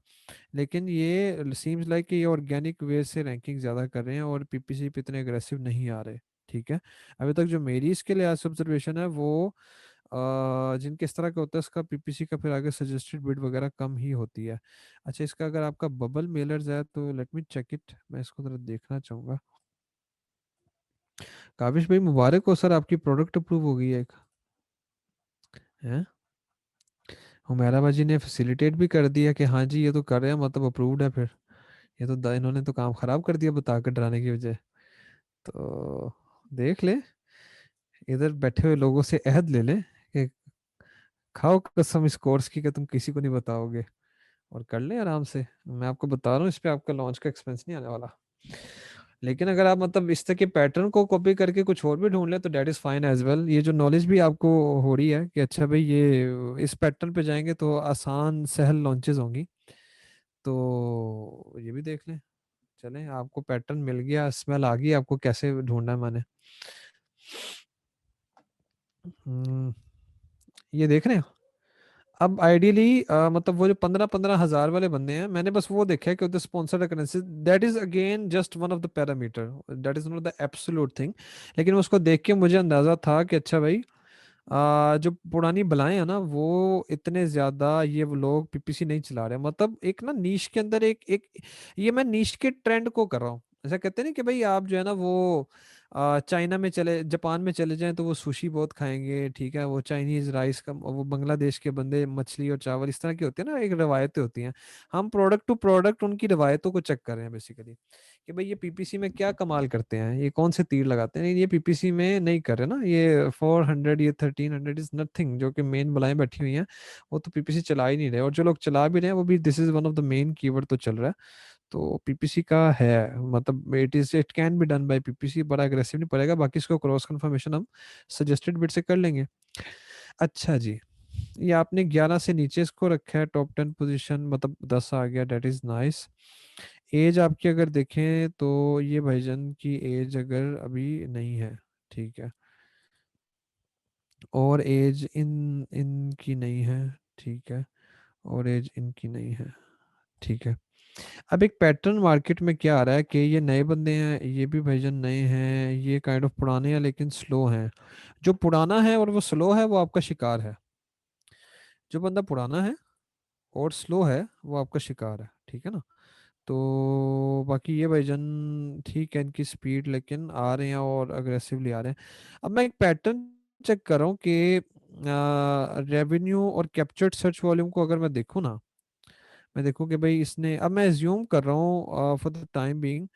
लेकिन ये सीम्स लाइक कि ये ऑर्गेनिक वे से रैंकिंग ज्यादा कर रहे हैं और पीपीसी पे इतने अग्रेसिव नहीं आ रहे। ठीक है, अभी तक जो मेरी इसके लिहाज से ऑब्जर्वेशन है वो जिनके इस तरह का होता है इसका पीपीसी का फिर आगे सजेस्टेड बिड वगैरह कम ही होती है। अच्छा, इसका अगर आपका बबल मेलर्स है तो लेट मी चेक इट, मैं इसको जरा देखना चाहूंगा। काविश भाई मुबारक हो सर, आपकी प्रोडक्ट अप्रूव हो गई है एक। हैं, हुमैरा बाजी ने फैसिलिटेट भी कर दिया कि हाँ जी ये तो कर रहे हैं, मतलब अप्रूव्ड है फिर। ये तो इन्होंने तो काम खराब कर दिया बताकर डराने की वजह। तो देख ले, इधर बैठे हुए लोगों से अहद ले ले कि खाओ कसम इस कोर्स की कि तुम किसी को नहीं बताओगे, और कर ले आराम से। मैं आपको बता रहा हूँ, इस पे आपका लॉन्च का एक्सपेंस नहीं आने वाला। लेकिन अगर आप मतलब इस तरह के पैटर्न को कॉपी करके कुछ और भी ढूंढ लें तो that is fine as well. ये जो नॉलेज भी आपको हो रही है कि अच्छा भाई ये इस पैटर्न पे जाएंगे तो आसान सहल लॉन्चेस होंगी, तो ये भी देख लें। चलें, आपको पैटर्न मिल गया, स्मेल आ गई आपको कैसे ढूंढना है मैंने। हम्म, ये देख रहे हैं। अब आइडियली मतलब वो जो 15-15 हजार वाले बंदे हैं, मैंने बस वो देखा है कि उधर sponsored currency, that is again just one of the parameter, that is not the absolute thing. लेकिन उसको देख के मुझे अंदाजा था कि अच्छा भाई, जो पुरानी बलाएं हैं ना वो इतने ज्यादा ये वो लोग पीपीसी नहीं चला रहे, मतलब एक ना नीश के अंदर एक एक ये मैं नीश के ट्रेंड को कर रहा हूँ। ऐसा कहते हैं ना कि भाई आप जो है ना वो चाइना में चले, जापान में चले जाएं तो वो सुशी बहुत खाएंगे, ठीक है, वो चाइनीज राइस का, वो बांग्लादेश के बंदे मछली और चावल, इस तरह की होती है ना, एक रवायतें होती हैं। हम प्रोडक्ट टू प्रोडक्ट उनकी रवायतों को चेक कर रहे हैं बेसिकली, कि भाई ये पीपीसी में क्या कमाल करते हैं, ये कौन से तीर लगाते हैं। ये पीपीसी में नहीं कर रहे ना, ये 400, ये 1300 इज नथिंग। जो कि मेन बलाएं बैठी हुई हैं वो तो पीपीसी चला ही नहीं रहे, और जो लोग चला भी रहे हैं वो भी this is one of the main keyword तो चल रहा है। तो पीपीसी का है, मतलब it can be done by PPC, बड़ा अग्रेसिव नहीं पड़ेगा। बाकी इसको क्रॉस कंफर्मेशन हम सजेस्टेड बिट से कर लेंगे। अच्छा जी, ये आपने 11 से नीचे इसको रखा है, टॉप 10 पोजीशन, मतलब 10 आ गया, डेट इज नाइस। एज आपकी अगर देखें तो ये भाईजान की एज अगर अभी नहीं है, ठीक है, और एज इनकी नहीं है, ठीक है, और एज इनकी नहीं है, ठीक है। अब एक पैटर्न मार्केट में क्या आ रहा है कि ये नए बंदे हैं, ये भी भाईजान नए हैं, ये काइंड ऑफ पुराने हैं लेकिन स्लो हैं। जो पुराना है और वो स्लो है वो आपका शिकार है। जो बंदा पुराना है और स्लो है वो आपका शिकार है, ठीक है ना। तो बाकी ये भाईजान ठीक है, इनकी स्पीड लेकिन आ रहे हैं और अग्रेसिवली आ रहे हैं। अब मैं एक पैटर्न चेक कर रहा हूँ कि रेवेन्यू और कैप्चर्ड सर्च वॉल्यूम को अगर मैं देखूँ ना, मैं देखूँ कि भाई इसने, अब मैं एज्यूम कर रहा हूँ फॉर द टाइम बीइंग,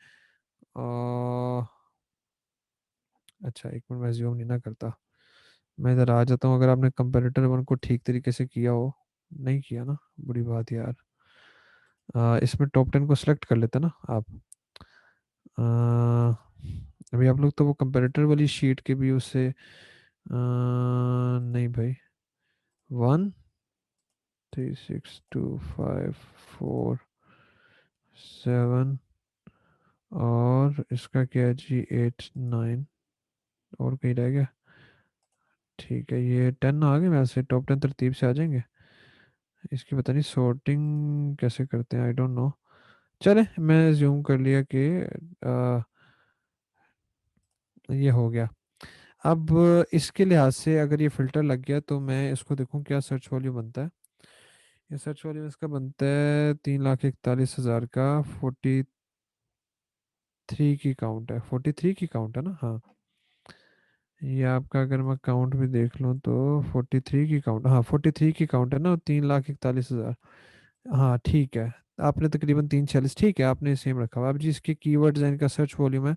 अच्छा एक मिनट, मैं एज्यूम नहीं ना करता, मैं इधर आ जाता हूँ। अगर आपने कंपेरेटर वन को ठीक तरीके से किया हो, नहीं किया ना, बुरी बात है यार। इसमें टॉप 10 को सिलेक्ट कर लेते ना आप। अ, अभी आप लोग तो वो कंपेरेटर वाली शीट के भी उससे नहीं भाई, 1 3 6 2 5 4 7, और इसका क्या है जी, 8 9, और कहीं रह गया। ठीक है, ये 10 आ गए, वैसे टॉप 10 तरतीब से आ जाएंगे। इसकी पता नहीं सॉर्टिंग कैसे करते हैं, आई डोंट नो। चले, मैं ज्यूम कर लिया कि ये हो गया। अब इसके लिहाज से अगर ये फिल्टर लग गया तो मैं इसको देखूं क्या सर्च वॉल्यूम बनता है। ये सर्च वॉल्यूम इसका बनता है 3,41,000 का, 43 की काउंट है, 43 की काउंट है ना, हाँ। ये आपका अगर मैं काउंट भी देख लूँ तो 43 की काउंट, हाँ 43 की काउंट है ना, 3,41,000। हाँ ठीक है। आपने तकरीबन 346, ठीक है, आपने सेम रखा हुआ। अब जी इसके कीवर्ड्स हैं, इनका सर्च वॉल्यूम है।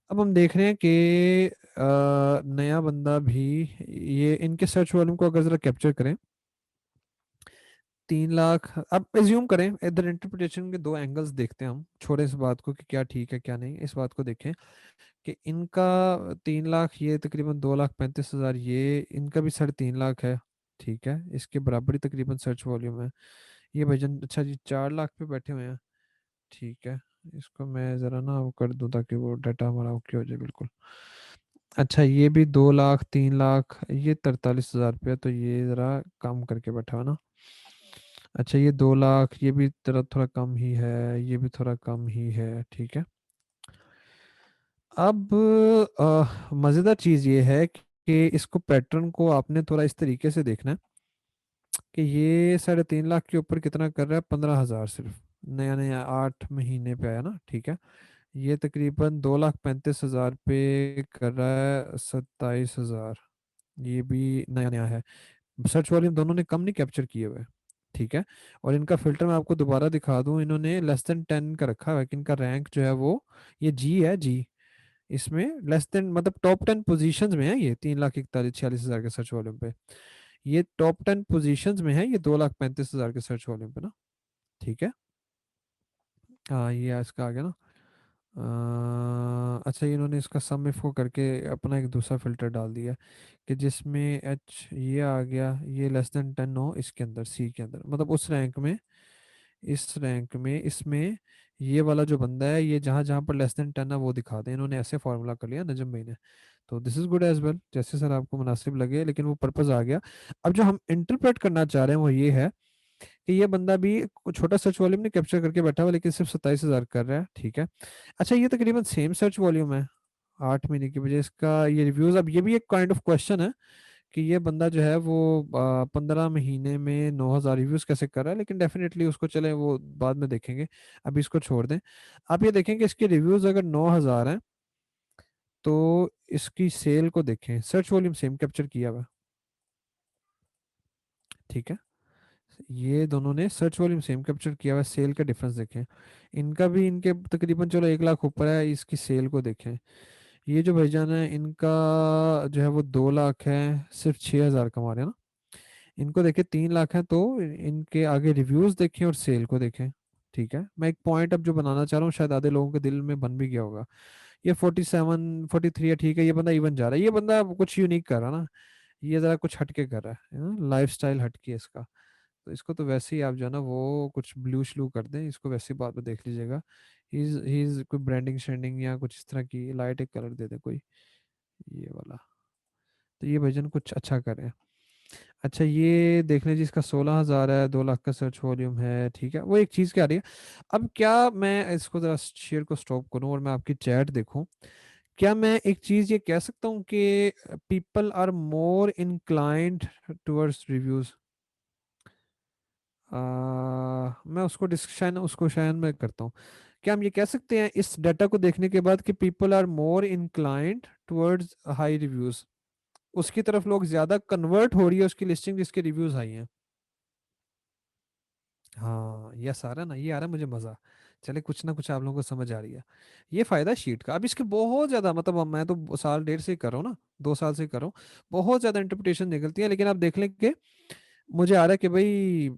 अब हम देख रहे हैं कि नया बंदा भी, ये इनके सर्च वॉल्यूम को अगर जरा कैप्चर करें, 3 लाख। अब एज्यूम करें, इधर इंटरप्रिटेशन के दो एंगल्स देखते हैं हम, छोड़े इस बात को कि क्या ठीक है क्या नहीं, इस बात को देखें कि इनका 3 लाख, ये तकरीबन 2,35,000, ये इनका भी 3.5 लाख है, ठीक है, इसके बराबरी तकरीबन सर्च वॉल्यूम है। ये भजन अच्छा जी 4 लाख पे बैठे हुए हैं, ठीक है। इसको मैं ज़रा ना वो कर दूं ताकि वो डाटा हमारा ओके हो जाए बिल्कुल। अच्छा ये भी 2 लाख, 3 लाख, ये 43,000 रुपया, तो ये ज़रा कम करके बैठा हुआ ना। अच्छा ये 2 लाख, ये भी तेरा थोड़ा कम ही है, ये भी थोड़ा कम ही है, ठीक है। अब मज़ेदार चीज़ ये है कि इसको पैटर्न को आपने थोड़ा इस तरीके से देखना है कि ये 3.5 लाख के ऊपर कितना कर रहा है, 15,000 सिर्फ, नया नया 8 महीने पे आया ना, ठीक है। ये तकरीबन 2,35,000 पे कर रहा है 27,000, ये भी नया नया है। सर्च वॉल्यूम दोनों ने कम नहीं कैप्चर किए हुए, ठीक है। और इनका फिल्टर मैं आपको दोबारा दिखा दूं, इन्होंने लेस देन 10 का रखा हुआ है कि इनका रैंक जो है वो, ये जी है जी, इसमें लेस देन मतलब टॉप 10 पोजीशंस में है, ये 3,41,46,000 के सर्च वॉल्यूम पे, ये टॉप 10 पोजीशंस में है, ये 2,35,000 के सर्च वॉल्यूम पे ना, ठीक है। हाँ ये इसका आ गया ना। अच्छा इन्होंने इसका सम इफ को करके अपना एक दूसरा फिल्टर डाल दिया कि जिसमें एच ये आ गया, ये लेस देन 10 हो इसके अंदर, सी के अंदर, मतलब उस रैंक में, इस रैंक में, इसमें ये वाला जो बंदा है, ये जहाँ जहाँ पर लेस देन 10 है वो दिखा दें, इन्होंने ऐसे फॉर्मूला कर लिया नजम भाई ने। तो this is good as well, जैसे सर आपको मुनासिब लगे, लेकिन वो पर्पस आ गया। अब जो हम इंटरप्रेट करना चाह रहे हैं वो ये है कि ये बंदा भी छोटा सर्च वॉल्यूम ने कैप्चर करके बैठा हुआ, लेकिन सिर्फ 27,000 कर रहा है, ठीक है। अच्छा ये तकरीबन सेम सर्च वॉल्यूम है 8 महीने की वजह, इसका ये रिव्यूज, अब ये भी एक काइंड ऑफ क्वेश्चन है कि ये बंदा जो है वो 15 महीने में 9,000 रिव्यूज कैसे कर रहा है, लेकिन डेफिनेटली उसको चले वो बाद में देखेंगे, अभी इसको छोड़ दें। आप ये देखें कि इसके रिव्यूज अगर 9,000 हैं तो इसकी सेल को देखें, सर्च वॉल्यूम सेम कैप्चर किया हुआ है, ठीक है। ये दोनों ने सर्च वॉल्यूम सेम कैप्चर किया हुआ है, सेल का डिफरेंस देखें, इनका भी, इनके तकरीबन चलो 1 लाख ऊपर है, इसकी सेल को देखें। ये जो भाईजान है इनका जो है वो 2 लाख है, सिर्फ 6,000 कमा रहे हैं ना। इनको देखें 3 लाख है, तो इनके आगे रिव्यूज देखें और सेल को देखें, ठीक है। मैं एक पॉइंट अब जो बनाना चाह रहा हूँ, शायद आधे लोगों के दिल में बन भी गया होगा। ये 47 43 है, ठीक है, ये बंदा इवन जा रहा है, ये बंदा कुछ यूनिक कर रहा है ना, ये जरा कुछ हटके कर रहा है, लाइफ स्टाइल हटके है इसका। तो इसको तो वैसे ही आप जो है ना वो कुछ ब्लू श्लू कर दें, इसको वैसे ही बाद में देख लीजिएगा। ही इज कोई ब्रांडिंग शेंडिंग या कुछ इस तरह की लाइट एक कलर दे दे कोई, ये वाला। तो ये भजन कुछ अच्छा करे। अच्छा ये देख लें जिसका 16,000 है, 2 लाख का सर्च वॉल्यूम है, ठीक है, वो एक चीज़ क्या आ रही है। अब क्या मैं इसको जरा शेयर को स्टॉप करूं और मैं आपकी चैट देखूं, क्या मैं एक चीज़ ये कह सकता हूँ कि people are more inclined towards reviews. मैं उसको डिस्कशन उसको शायद मैं करता हूँ। क्या हम ये कह सकते हैं इस डाटा को देखने के बाद कि people are more inclined towards high reviews, उसकी तरफ लोग ज्यादा कन्वर्ट हो रही है उसकी लिस्टिंग जिसके रिव्यूज हाई हैं। हाँ ये सारा ना, ये आ रहा है मुझे मजा। चले कुछ ना कुछ आप लोगों को समझ आ रही है। ये फायदा है शीट का। अब इसके बहुत ज्यादा मतलब, अब मैं तो साल डेढ़ से ही कर रहा हूँ ना, 2 साल से ही कर रहा हूँ, बहुत ज्यादा इंटरप्रिटेशन निकलती है, लेकिन आप देख लें कि मुझे आ रहा है कि भाई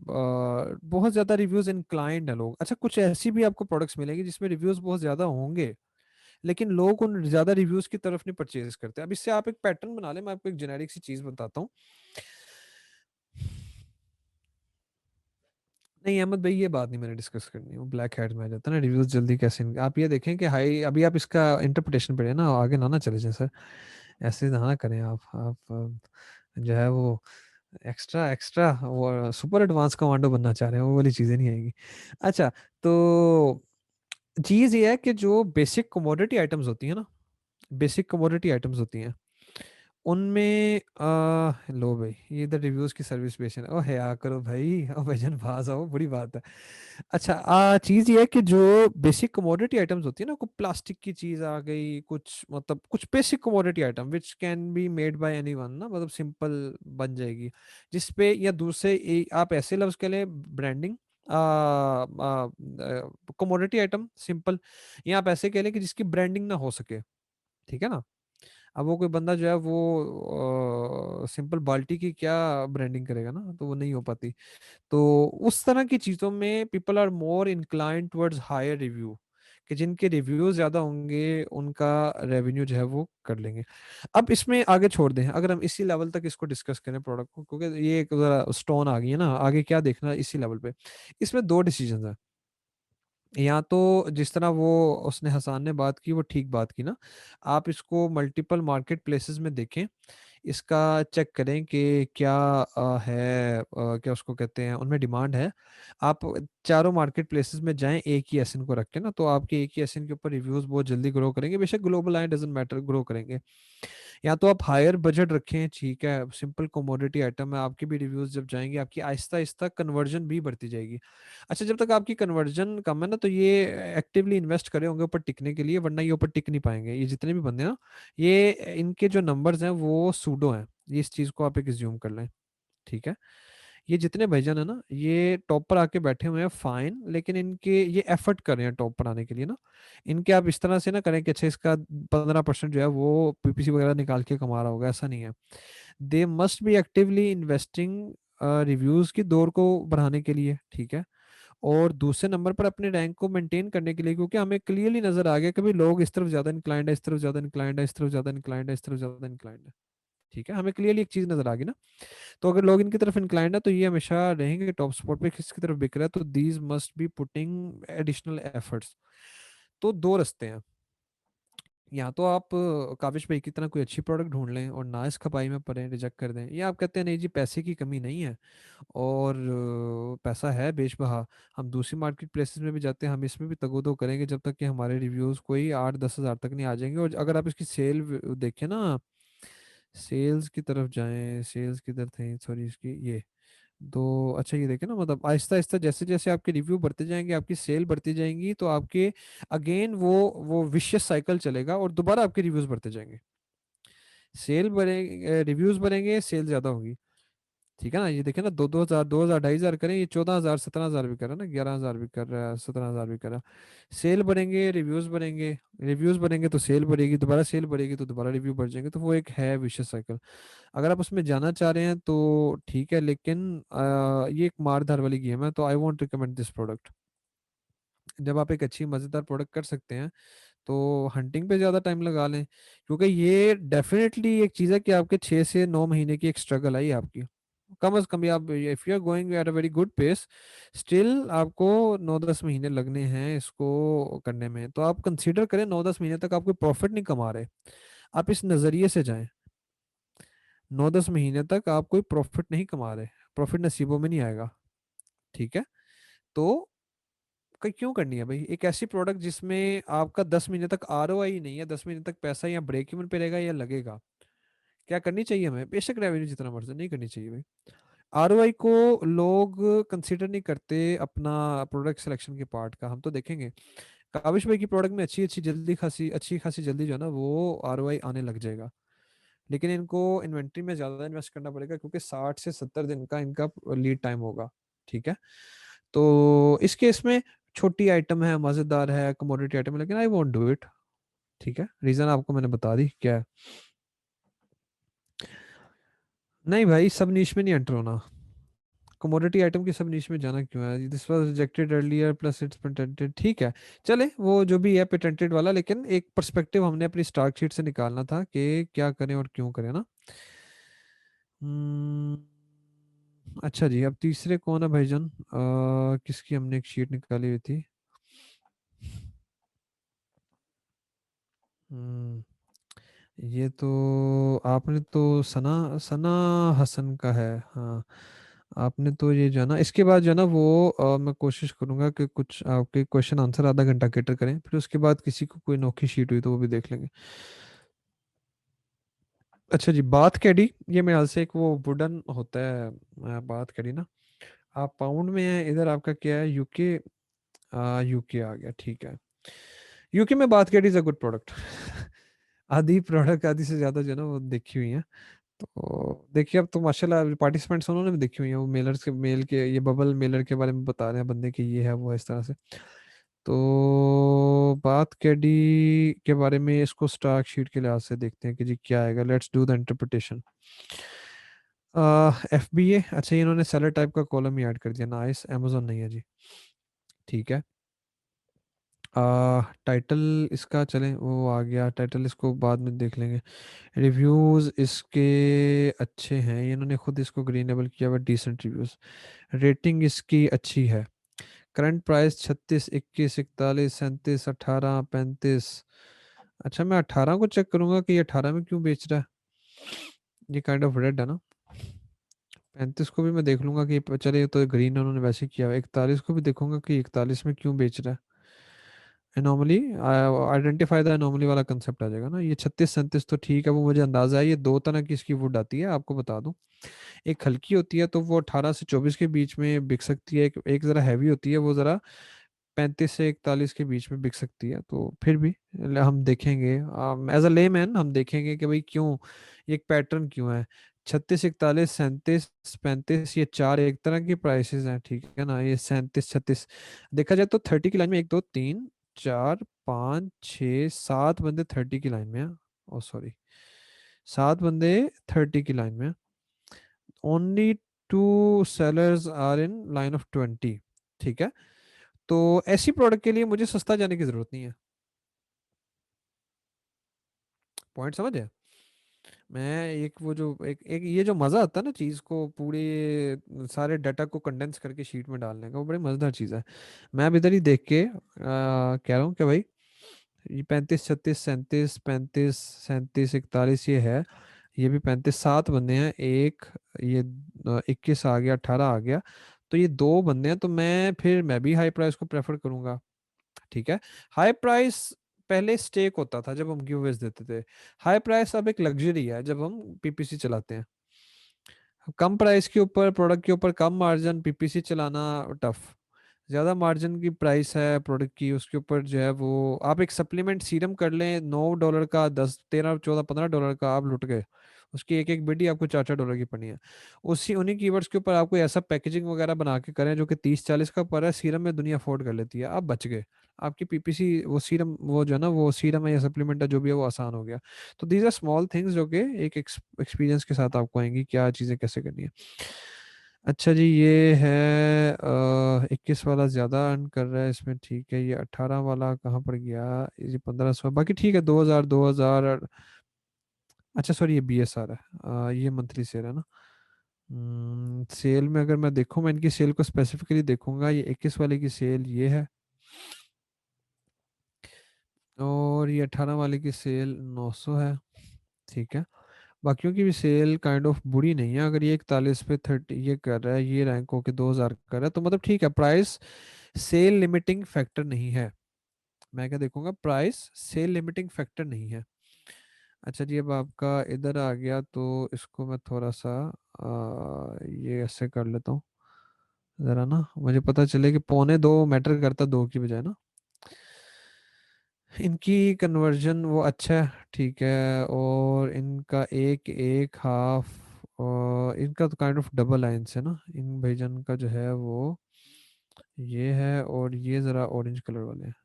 बहुत ज्यादा रिव्यूज इंक्लाइंड है लोग। अच्छा कुछ ऐसी भी आपको प्रोडक्ट्स मिलेंगी जिसमें रिव्यूज बहुत ज्यादा होंगे, लेकिन लोग उन ज्यादा रिव्यूज की तरफ नहीं परचेज करते। अब इससे आप एक पैटर्न बना लें, मैं आपको एक जेनेरिक सी चीज बताता हूँ। नहीं अहमद भाई, ये बात नहीं मैंने डिस्कस करनी, वो ब्लैक हेड में आ जाता है ना रिव्यूज जल्दी कैसे आप ये देखें कि हाई, अभी आप इसका इंटरप्रिटेशन पढ़े ना, आगे ना चले जाए सर, ऐसे ना करें आप जो है वो एक्स्ट्रा एक्स्ट्रा वो सुपर एडवांस कमांडो बनना चाह रहे हैं, वो वाली चीजें नहीं आएगी। अच्छा, तो चीज ये है कि जो बेसिक कमोडिटी आइटम्स होती है ना, बेसिक कमोडिटी आइटम्स होती हैं, उनमें लो भाई ये इधर रिव्यूज की सर्विस बेचना, ओ है आ करो भाई, ओ भाईजान बाज आओ, बड़ी बात है। अच्छा चीज ये है कि जो बेसिक कमोडिटी आइटम्स होती है ना, कुछ प्लास्टिक की चीज आ गई, कुछ मतलब कुछ basic commodity item which can be made by anyone ना, मतलब सिंपल बन जाएगी, जिसपे या दूसरे आप ऐसे लफ्ज कह लें ब्रांडिंग, कमोडिटी आइटम सिंपल, या आप ऐसे कह लें कि जिसकी ब्रांडिंग ना हो सके, ठीक है ना। अब वो कोई बंदा जो है वो सिंपल बाल्टी की क्या ब्रांडिंग करेगा ना, तो वो नहीं हो पाती। तो उस तरह की चीजों में people are more inclined towards higher review, कि जिनके रिव्यूज ज्यादा होंगे उनका रेवेन्यू जो है वो कर लेंगे। अब इसमें आगे छोड़ दें, अगर हम इसी लेवल तक इसको डिस्कस करें प्रोडक्ट को, क्योंकि ये एक जरा स्टोन आ गई है ना, आगे क्या देखना है इसी लेवल पे। इसमें दो डिसीजन है, या तो जिस तरह वो उसने हसान ने बात की वो ठीक बात की ना, आप इसको मल्टीपल मार्केट प्लेसेस में देखें, इसका चेक करें कि क्या क्या उसको कहते हैं उनमें डिमांड है। आप चारों मार्केट प्लेसेस में जाएं एक ही एसएन को रख के ना, तो आपके एक ही एसएन के ऊपर रिव्यूज बहुत जल्दी ग्रो करेंगे, बेशक ग्लोबल आए डजेंट मैटर, ग्रो करेंगे। या तो आप हायर बजट रखें, ठीक है, सिंपल कमोडिटी आइटम है, आपके भी रिव्यूज जब जाएंगे आपकी आहिस्ता आहिस्ता कन्वर्जन भी बढ़ती जाएगी। अच्छा जब तक आपकी कन्वर्जन कम है ना, तो ये एक्टिवली इन्वेस्ट करे होंगे ऊपर टिकने के लिए, वरना ये ऊपर टिक नहीं पाएंगे, ये जितने भी बंदे हैं ना, ये इनके जो नंबर्स हैं वो सूडो हैं, ये इस चीज को आप एक एज्यूम कर लें, ठीक है। ये जितने भाईजान है ना, ये टॉप पर आके बैठे हुए हैं फाइन, लेकिन इनके ये एफर्ट कर रहे हैं टॉप पर आने के लिए ना, इनके आप इस तरह से ना करें कि अच्छा इसका 15% जो है वो पीपीसी वगैरह निकाल के कमा रहा होगा, ऐसा नहीं है। They must be actively investing reviews की दौर को बढ़ाने के लिए, ठीक है, और दूसरे नंबर पर अपने रैंक को मेंटेन करने के लिए, क्योंकि हमें क्लियरली नजर आ गया कि भाई लोग इस तरफ ज्यादा इंक्लाइंड है, इस तरफ ज्यादा इंक्लाइंड है, इस तरफ ज्यादा इंक्लाइंड है, इस तरफ ज्यादा इंक्लाइंड है, ठीक है, हमें क्लियरली एक चीज नजर आ गई ना। तो अगर लोग इनकी तरफ इंक्लाइंड है तो ये हमेशा रहेंगे टॉप स्पॉट पे, किसकी तरफ बिक रहा है, तो these must be putting additional efforts. तो दो रास्ते हैं, या तो आप काविश भाई की तरह कोई अच्छी प्रोडक्ट ढूंढ लें और ना इस खपाई में पड़े, रिजेक्ट कर दें, या आप कहते हैं नहीं जी पैसे की कमी नहीं है और पैसा है बेश बहा, हम दूसरी मार्केट प्लेसेस में भी जाते हैं, हम इसमें भी तगोदो करेंगे जब तक कि हमारे रिव्यूज़ कोई 8-10 हज़ार तक नहीं आ जाएंगे। और अगर आप इसकी सेल देखें ना, सेल्स की तरफ जाएं, सेल्स किधर थे, सॉरी इसकी ये तो, अच्छा ये देखें ना, मतलब आहिस्ता आहिस्ता जैसे जैसे आपके रिव्यू बढ़ते जाएंगे आपकी सेल बढ़ती जाएंगी, तो आपके अगेन वो विशियस साइकिल चलेगा और दोबारा आपके रिव्यूज बढ़ते जाएंगे, सेल बढ़ेंगे रिव्यूज बढ़ेंगे सेल ज्यादा होगी, ठीक है ना। ये देखें ना, 2-2 हजार 2 हजार 2,500 करें, ये 14,000 17,000 भी कर रहा है ना, 11,000 भी कर रहा है, 17,000 भी कर रहा है। सेल बढ़ेंगे रिव्यूज बढ़ेंगे, रिव्यूज बढ़ेंगे तो सेल बढ़ेगी, दोबारा सेल बढ़ेगी तो दोबारा रिव्यू बढ़ जाएंगे, तो वो एक है विशेष साइकिल। अगर आप उसमें जाना चाह रहे हैं तो ठीक है, लेकिन ये एक मारधार वाली गेम है, तो I want recommend this product. जब आप एक अच्छी मजेदार प्रोडक्ट कर सकते हैं तो हंटिंग पे ज्यादा टाइम लगा लें, क्योंकि ये डेफिनेटली एक चीज है कि आपके 6 से 9 महीने की एक स्ट्रगल आई आपकी, कम से कम भी आप if you are going at a very good pace, still आपको 9-10 महीने लगने हैं इसको करने में। तो आप कंसीडर करें 9-10 महीने तक आपको प्रॉफिट नहीं कमा रहे, आप इस नजरिए से जाएं। 9-10 महीने तक आप कोई प्रॉफिट नहीं कमा रहे, प्रॉफिट नसीबों में नहीं आएगा। ठीक है। तो क्यों करनी है भाई एक ऐसी प्रोडक्ट जिसमें आपका 10 महीने तक आरओआई नहीं है, 10 महीने तक पैसा या ब्रेक इवन पे रहेगा या लगेगा। क्या करनी चाहिए हमें, बेशक रेवेन्यू जितना मर्जी, नहीं करनी चाहिए भाई। आरओआई को लोग कंसीडर नहीं करते अपना प्रोडक्ट सिलेक्शन के पार्ट का। हम तो देखेंगे काविश भाई की प्रोडक्ट में अच्छी खासी जल्दी जो है ना वो आरओआई आने लग जाएगा। लेकिन इनको इन्वेंट्री में ज़्यादा इन्वेस्ट करना पड़ेगा क्योंकि 60 से 70 दिन का इनका लीड टाइम होगा। ठीक है। तो इस केस में छोटी आइटम है, मज़ेदार है, कमोडिटी आइटम है, लेकिन आई वॉन्ट डू इट। ठीक है, रीज़न आपको मैंने बता दी क्या है। नहीं भाई, सब नीश में नहीं एंटर होना। कमोडिटी आइटम की सब नीश में जाना क्यों है, this was rejected earlier plus it's patented. ठीक है, चले वो जो भी है पेटेंटेड वाला, लेकिन एक पर्सपेक्टिव हमने अपनी स्टार्ट शीट से निकालना था कि क्या करें और क्यों करें ना। हम्म, अच्छा जी, अब तीसरे कौन है भाईजान, किसकी हमने एक शीट निकाली हुई थी। हम्म, ये तो आपने तो सना सना हसन का है, हाँ। आपने तो ये जाना, इसके बाद जो है ना वो मैं कोशिश करूंगा कि कुछ आपके क्वेश्चन आंसर आधा घंटा कैटर करें, फिर उसके बाद किसी को कोई नौखी शीट हुई तो वो भी देख लेंगे। अच्छा जी, बात कैडी, ये मेरे ख्याल से एक वो वुडन होता है, बात कैडी ना। आप पाउंड में है, इधर आपका क्या है, यूके। यूके आ गया, ठीक है। यूके में बात कैडी इज अ गुड प्रोडक्ट। आधी प्रोडक्ट, आधी से ज्यादा जो है ना वो देखी हुई है। तो देखिए अब तो माशाल्लाह पार्टिसिपेंट्स उन्होंने भी देखी हुई है, वो मेलर्स के मेल के ये बबल मेलर के बारे में बता रहे हैं बंदे कि ये है वो है इस तरह से। तो बात कैडी के बारे में इसको स्टॉक शीट के लिहाज से देखते हैं कि जी क्या आएगा, let's do the interpretation. F B A, अच्छा ये इन्होंने सेलर टाइप का कॉलम ही ऐड कर दिया, नाइस, अमेजोन नहीं है जी। ठीक है। टाइटल इसका चलें वो आ गया, टाइटल इसको बाद में देख लेंगे। रिव्यूज इसके अच्छे हैं, ये इन्होंने खुद इसको ग्रीन लेबल किया हुआ, डिसेंट रिव्यूज। रेटिंग इसकी अच्छी है। Current price 36, 21, 41, 47, 18, 35। अच्छा मैं 18 को चेक करूंगा कि ये 18 में क्यों बेच रहा है। ये काइंड ऑफ रेड है ना। 35 को भी मैं देख लूंगा कि चले, ये तो ग्रीन उन्होंने वैसे किया हुआ। 41 को भी देखूंगा कि 41 में क्यों बेच रहा है। एनोमली, आइडेंटिफाई द एनोमली वाला कंसेप्ट आ जाएगा ना। ये 36, 37 तो ठीक है, वो मुझे अंदाजा है। ये दो तरह की इसकी वुड आती है, आपको बता दूं। एक हल्की होती है तो वो 18 से 24 के बीच में बिक सकती है, एक जरा हैवी होती है वो जरा 35 से 41 के बीच में बिक सकती है। तो फिर भी हम देखेंगे, एज अ लेमैन हम देखेंगे कि भाई क्यों, ये एक पैटर्न क्यों है। 36, 41, 37, 35, ये चार एक तरह की प्राइसेस हैं, ठीक है ना। ये 37, 36 देखा जाए तो 30 की लाइन में, 1, 2, 3, 4, 5, 6, 7 बंदे 30 की लाइन में हैं। ओ सॉरी, 7 बंदे 30 की लाइन में हैं। Only 2 sellers are in line of 20। ठीक है। तो ऐसी प्रोडक्ट के लिए मुझे सस्ता जाने की जरूरत नहीं है। पॉइंट समझ है। मैं एक वो जो एक ये जो मजा आता है ना चीज को पूरे सारे डाटा को कंडेंस करके शीट में डालने का, वो बड़ी मजेदार चीज है। मैं अब इधर ही देख के कह रहा हूँ कि भाई ये 35, 36, 37, 35, 37, 41 ये है। ये भी 35, 7 बंदे हैं, एक ये 21 आ गया, 18 आ गया। तो ये दो बंदे हैं, तो मैं भी हाई प्राइस को प्रेफर करूंगा। ठीक है। हाई प्राइस पहले स्टेक होता था जब हम गिवअवेज देते थे। हाई प्राइस अब एक लग्जरी है जब हम पीपीसी चलाते हैं। कम प्राइस के ऊपर प्रोडक्ट के ऊपर कम मार्जिन, पीपीसी चलाना टफ। ज्यादा मार्जिन की प्राइस है प्रोडक्ट की, उसके ऊपर जो है वो आप एक सप्लीमेंट सीरम कर लें $9 का, 10, 13, 14, 15 डॉलर का, आप लुट गए। उसकी एक एक बिडी आपको 4-4 डॉलर की पड़ी है। उसी उन्हीं कीवर्ड्स के ऊपर आपको ऐसा पैकेजिंग वगैरह बना के करें जो कि 30-40 का पर है, सीरम में दुनिया अफोर्ड कर लेती है, आप बच गए। आपकी पीपीसी वो सीरम वो जो है ना वो सीरम है या सप्लीमेंट है जो भी है वो आसान हो गया। तो दीज आर स्मॉल थिंग्स जो कि एक एक्सपीरियंस के साथ आपको आएंगी क्या चीज़ें कैसे करनी है। अच्छा जी, ये है 21 वाला ज्यादा अर्न कर रहा है इसमें, ठीक है। ये 18 वाला कहाँ पर गया, ये 1500, बाकी ठीक है, 2000 2000। अच्छा सॉरी, ये BSR है, ये मंथली सेल है ना। सेल में अगर मैं देखूँ, मैं इनकी सेल को स्पेसिफिकली देखूंगा, ये 21 वाले की सेल ये है। और ये 18 वाले की सेल 900 है। ठीक है। बाकियों की भी सेल काइंड ऑफ बुरी नहीं है। अगर ये 41 पे 30 ये कर रहा है, ये रैंक होके 2000 कर रहा है, तो मतलब ठीक है, प्राइस सेल लिमिटिंग फैक्टर नहीं है। मैं क्या देखूंगा, प्राइस सेल लिमिटिंग फैक्टर नहीं है। अच्छा जी, अब आपका इधर आ गया, तो इसको मैं थोड़ा सा ये ऐसे कर लेता हूँ, जरा ना मुझे पता चले कि पौने दो मैटर करता दो की बजाय ना। इनकी कन्वर्जन वो अच्छा है, ठीक है, और इनका एक एक हाफ, और इनका तो काइंड ऑफ डबल लाइन्स है ना, इन भाईजान का जो है वो ये है, और ये ज़रा ऑरेंज कलर वाले हैं।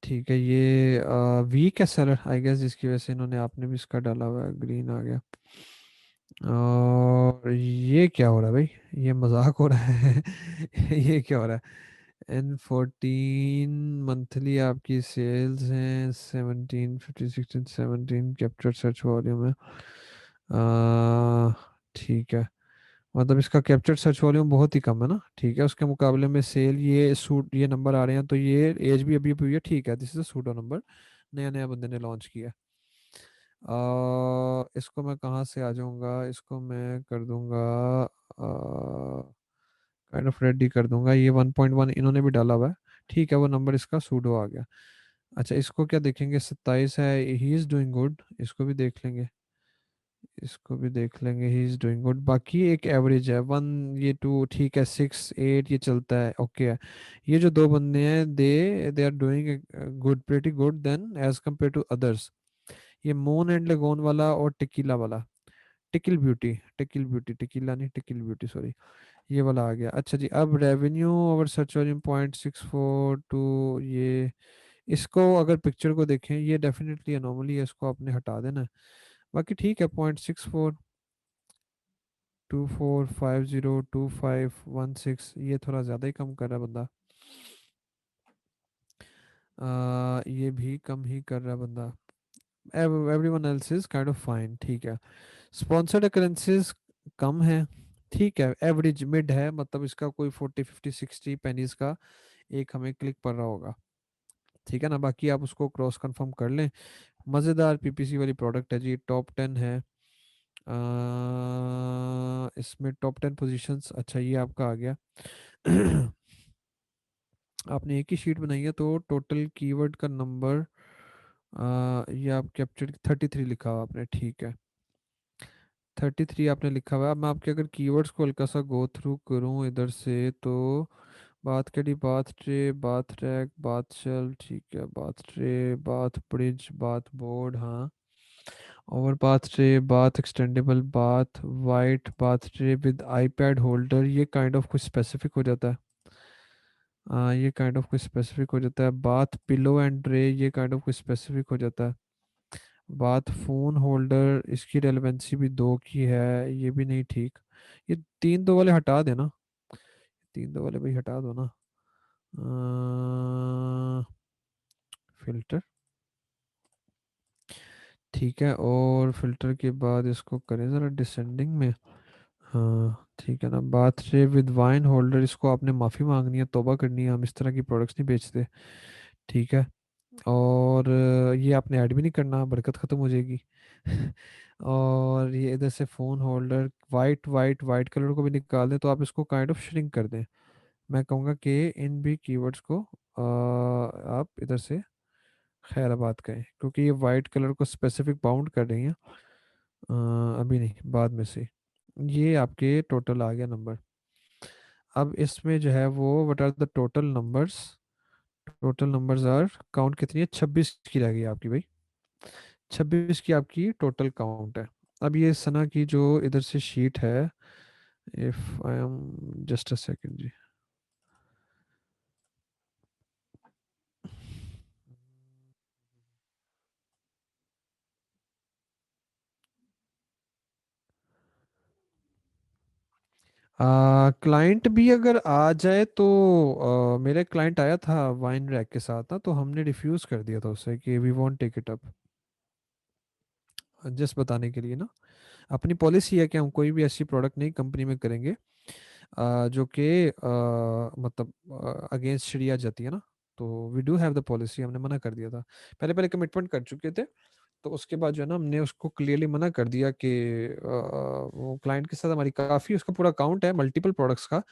ठीक है, ये वीक है सर आई गेस, जिसकी वजह से इन्होंने, आपने भी इसका डाला हुआ है, ग्रीन आ गया। और ये क्या हो रहा है भाई, ये मजाक हो रहा है ये क्या हो रहा है। N14 मंथली आपकी सेल्स हैं 17, 15, 16, 17, कैप्चर सर्च वॉल्यूम है। ठीक है, मतलब इसका कैप्चर सर्च वॉल्यूम बहुत ही कम है ना, ठीक है, उसके मुकाबले में सेल ये सूट ये नंबर आ रहे हैं, तो ये एज भी अभी अभी हुई है, ठीक है, this is a pseudo number, नया नया बंदे ने लॉन्च किया। इसको मैं कहाँ से आ जाऊँगा, इसको मैं कर दूंगा काइंड ऑफ रेडी कर दूंगा, ये 1.1 इन्होंने भी डाला हुआ है, ठीक है, वो नंबर इसका सूडो आ गया। अच्छा, इसको क्या देखेंगे, 27 है, ही इज़ डूइंग गुड, इसको भी देख लेंगे, इसको भी देख लेंगे, ही इज़ डूइंग गुड। बाकी एक एवरेज है 1, ये 2, ठीक है, 6 8 ये चलता है, ओके है। ये जो दो बंदे हैं, they are doing good, pretty good then as compare to others. ये मून एंड लेगोन वाला और टिकीला वाला, टिकिला नहीं, टिकिल ब्यूटी सॉरी, ये वाला आ गया। अच्छा जी, अब रेवेन्यू ओवर सर्च वॉल्यूम 0.642, ये इसको अगर पिक्चर को देखें, ये डेफिनेटली अनोमली है, इसको आपने हटा देना है। बाकी ठीक है, 0.6424502516, ये थोड़ा ज़्यादा ही कम कर रहा है बंदा। ये भी कम ही कर रहा है बंदा। Everyone else is kind of fine, ठीक है। स्पॉन्सर्ड करेंसीज कम है, ठीक है, एवरेज मिड है, मतलब इसका कोई 40 50 60 पेनीज का एक हमें क्लिक पड़ रहा होगा, ठीक है ना। बाकी आप उसको क्रॉस कंफर्म कर लें। मज़ेदार पीपीसी वाली प्रोडक्ट है जी, टॉप 10 है। इसमें टॉप 10 पोजीशंस, अच्छा ये आपका आ गया आपने एक ही शीट बनाई है, तो टोटल कीवर्ड का नंबर, ये आप कैप्चर 33 लिखा हुआ आपने, ठीक है, 33 आपने लिखा हुआ है। अब मैं आपके अगर कीवर्ड्स को हल्का सा गो थ्रू करूँ इधर से, तो बात करी, bath tray, bath rack, bath shell, ठीक है, bath tray, bath bridge, bath board, हाँ, और bath tray, bath extendable, bath white, bath tray with iPad holder, ये काइंड ऑफ कुछ स्पेसिफिक हो जाता है। ये काइंड ऑफ कुछ स्पेसिफिक हो जाता है। बाथ पिलो एंड ट्रे, ये काइंड ऑफ कुछ स्पेसिफिक हो जाता है। बात फोन होल्डर, इसकी रेलेवेंसी भी दो की है, ये भी नहीं ठीक। ये तीन दो वाले हटा देना, तीन दो वाले भाई हटा दो ना। फिल्टर, ठीक है, और फिल्टर के बाद इसको करें ज़रा डिसेंडिंग में। हाँ ठीक है ना, bath tray with wine holder, इसको आपने माफ़ी मांगनी है, तौबा करनी है, हम इस तरह की प्रोडक्ट्स नहीं बेचते, ठीक है। और ये आपने ऐड भी नहीं करना, बरकत ख़त्म हो जाएगी और ये इधर से phone holder, white white white colour को भी निकाल दें, तो आप इसको काइंड ऑफ श्रिंक कर दें। मैं कहूँगा कि इन भी कीवर्ड्स को आप इधर से खैराबाद कहें, क्योंकि ये वाइट कलर को स्पेसिफिक बाउंड कर रही हैं। अभी नहीं, बाद में से। ये आपके टोटल आ गया नंबर। अब इसमें जो है वो what are the total numbers, total numbers are, count कितनी है, 26 की रह गई आपकी भाई, 26 की आपकी टोटल काउंट है। अब ये सना की जो इधर से शीट है, if I am, just a second जी। क्लाइंट भी अगर आ जाए तो, मेरे क्लाइंट आया था वाइन रैक के साथ ना, तो हमने रिफ्यूज़ कर दिया था उससे कि we want take it up, just बताने के लिए ना। अपनी पॉलिसी है कि हम कोई भी ऐसी प्रोडक्ट नहीं कंपनी में करेंगे जो कि मतलब अगेंस्ट शरिया जाती है ना, तो we do have the policy, हमने मना कर दिया था, पहले पहले कमिटमेंट कर चुके थे। तो उसके बाद जो है ना हमने उसको क्लियरली मना कर दिया कि वो क्लाइंट के साथ हमारी काफ़ी, उसका पूरा अकाउंट है मल्टीपल प्रोडक्ट्स का,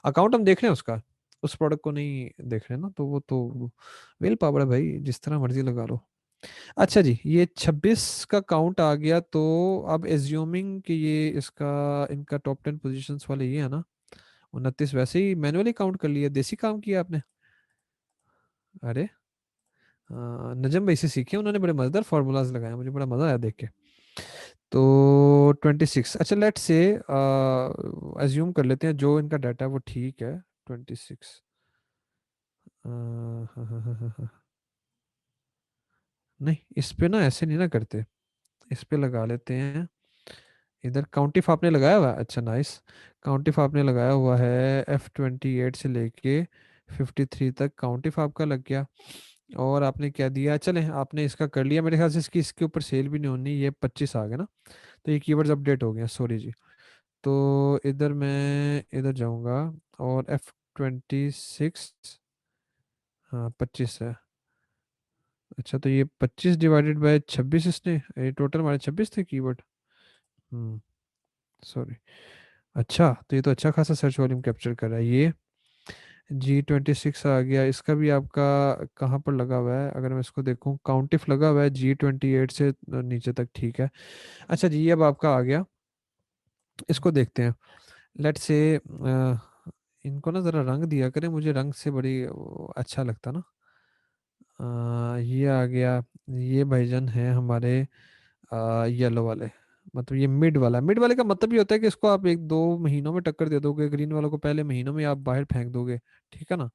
अकाउंट हम देख रहे हैं उसका, उस प्रोडक्ट को नहीं देख रहे हैं ना, तो वो तो विल पावर है भाई, जिस तरह मर्जी लगा लो। अच्छा जी, ये 26 का काउंट आ गया, तो अब एज्यूमिंग कि ये इसका इनका टॉप 10 पोजीशंस वाले ये है ना, 29 वैसे ही मैनुअली काउंट कर लिया, देसी काम किया आपने। अरे नजम भाई से सीखे, उन्होंने बड़े मजेदार फार्मूलाज लगाए, मुझे बड़ा मजा आया देख के। तो 26, अच्छा लेट से अज्यूम कर लेते हैं जो इनका डाटा है वो ठीक है। 26, नहीं इस पे ना ऐसे नहीं ना करते, इस पे लगा लेते हैं, इधर काउंटिफ आपने लगाया हुआ है, अच्छा नाइस, काउंटिफ आपने लगाया हुआ है, F28 से लेके 53 तक काउंटिफ आपका लग गया। और आपने क्या दिया, चले आपने इसका कर लिया, मेरे ख्याल से इसकी इसके ऊपर सेल भी नहीं होनी, ये 25 आ गया ना, तो ये कीवर्ड्स अपडेट हो गया, सॉरी जी। तो इधर मैं इधर जाऊंगा, और F26, हाँ 25 है। अच्छा तो ये 25 डिवाइडेड बाय 26, इसने ये टोटल हमारे 26 थे कीवर्ड। हम्म, सॉरी। अच्छा तो ये तो अच्छा खासा सर्च वॉल्यूम कैप्चर कर रहा है ये। G26 आ गया, इसका भी आपका कहाँ पर लगा हुआ है, अगर मैं इसको देखूं काउंटिफ लगा हुआ है G28 से नीचे तक, ठीक है। अच्छा जी, ये अब आपका आ गया, इसको देखते हैं। लेट से इनको ना ज़रा रंग दिया करें, मुझे रंग से बड़ी अच्छा लगता ना। ये आ गया, ये भाईजान है हमारे येलो वाले, मतलब ये मिड वाला, मिड वाले का मतलब ये होता है कि इसको आप 1-2 महीनों में टक्कर दे दोगे, ग्रीन वालों को पहले महीनों में आप बाहर फेंक दोगे, ठीक है ना।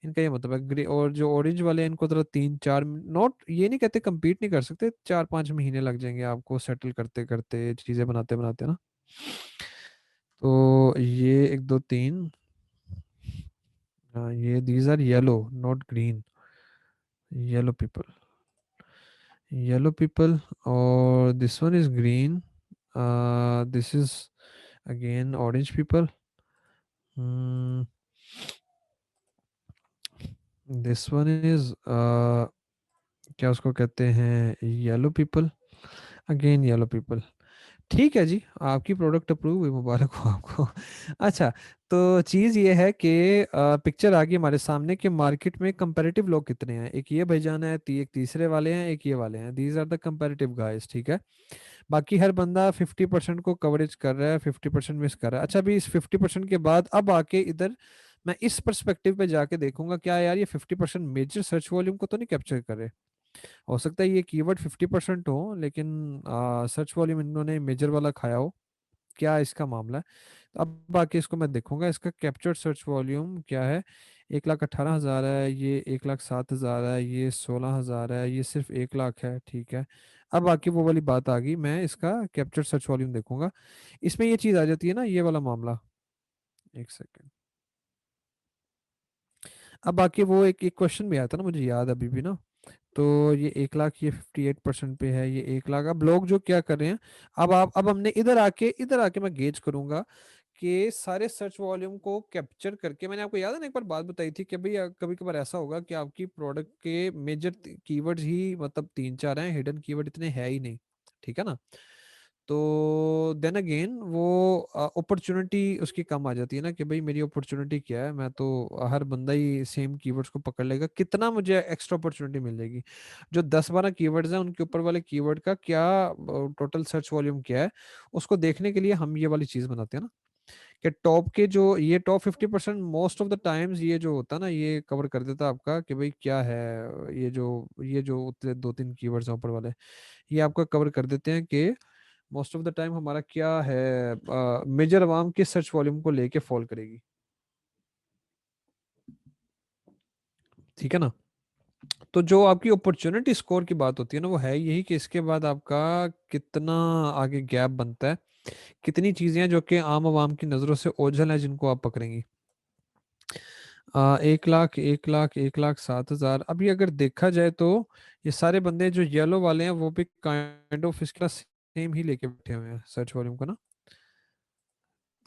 इनका ये मतलब है ग्रे, और जो ऑरेंज वाले हैं इनको तो 3-4, नॉट ये नहीं कहते compete नहीं कर सकते, 4-5 महीने लग जाएंगे आपको सेटल करते करते, चीजें बनाते बनाते ना। तो ये 1-2-3, ये these are yellow not green, yellow people, yellow people, और this one is green, this is again orange people, this one is क्या उसको कहते हैं, yellow people, again yellow people. ठीक है जी, आपकी प्रोडक्ट अप्रूव हुई, मुबारक हो आपको। अच्छा, तो चीज़ ये है कि पिक्चर आ गई हमारे सामने कि मार्केट में कंपैरेटिव लोग कितने हैं, एक ये भाईजान है, एक तीसरे वाले हैं, एक ये वाले हैं, these are the comparative guys, ठीक है। बाकी हर बंदा 50% को कवरेज कर रहा है, 50% मिस कर रहा है। अच्छा अभी इस 50% के बाद अब आके इधर मैं इस पर्सपेक्टिव पे जाके देखूंगा, क्या यार ये 50% मेजर सर्च वॉल्यूम को तो नहीं कैप्चर करे। हो सकता है ये कीवर्ड 50% हो, लेकिन सर्च वॉल्यूम इन्होंने मेजर वाला खाया हो, क्या इसका मामला है। तो अब बाकी इसको मैं देखूंगा, इसका कैप्चर्ड सर्च वॉल्यूम क्या है। 1,18,000 है, ये 1,07,000 है, ये 16,000 है, ये सिर्फ 1 लाख है, ठीक है। अब बाकी वो वाली बात आ गई, मैं इसका कैप्चर्ड सर्च वॉल्यूम देखूंगा, इसमें ये चीज आ जाती है ना, ये वाला मामला। एक सेकेंड, अब बाकी वो एक क्वेश्चन भी आया था ना, मुझे याद है अभी भी ना। तो ये 1 लाख, ये 58% पे है, ये 1 लाख, अब लोग जो क्या कर रहे हैं, अब हमने इधर आके मैं गेज करूंगा कि सारे सर्च वॉल्यूम को कैप्चर करके, मैंने आपको याद है ना एक बार बात बताई थी कि भाई कभी कभार ऐसा होगा कि आपकी प्रोडक्ट के मेजर कीवर्ड्स ही मतलब 3-4 हैं, हिडन कीवर्ड इतने है ही नहीं, ठीक है ना। तो देन अगेन वो अपॉर्चुनिटी उसकी कम आ जाती है ना, कि भाई मेरी अपॉर्चुनिटी क्या है, मैं तो हर बंदा ही सेम कीवर्ड्स को पकड़ लेगा, कितना मुझे एक्स्ट्रा अपॉर्चुनिटी मिल जाएगी। जो 10-12 कीवर्ड्स हैं उनके ऊपर वाले कीवर्ड का क्या टोटल सर्च वॉल्यूम क्या है, उसको देखने के लिए हम ये वाली चीज बनाते हैं ना, कि टॉप के जो ये top 50% most of the times ये जो होता है ना, ये कवर कर देता है आपका कि भाई क्या है, ये जो 2-3 कीवर्ड्स हैं ऊपर वाले, ये आपका कवर कर देते हैं कि मोस्ट ऑफ द टाइम हमारा क्या है, मेजर अवाम किस सर्च वॉल्यूम को लेके फॉल करेगी, ठीक है ना। तो जो आपकी अपॉर्चुनिटी स्कोर की बात होती है ना, वो है यही कि इसके बाद आपका कितना आगे गैप बनता है, कितनी चीजें हैं जो कि आम आवाम की नजरों से ओझल है, जिनको आप पकड़ेंगी। 1 लाख, 1 लाख, 1,07,000, अभी अगर देखा जाए तो ये सारे बंदे जो येलो वाले हैं वो भी काइंड ऑफ इसका सेम ही लेके बैठे हुए हैं सर्च वॉल्यूम को ना।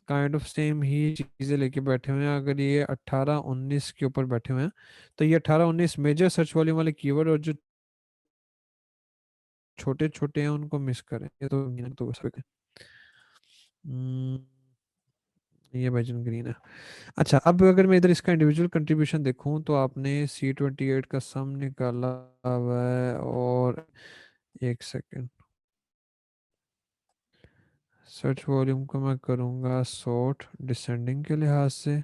काइंड ऑफ सेम ही चीज़ें लेके बैठे हुए हैं। अगर ये 18-19 के ऊपर बैठे हुए हैं, तो ये 18-19 मेजर सर्च वॉल्यूम वाले कीवर्ड, और जो छोटे छोटे हैं उनको मिस करें। ये तो बस हम्म, ये भाईजन ग्रीन है। अच्छा, अब अगर मैं इधर इसका इंडिविजुअल कंट्रीब्यूशन देखूं, तो आपने C28 का सम निकाला हुआ है, और एक सेकेंड, सर्च वॉल्यूम को मैं करूंगा सॉर्ट डिसेंडिंग के लिहाज से।